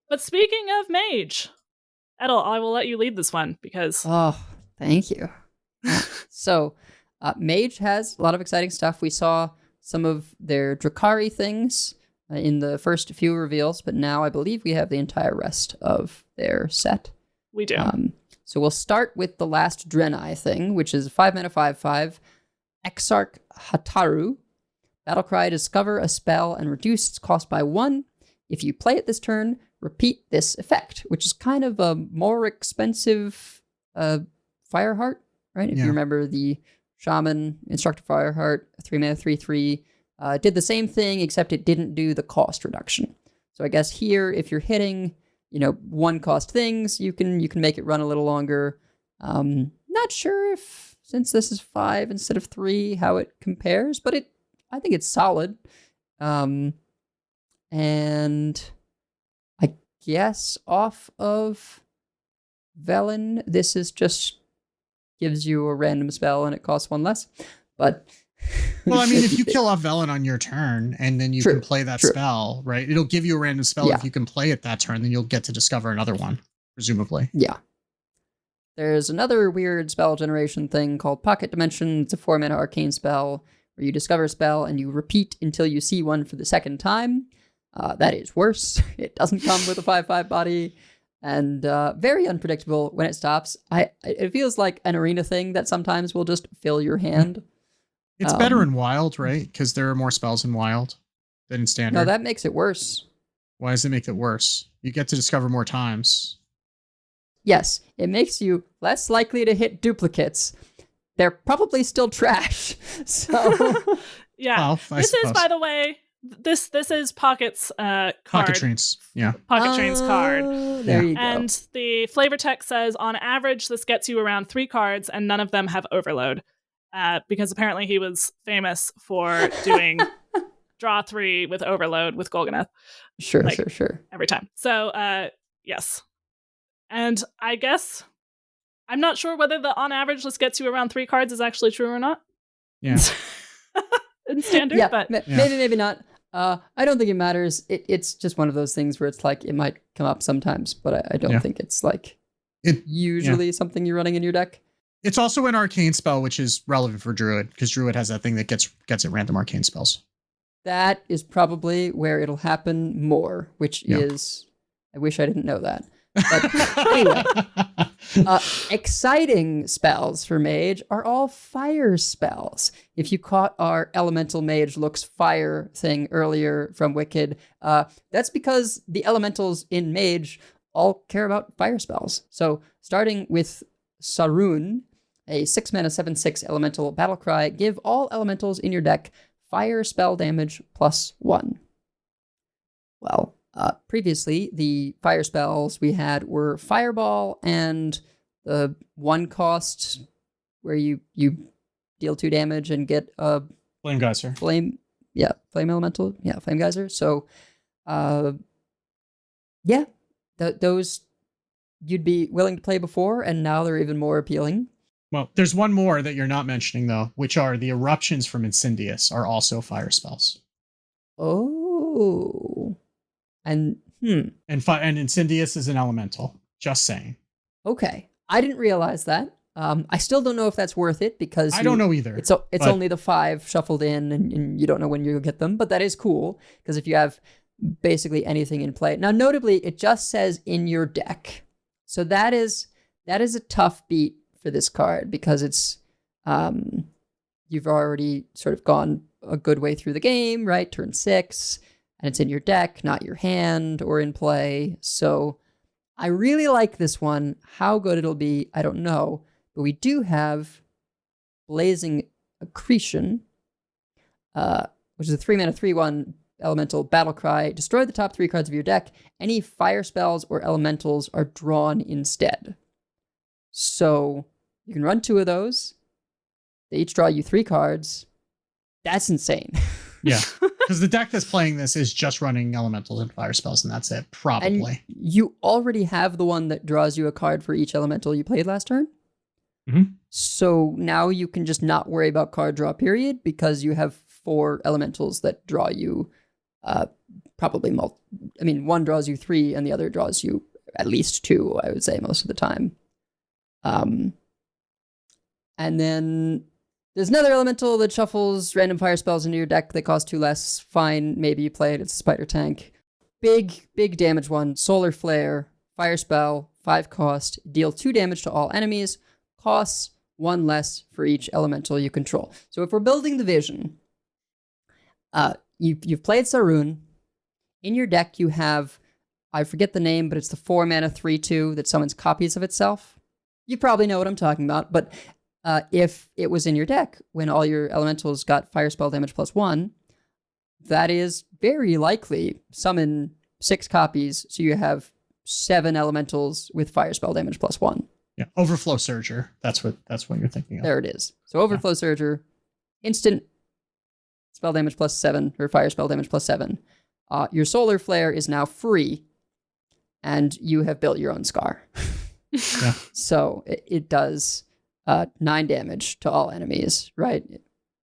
But speaking of Mage, Edel, I will let you lead this one because Oh, thank you. So, Mage has a lot of exciting stuff. We saw some of their Drakari things in the first few reveals, but now I believe we have the entire rest of their set. we do. So we'll start with the last Draenei thing, which is 5-mana 5/5, Exarch Hataru. Battlecry, discover a spell and reduce its cost by 1. If you play it this turn, repeat this effect, which is kind of a more expensive Fireheart, right? If Yeah. you remember the Shaman Instructor Fireheart, 3-mana 3/3, did the same thing, except it didn't do the cost reduction. So I guess here, if you're hitting, 1-cost things, you can make it run a little longer. Not sure if, since this is 5 instead of 3, how it compares, but I think it's solid. And I guess off of Velen, this is just gives you a random spell and it costs 1 less. But Well, I mean, if you kill off Velen on your turn and then you True, can play that true. spell, right? It'll give you a random spell. Yeah. If you can play it that turn, then you'll get to discover another one, presumably. Yeah. There's another weird spell generation thing called Pocket Dimension. It's a 4-mana arcane spell where you discover a spell and you repeat until you see one for the second time. That is worse. It doesn't come with a 5/5 body, and very unpredictable when it stops. It feels like an arena thing that sometimes will just fill your hand. It's better in Wild, right? Because there are more spells in Wild than in Standard. No, that makes it worse. Why does it make it worse? You get to discover more times. Yes, it makes you less likely to hit duplicates. They're probably still trash. So yeah. Well, I This is, suppose. by the way, this is Pocket's card. Pocket Trains. Yeah. Pocket Train's card. There you go. And the flavor text says, on average, this gets you around 3 cards, and none of them have overload. Because apparently he was famous for doing draw 3 with overload with Golganath Sure. every time. So, yes. And I guess I'm not sure whether the on average this gets you around 3 cards is actually true or not. Yeah. In Standard, Yeah, but maybe not. I don't think it matters. It's just one of those things where it's like it might come up sometimes, but I don't think it's like usually something you're running in your deck. It's also an arcane spell, which is relevant for Druid, because Druid has that thing that gets at random arcane spells. That is probably where it'll happen more, which is, I wish I didn't know that. But anyway, exciting spells for Mage are all fire spells. If you caught our Elemental Mage looks fire thing earlier from Wicked, that's because the elementals in Mage all care about fire spells. So starting with Sarun, a 6-mana 7/6 elemental battlecry, give all elementals in your deck fire spell damage +1. Well, previously, the fire spells we had were Fireball and the 1-cost where you deal 2 damage and get a Flame Geyser. flame elemental. Yeah, Flame Geyser. So, those you'd be willing to play before, and now they're even more appealing. Well, there's one more that you're not mentioning, though, which are the eruptions from Incendius are also fire spells. Oh. And, And Incendius is an elemental. Just saying. okay. I didn't realize that. I still don't know if that's worth it because I don't know either. It's only the 5 shuffled in, and you don't know when you'll get them. But that is cool because if you have basically anything in play. Now, notably, it just says in your deck, so that is a tough beat for this card because it's you've already sort of gone a good way through the game, right? Turn 6, and it's in your deck, not your hand or in play. So I really like this one. How good it'll be, I don't know. But we do have Blazing Accretion, which is a 3-mana 3/1 elemental battlecry. Destroy the top 3 cards of your deck. Any fire spells or elementals are drawn instead. So you can run 2 of those. They each draw you 3 cards. That's insane. Yeah. Because the deck that's playing this is just running elementals and fire spells, and that's it, probably. And you already have the one that draws you a card for each elemental you played last turn. Mhm. So now you can just not worry about card draw, period, because you have 4 elementals that draw you probably one draws you 3 and the other draws you at least 2, I would say, most of the time. And then there's another elemental that shuffles random fire spells into your deck that cost 2 less. Fine, maybe you play it. It's a spider tank. Big damage one. Solar Flare, fire spell, 5 cost. Deal 2 damage to all enemies. Costs 1 less for each elemental you control. So if we're building the vision, you've played Sarun. In your deck, you have, I forget the name, but it's the 4 mana 3/2 that summons copies of itself. You probably know what I'm talking about, but if it was in your deck when all your elementals got fire spell damage +1, that is very likely summon 6 copies, so you have 7 elementals with fire spell damage +1. Yeah, Overflow Surger. That's what you're thinking of. There it is. So Overflow Surger, instant spell damage +7, or fire spell damage +7. Your Solar Flare is now free, and you have built your own Scar. Yeah. So it does 9 damage to all enemies, right?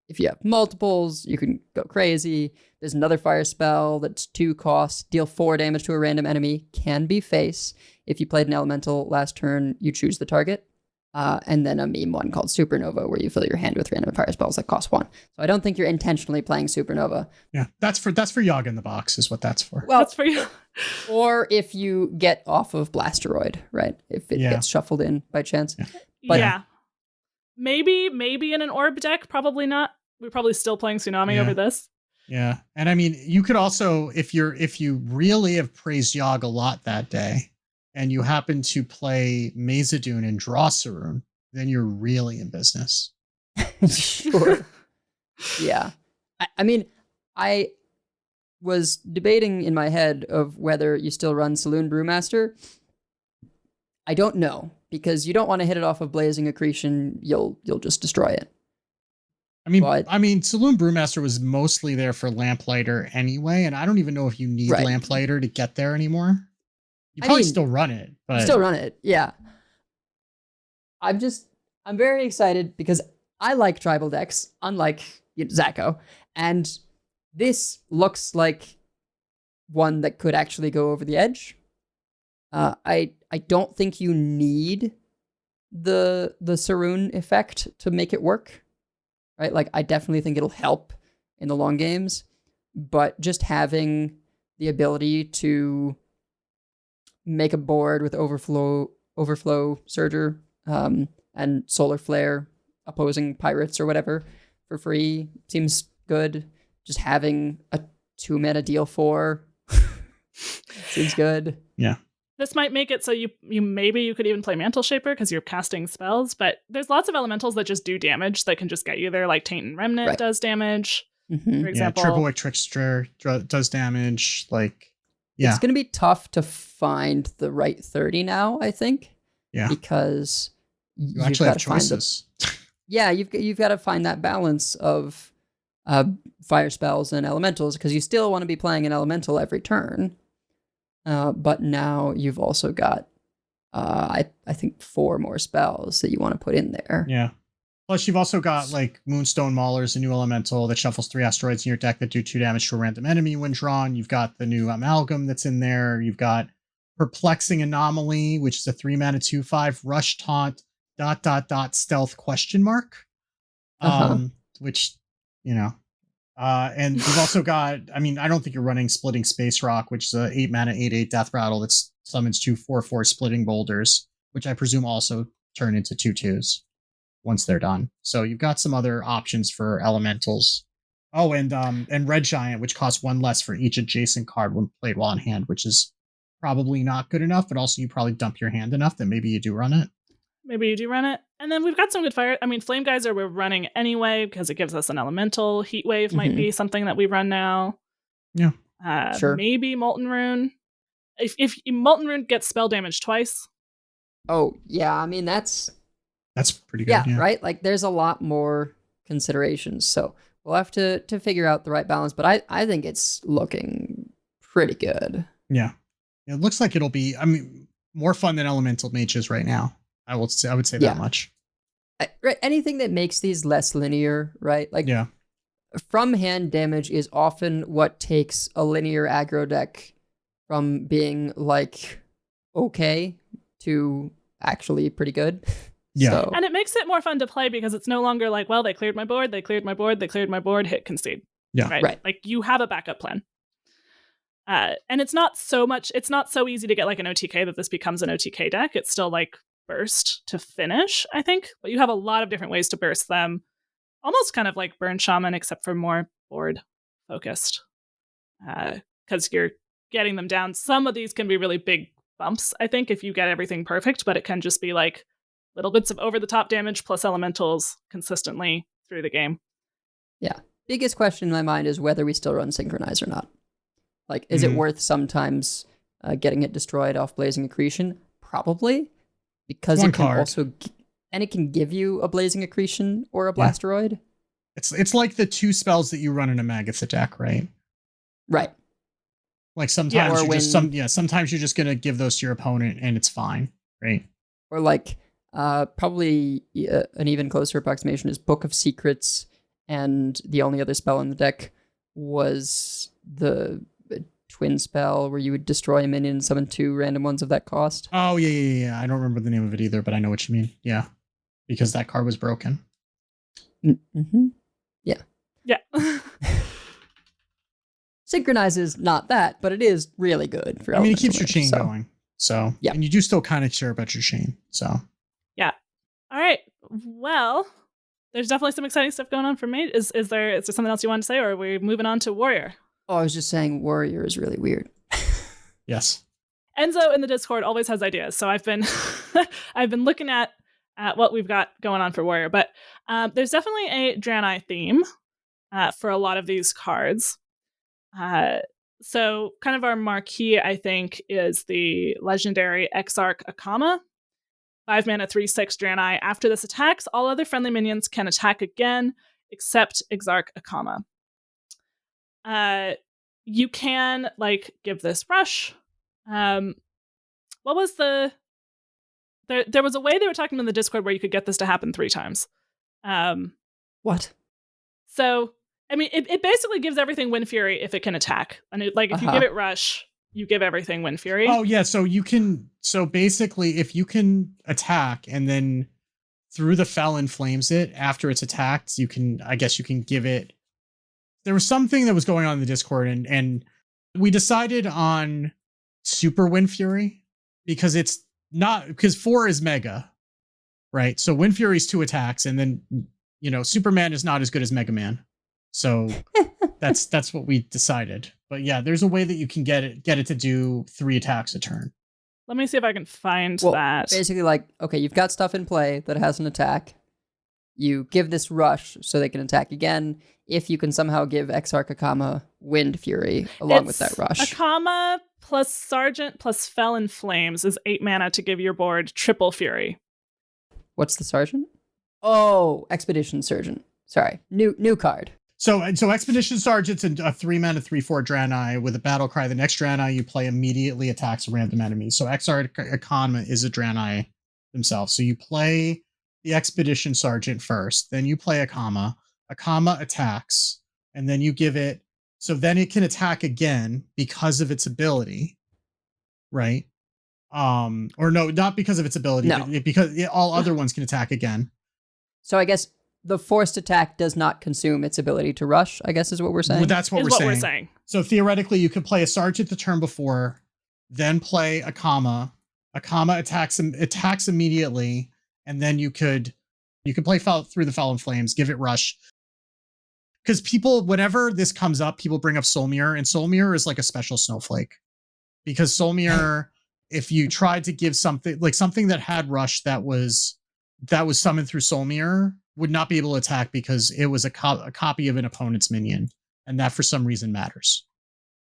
If you have multiples, you can go crazy. There's another fire spell that's 2 costs, deal 4 damage to a random enemy, can be face. If you played an elemental last turn, you choose the target. And then a meme one called Supernova, where you fill your hand with random fire spells that cost 1. So I don't think you're intentionally playing Supernova. Yeah, that's for Yogg in the Box is what that's for. Well, That's for you. or if you get off of Blasteroid, right? If it gets shuffled in by chance. Yeah. But- yeah. Maybe in an orb deck, probably not. We're probably still playing Tsunami over this. Yeah. And I mean, you could also, if you really have praised Yogg a lot that day, and you happen to play Mazadune and draw Sarun, then you're really in business. Sure. Yeah. I mean, I was debating in my head of whether you still run Saloon Brewmaster. I don't know, because you don't want to hit it off of Blazing Accretion. You'll just destroy it. I mean, Saloon Brewmaster was mostly there for Lamplighter anyway, and I don't even know if you need Lamplighter to get there anymore. You probably still run it, but still run it, yeah. I'm very excited because I like tribal decks, unlike Zacho, and this looks like one that could actually go over the edge. I don't think you need the Sarun effect to make it work, right? Like, I definitely think it'll help in the long games, but just having the ability to make a board with Overflow Surger, and Solar Flare opposing pirates or whatever for free seems good. Just having a 2 mana deal 4 seems good. Yeah. This might make it so you could even play Mantle Shaper because you're casting spells, but there's lots of elementals that just do damage that can just get you there, like Taint and Remnant does damage, for example. Yeah, Triple Trickster does damage, It's going to be tough to find the right 30 now, I think. Yeah. Because you actually have choices. You've got to find that balance of fire spells and elementals, because you still want to be playing an elemental every turn. But now you've also got, I think, 4 more spells that you want to put in there. Yeah. Plus, you've also got Moonstone Maulers, a new elemental that shuffles 3 asteroids in your deck that do 2 damage to a random enemy when drawn. You've got the new Amalgam that's in there. You've got Perplexing Anomaly, which is a 3 mana 2/5 rush taunt ... stealth ? Which, and you've also got, I don't think you're running Splitting Space Rock, which is a 8 mana 8/8 death rattle that summons 2 4/4 splitting boulders, which I presume also turn into 2/2s once they're done. So you've got some other options for elementals. Oh, and Red Giant, which costs 1 less for each adjacent card when played while in hand, which is probably not good enough, but also you probably dump your hand enough that maybe you do run it. And then we've got some good fire. Flame Geyser we're running anyway because it gives us an elemental. Heat Wave might be something that we run now. Yeah. Sure. Maybe Molten Rune. If Molten Rune gets spell damage twice. Oh, yeah. That's pretty good. Yeah, right? Like, there's a lot more considerations. So We'll have to figure out the right balance, but I think it's looking pretty good. Yeah. It looks like it'll be, I mean, more fun than Elemental Mages right now. I would say Yeah. that much. Right, anything that makes these less linear, right? Like, Yeah. from hand damage is often what takes a linear aggro deck from being like okay to actually pretty good. Yeah. So, And it makes it more fun to play because it's no longer like, well, they cleared my board, hit concede. Yeah. Right. Like you have a backup plan. And it's not so easy to get like an OTK that this becomes an OTK deck. It's still like burst to finish, I think. But you have a lot of different ways to burst them. Almost kind of like Burn Shaman, except for more board focused. Because you're getting them down. Some of these can be really big bumps, I think, if you get everything perfect, but it can just be like little bits of over-the-top damage plus elementals consistently through the game. yeah. Biggest question in my mind is whether we still run Synchronize or not. Like, is it worth sometimes getting it destroyed off Blazing Accretion? Probably. Because One it can card. also... And it can give you a Blazing Accretion or a Blasteroid. It's like the 2 spells that you run in a Magatha deck, right? Right. Like sometimes or you're just sometimes you're just gonna give those to your opponent and it's fine, right? Or like, probably an even closer approximation is Book of Secrets, and the only other spell in the deck was the twin spell where you would destroy a minion and summon 2 random ones of that cost. Oh yeah. I don't remember the name of it either, but I know what you mean. Yeah, because that card was broken. Mm-hmm. Yeah. Synchronize is not that, but it is really good for I mean, it Elemental keeps your Mage, chain so. going. So Yeah. and you do still kind of care about your chain. So All right. Well, there's definitely some exciting stuff going on for Mage. Is there something else you want to say, or are we moving on to Warrior? Oh, I was just saying Warrior is really weird. yes. Enzo in the Discord always has ideas, so I've been I've been looking at what we've got going on for Warrior, but there's definitely a Draenei theme for a lot of these cards. So kind of our marquee, I think, is the legendary Exarch Akama. 5 mana, 3/6 Draenei. After this attacks, all other friendly minions can attack again, except Exarch Akama. You can like give this rush. What was there was a way they were talking in the Discord where you could get this to happen 3 times. What? So I mean, it basically gives everything Wind Fury if it can attack. And if you give it rush, you give everything Wind Fury. Oh yeah, so basically if you can attack and then through the Felon Flames it after it's attacked, you can give it. There was something that was going on in the Discord and we decided on Super Wind Fury because it's not, because 4 is Mega, right? So Wind Fury is 2 attacks and then, Superman is not as good as Mega Man. So that's what we decided. But yeah, there's a way that you can get it to do 3 attacks a turn. Let me see if I can find Well, that. basically, like, okay, you've got stuff in play that has an attack. You give this rush so they can attack again. If you can somehow give Exarch Akama Wind Fury along with that rush. Akama plus Sergeant plus Felon Flames is 8 mana to give your board triple Fury. What's the Sergeant? Oh, Expedition Sergeant. Sorry, new card. So Expedition Sergeant's a 3 mana 3/4 Draenei with a battle cry. The next Draenei you play immediately attacks a random enemy. So Exarch Akama is a Draenei themselves. So you play the Expedition Sergeant first, then you play Akama. Akama attacks, and then you give it. So then it can attack again because of its ability, right? Or no, not because of its ability, No. but because all other ones can attack again. So I guess the forced attack does not consume its ability to rush, I guess is what we're saying. Well, that's what we're saying. So theoretically, you could play a Sergeant the turn before, then play Akama. Akama attacks immediately, and then you could play through the Felon Flames, give it rush. Because whenever this comes up, people bring up Soul Mirror, and Soul Mirror is like a special snowflake. Because Soul Mirror, if you tried to give something that had rush that was summoned through Soul Mirror, would not be able to attack because it was a copy of an opponent's minion, and that for some reason matters.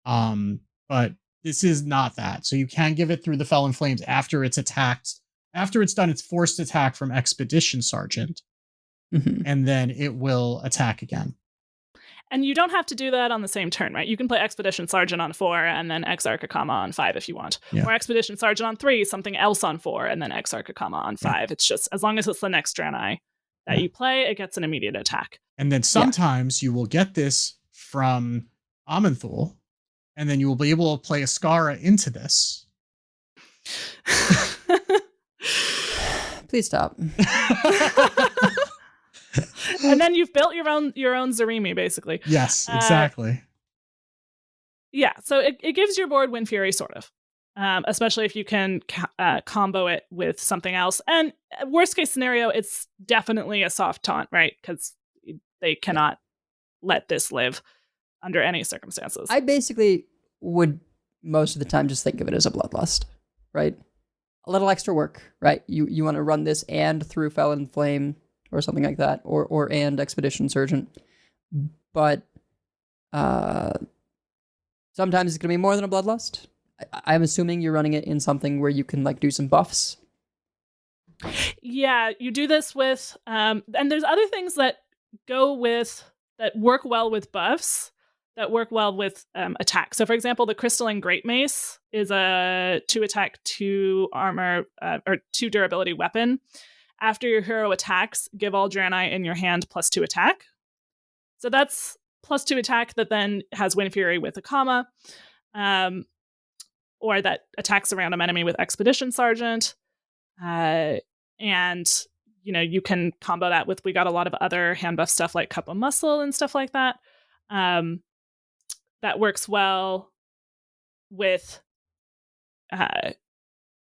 But this is not that. So you can give it through the Felon Flames after it's attacked, after it's done its forced attack from Expedition Sergeant, Mhm. and then it will attack again. And you don't have to do that on the same turn, right? You can play Expedition Sergeant on 4 and then Exarch Akama on 5 if you want. Yeah. Or Expedition Sergeant on 3, something else on 4, and then Exarch Akama on 5. Yeah. It's just, as long as it's the next Draenei that you play, it gets an immediate attack. And then sometimes you will get this from Amenthul, and then you will be able to play Ascara into this. Please stop. And then you've built your own Zarimi, basically. Yes, exactly. Yeah, so it gives your board Wind Fury, sort of. Especially if you can combo it with something else. And worst case scenario, it's definitely a soft taunt, right? Because they cannot let this live under any circumstances. I basically would most of the time just think of it as a bloodlust, right? A little extra work, right? You want to run this and through Felon Flame or something like that, or and Expedition Sergeant. But sometimes it's going to be more than a bloodlust. I'm assuming you're running it in something where you can like do some buffs. Yeah, you do this with, and there's other things that work well with buffs, that work well with attack. So for example, the Crystalline Great Mace is a 2 attack, 2 armor, or 2 durability weapon. After your hero attacks, give all Draenei in your hand +2 attack. So that's +2 attack that then has Wind Fury with Akama. Or that attacks a random enemy with Expedition Sergeant. And, you can combo that with, we got a lot of other hand buff stuff like Cup of Muscle and stuff like that. That works well with,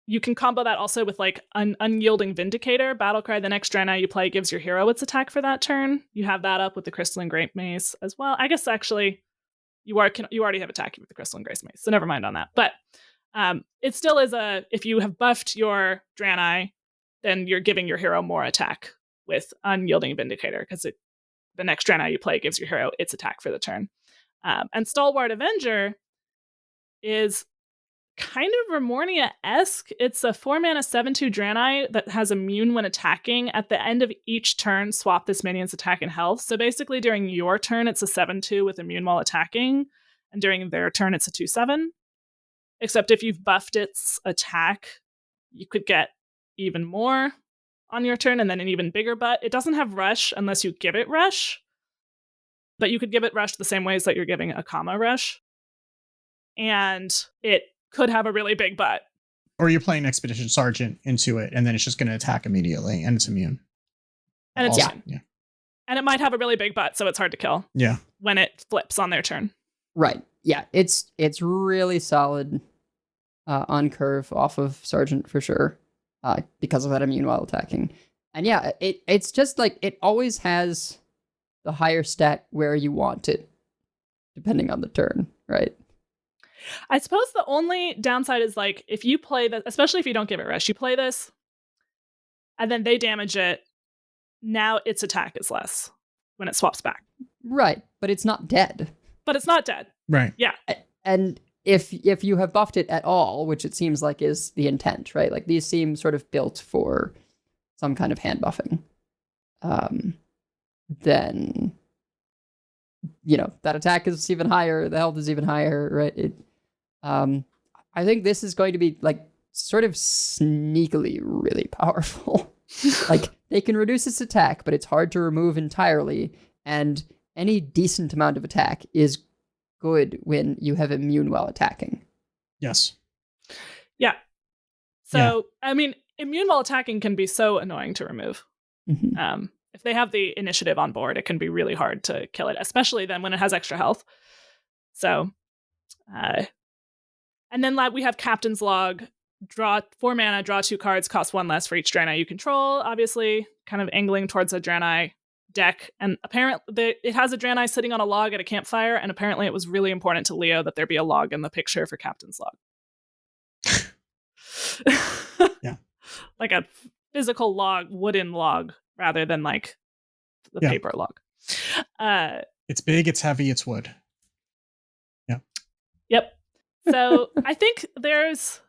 you can combo that also with like Unyielding Vindicator. Battlecry, the next Draenei you play gives your hero its attack for that turn. You have that up with the Crystalline Great Mace as well. I guess actually, you already have attacking with the Crystalline Great Mace, so never mind on that. But it still is if you have buffed your Draenei, then you're giving your hero more attack with Unyielding Vindicator, because the next Draenei you play gives your hero its attack for the turn. And Stalwart Avenger is kind of Remornia-esque. It's a 4-mana 7/2 Draenei that has immune when attacking. At the end of each turn, swap this minion's attack and health. So basically during your turn, it's a 7/2 with immune while attacking. And during their turn, it's a 2/7. Except if you've buffed its attack, you could get even more on your turn and then an even bigger butt. It doesn't have rush unless you give it rush. But you could give it rush the same ways that you're giving Akama rush. And it could have a really big butt. Or you're playing Expedition Sergeant into it, and then it's just going to attack immediately, and it's immune. And it's fine. Yeah. And it might have a really big butt, so it's hard to kill. Yeah. When it flips on their turn. Right. Yeah. It's really solid on curve off of Sergeant for sure, because of that immune while attacking. And yeah, it's just like it always has the higher stat where you want it, depending on the turn, right? I suppose the only downside is like if you play this, especially if you don't give it rush, you play this and then they damage it. Now its attack is less when it swaps back. Right, but it's not dead. But it's not dead. Right. Yeah. And if you have buffed it at all, which it seems like is the intent, right? Like these seem sort of built for some kind of hand buffing. Then that attack is even higher, the health is even higher, right? I think this is going to be like sort of sneakily really powerful. Like they can reduce its attack, but it's hard to remove entirely, and any decent amount of attack is good when you have immune while attacking. Yes. Yeah. So, I mean, immune while attacking can be so annoying to remove. Mm-hmm. If they have the initiative on board, it can be really hard to kill it, especially then when it has extra health. So, and then we have Captain's Log. Draw 4 mana, draw 2 cards, cost 1 less for each Draenei you control. Obviously, kind of angling towards a Draenei deck. And apparently, it has a Draenei sitting on a log at a campfire, and apparently it was really important to Leo that there be a log in the picture for Captain's Log. Yeah. Like a physical log, wooden log, rather than like the paper log. It's big, it's heavy, it's wood. Yeah. Yep. So I think there's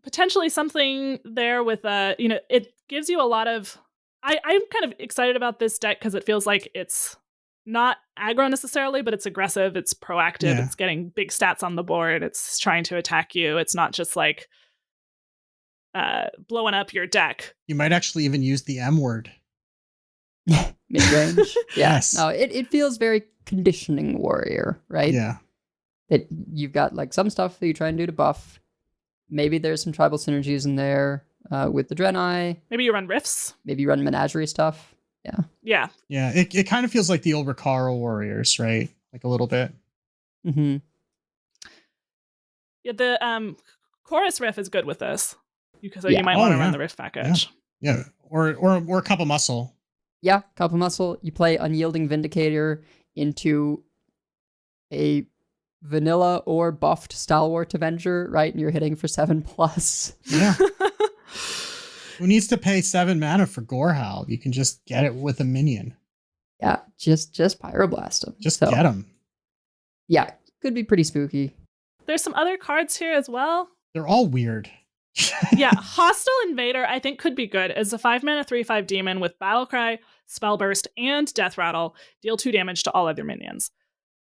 potentially something there with it gives you a lot of I'm kind of excited about this deck because it feels like it's not aggro necessarily, but it's aggressive, it's proactive, Yeah. it's getting big stats on the board, it's trying to attack you. It's not just like blowing up your deck. You might actually even use the M word. Mid-range. Yes. No, it feels very conditioning warrior, right? Yeah. That you've got like some stuff that you try and do to buff. Maybe there's some tribal synergies in there with the Draenei. Maybe you run rifts. Maybe you run menagerie stuff. Yeah. Yeah. Yeah. It kind of feels like the old Recaro warriors, right? Like a little bit. Mm-hmm. Yeah, the chorus riff is good with this. Because Yeah. you might Oh, want to yeah. run the riff package. Yeah. Or a cup of muscle. Yeah, cup of muscle. You play Unyielding Vindicator into a vanilla or buffed Stalwart Avenger, right? And you're hitting for 7+. Yeah. Who needs to pay 7 mana for Gorehowl? You can just get it with a minion. Yeah, just pyroblast them. Just get them. Yeah, could be pretty spooky. There's some other cards here as well. They're all weird. Yeah, Hostile Invader I think could be good. As a 5-mana 3/5 demon with Battlecry, Spellburst, and Death Rattle, deal 2 damage to all other minions.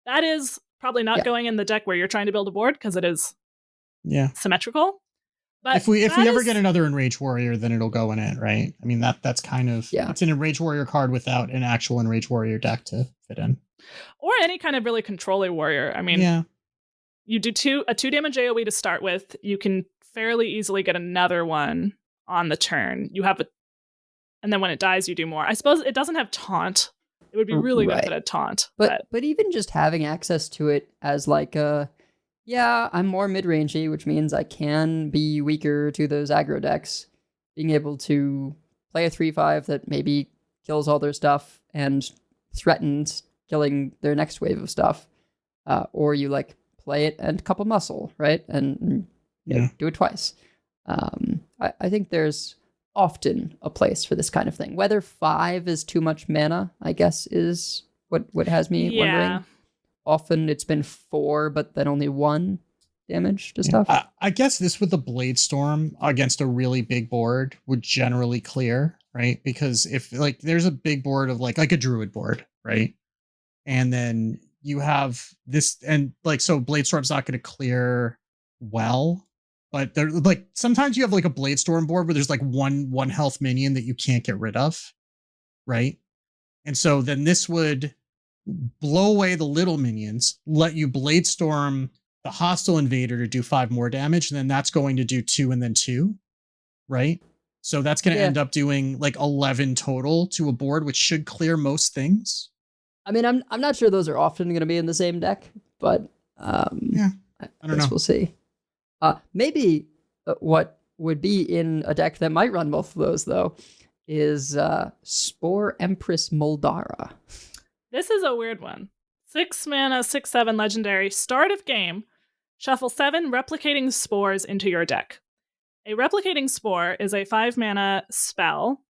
That is probably not going in the deck where you're trying to build a board because it is symmetrical. But if we ever get another Enraged Warrior, then it'll go in it, right? I mean that's kind of it's an Enraged Warrior card without an actual Enraged Warrior deck to fit in. Or any kind of really controlling warrior. I mean, you do a 2 damage AoE to start with. You can fairly easily get another one on the turn. You have and then when it dies, you do more. I suppose it doesn't have taunt. It would be really good if it had taunt. But even just having access to it as like I'm more mid-rangey, which means I can be weaker to those aggro decks. Being able to play a 3/5 that maybe kills all their stuff and threatens killing their next wave of stuff. Or you like play it and couple muscle, right? And do it twice. I think there's often a place for this kind of thing. Whether 5 is too much mana, I guess, is what has me wondering. Often it's been 4, but then only 1 damage to stuff. I guess this with the Blade Storm against a really big board would generally clear, right? Because if like there's a big board of like a Druid board, right? And then you have this, and like so Blade Storm's not going to clear well, but there like sometimes you have like a Blade Storm board where there's like one health minion that you can't get rid of, right? And so then this would blow away the little minions, let you Blade Storm the Hostile Invader to do 5 more damage, and then that's going to do 2 and then 2, right? So that's going to end up doing like 11 total to a board, which should clear most things. I mean, I'm not sure those are often going to be in the same deck, but I don't know. We'll see. Maybe what would be in a deck that might run both of those, though, is Spore Empress Moldara. This is a weird one. 6 mana, 6/7 legendary. Start of game. Shuffle 7 replicating spores into your deck. A replicating spore is a 5 mana spell.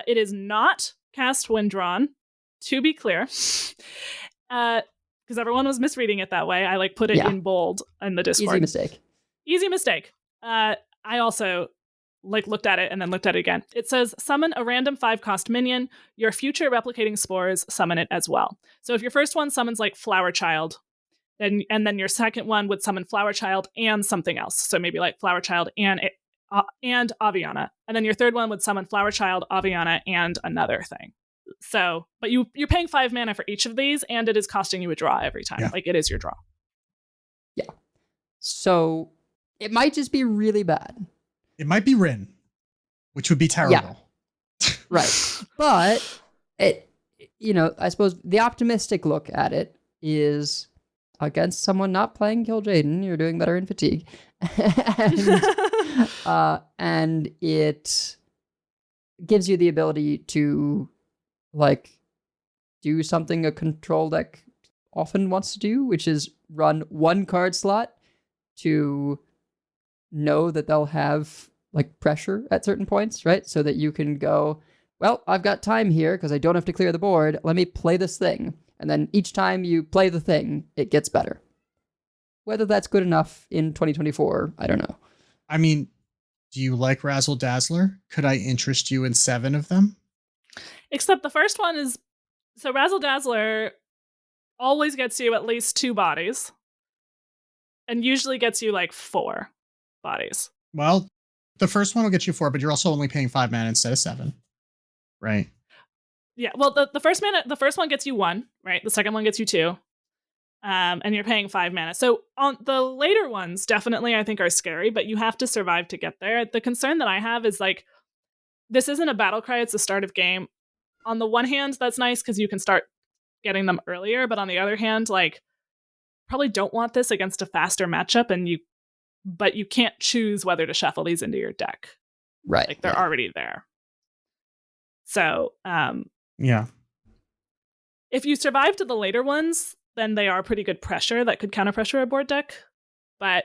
It is not cast when drawn, to be clear. Because everyone was misreading it that way. I like put it in bold in the Discord. Easy mistake. I also like looked at it and then looked at it again. It says summon a random 5-cost minion. Your future replicating spores summon it as well. So if your first one summons like Flower Child, and then your second one would summon Flower Child and something else. So maybe like Flower Child and Aviana. And then your third one would summon Flower Child, Aviana, and another thing. So, but you're paying 5 mana for each of these, and it is costing you a draw every time. Yeah. Like it is your draw. Yeah. So it might just be really bad. It might be Rin, which would be terrible. Yeah. Right. But it, I suppose the optimistic look at it is against someone not playing Kill Jaden, you're doing better in fatigue. And it gives you the ability to like do something a control deck often wants to do, which is run 1 card slot to know that they'll have like pressure at certain points, right? So that you can go, well, I've got time here because I don't have to clear the board. Let me play this thing. And then each time you play the thing, it gets better. Whether that's good enough in 2024, I don't know. I mean, do you like Razzle Dazzler? Could I interest you in 7 of them? Except the first one is So Razzle Dazzler always gets you at least 2 bodies, and usually gets you like 4 bodies. Well, the first one will get you 4, but you're also only paying 5 mana instead of 7, right? Yeah. Well, the first one gets you 1, right? The second one gets you 2, and you're paying 5 mana. So on the later ones, definitely I think are scary, but you have to survive to get there. The concern that I have is like, this isn't a battle cry; it's the start of game. On the one hand, that's nice because you can start getting them earlier, but on the other hand, like, probably don't want this against a faster matchup, but you can't choose whether to shuffle these into your deck. Right. Like, they're already there. So, Yeah. if you survive to the later ones, then they are pretty good pressure that could counter pressure a board deck. But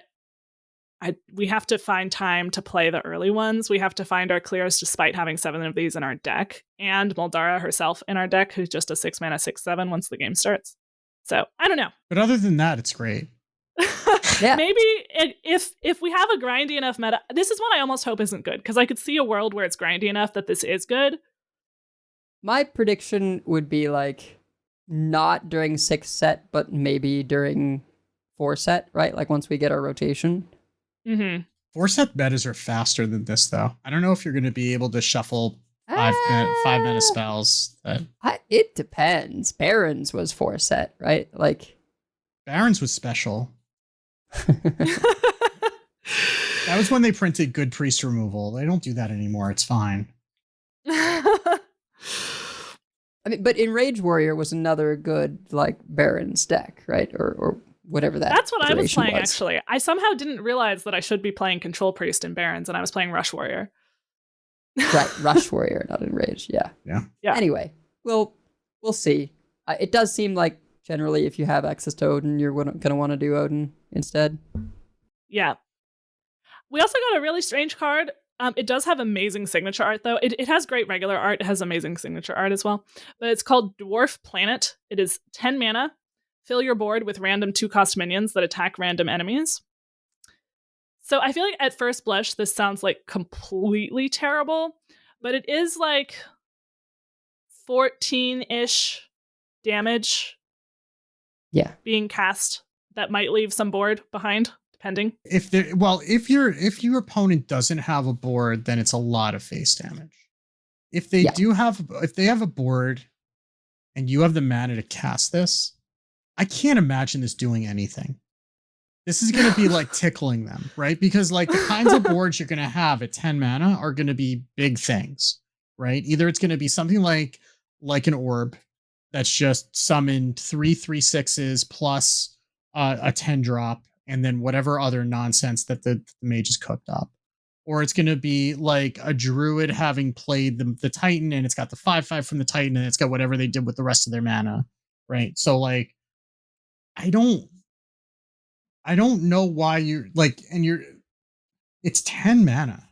we have to find time to play the early ones. We have to find our clears despite having 7 of these in our deck, and Muldara herself in our deck, who's just a 6 mana 6/7 once the game starts. So I don't know. But other than that, it's great. Yeah. Maybe if we have a grindy enough meta, this is one I almost hope isn't good, because I could see a world where it's grindy enough that this is good. My prediction would be like not during 6 set, but maybe during 4 set, right? Like once we get our rotation. Mm-hmm. 4-set metas are faster than this, though. I don't know if you're going to be able to shuffle 5 mana spells. It depends. Barons was 4 set, right? Like Barons was special. That was when they printed good priest removal. They don't do that anymore. It's fine. I mean, but Enrage Warrior was another good like Barons deck, right? Or whatever that. That's what I was iteration playing, actually. I somehow didn't realize that I should be playing Control Priest and Barons, and I was playing Rush Warrior. Right, Rush Warrior, not Enrage. Yeah. Yeah. Anyway, we'll see. It does seem like generally, if you have access to Odin, you're going to want to do Odin instead. Yeah. We also got a really strange card. It does have amazing signature art, though. It has great regular art. It has amazing signature art as well. But it's called Dwarf Planet. It is 10 mana. Fill your board with random 2-cost minions that attack random enemies. So I feel like at first blush, this sounds like completely terrible, but it is like 14-ish damage. Yeah. Being cast that might leave some board behind, depending. If your opponent doesn't have a board, then it's a lot of face damage. If they have a board and you have the mana to cast this, I can't imagine this doing anything. This is going to be like tickling them, right? Because like the kinds of boards you're going to have at 10 mana are going to be big things, right? Either it's going to be something like an orb that's just summoned 3/3/6s plus a 10 drop, and then whatever other nonsense that the mage has cooked up. Or it's going to be like a druid having played the Titan, and it's got the 5/5 from the Titan, and it's got whatever they did with the rest of their mana, right? So like, I don't know why you're like, it's 10 mana.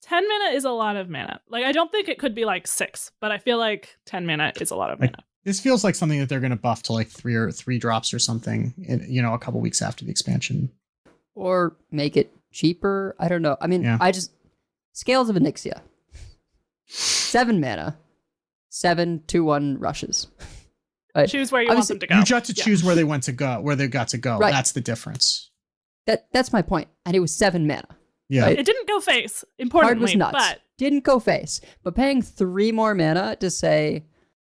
10 mana is a lot of mana. Like, I don't think it could be like 6, but I feel like 10 mana is a lot of mana. This feels like something that they're going to buff to like 3 drops or something, a couple weeks after the expansion. Or make it cheaper. I don't know. I mean, Scales of Onyxia. 7 mana. 7 2/1 rushes. Right. Choose where you want them to go. You got to choose where they got to go. Right. That's the difference. That's my point. And it was 7 mana. Yeah. Right? It didn't go face, Card importantly, was nuts. but Didn't go face. But paying 3 more mana to say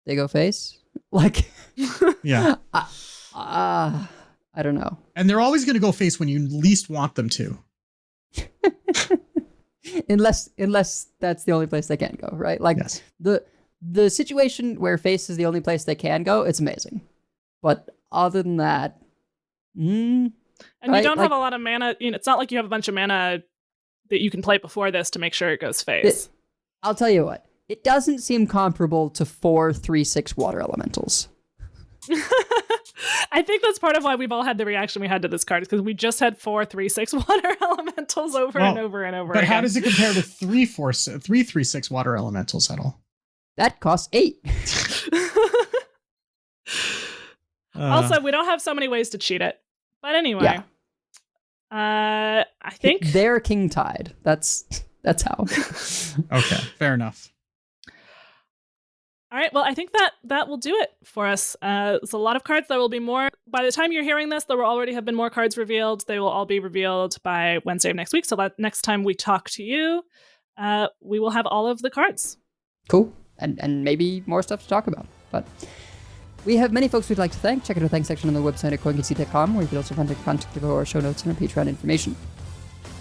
they go face? Like, yeah. I don't know. And they're always going to go face when you least want them to. unless that's the only place they can go, right? Like, yes. The situation where face is the only place they can go, it's amazing. But other than that, and right? you don't have a lot of mana. It's not like you have a bunch of mana that you can play before this to make sure it goes face. I'll tell you what, it doesn't seem comparable to 4 3/6 water elementals. I think that's part of why we've all had the reaction we had to this card, is because we just had 4 3/6 water elementals over and over and over but again. how does it compare to 3 3/6 water elementals at all? That costs 8. Also, we don't have so many ways to cheat it. But anyway, I think they're king tide. That's how. Okay, fair enough. All right, well, I think that will do it for us. It's a lot of cards. There will be more. By the time you're hearing this, there will already have been more cards revealed. They will all be revealed by Wednesday of next week. So that next time we talk to you, we will have all of the cards. Cool. And maybe more stuff to talk about. But we have many folks we'd like to thank. Check out our thanks section on the website at Concede.com, where you can also find contact info, our show notes, and our Patreon information.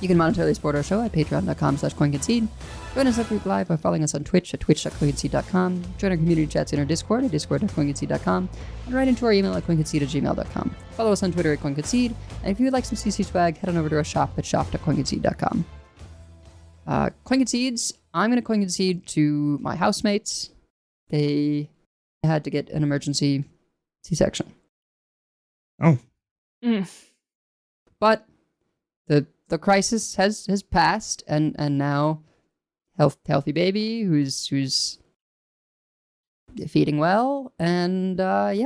You can monetarily support our show at patreon.com/CoinConcede. Join us every week live by following us on Twitch at twitch.coinconcede.com. Join our community chats in our Discord at discord.coinconcede.com. And write into our email at coinconcede@gmail.com. Follow us on Twitter at CoinConcede. And if you would like some CC swag, head on over to our shop at shop.coinconcede.com. CoinConcedes, I'm going to CoinConcede to my housemates. They had to get an emergency C-section. Oh. But the crisis has passed, and now healthy baby who's feeding well, and I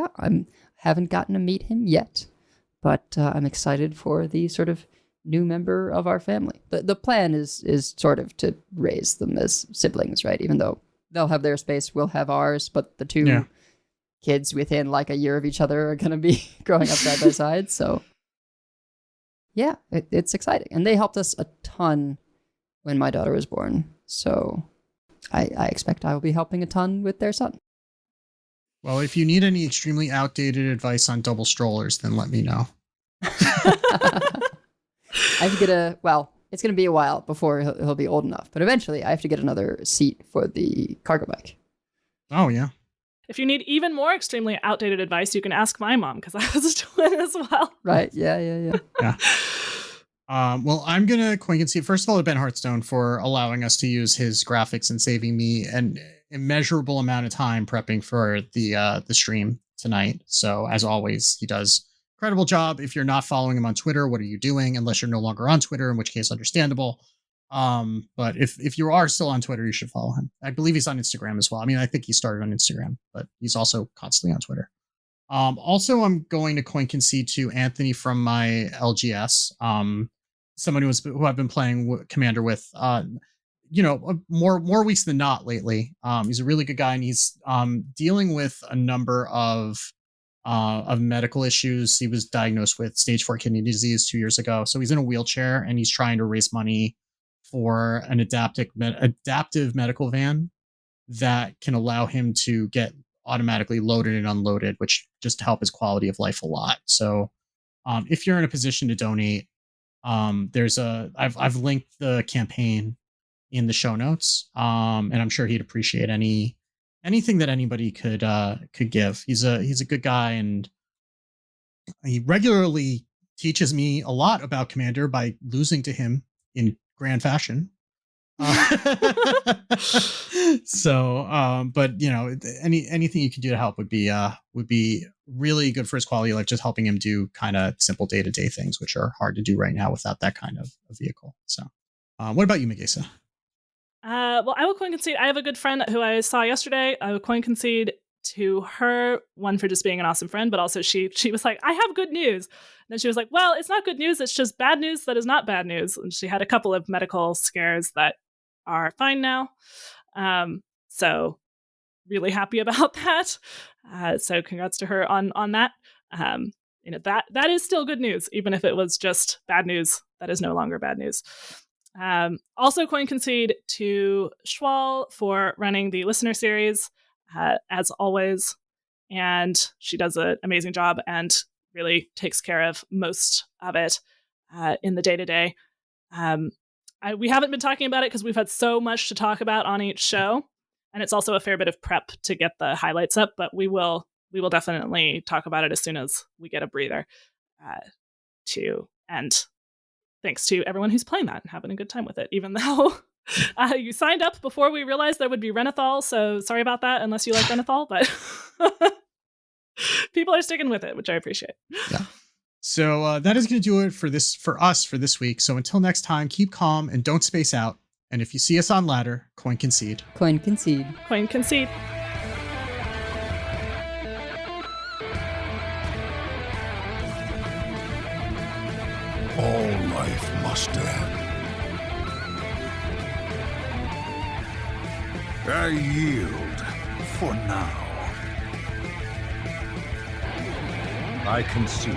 haven't gotten to meet him yet, but I'm excited for the sort of new member of our family. The plan is sort of to raise them as siblings, right? Even though they'll have their space, we'll have ours, but the two kids within like a year of each other are going to be growing up side by side, so yeah, it's exciting. And they helped us a ton when my daughter was born. So I expect I will be helping a ton with their son. Well, if you need any extremely outdated advice on double strollers, then let me know. I have to get it's going to be a while before he'll be old enough. But eventually I have to get another seat for the cargo bike. Oh, yeah. If you need even more extremely outdated advice, you can ask my mom, because I was a twin as well. Right. Yeah. Yeah. Well, I'm going to CoinConcede, first of all, to Ben Hearthstone for allowing us to use his graphics and saving me an immeasurable amount of time prepping for the stream tonight. So as always, he does an incredible job. If you're not following him on Twitter, what are you doing? Unless you're no longer on Twitter, in which case understandable. But if you are still on Twitter, you should follow him. I believe he's on Instagram as well. I mean, I think he started on Instagram, but he's also constantly on Twitter. Also, I'm going to CoinConcede to Anthony from my LGS. Someone who I've been playing Commander with, more weeks than not lately. He's a really good guy, and he's dealing with a number of medical issues. He was diagnosed with stage 4 kidney disease 2 years ago, so he's in a wheelchair, and he's trying to raise money for an adaptive medical van that can allow him to get automatically loaded and unloaded, which just help his quality of life a lot. So if you're in a position to donate, I've linked the campaign in the show notes, and I'm sure he'd appreciate anything that anybody could give. He's a good guy, and he regularly teaches me a lot about Commander by losing to him in grand fashion. So, but anything you can do to help would be really good for his quality of life, just helping him do kind of simple day-to-day things, which are hard to do right now without that kind of a vehicle. So, what about you, Megasa? Well, I will CoinConcede. I have a good friend who I saw yesterday. I will CoinConcede to her, one for just being an awesome friend, but also she was like, I have good news. And then she was like, well, it's not good news. It's just bad news that is not bad news. And she had a couple of medical scares that are fine now. So really happy about that. So congrats to her on that. That is still good news, even if it was just bad news. That is no longer bad news. Also CoinConcede to Schwal for running the listener series, as always. And she does an amazing job and really takes care of most of it in the day-to-day. We haven't been talking about it because we've had so much to talk about on each show. And it's also a fair bit of prep to get the highlights up, but we will definitely talk about it as soon as we get a breather. And thanks to everyone who's playing that and having a good time with it, even though you signed up before we realized there would be Renathal. So sorry about that, unless you like Renathal, but people are sticking with it, which I appreciate. Yeah. So that is going to do it for us for this week. So until next time, keep calm and don't space out. And if you see us on ladder, CoinConcede. CoinConcede. CoinConcede. All life must end. I yield. for now. I concede.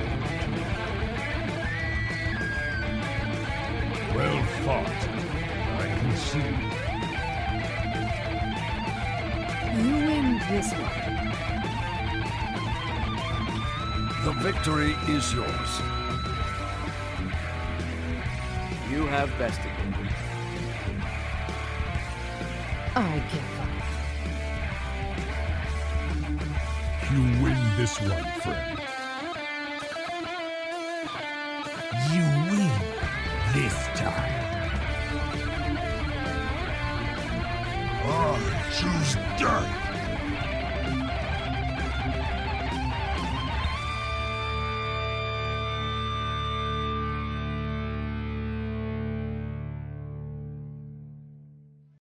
Well fought. I concede. You win this one. The victory is yours. You have bested me. I give up. You win this one, friend. You win this time. I choose death.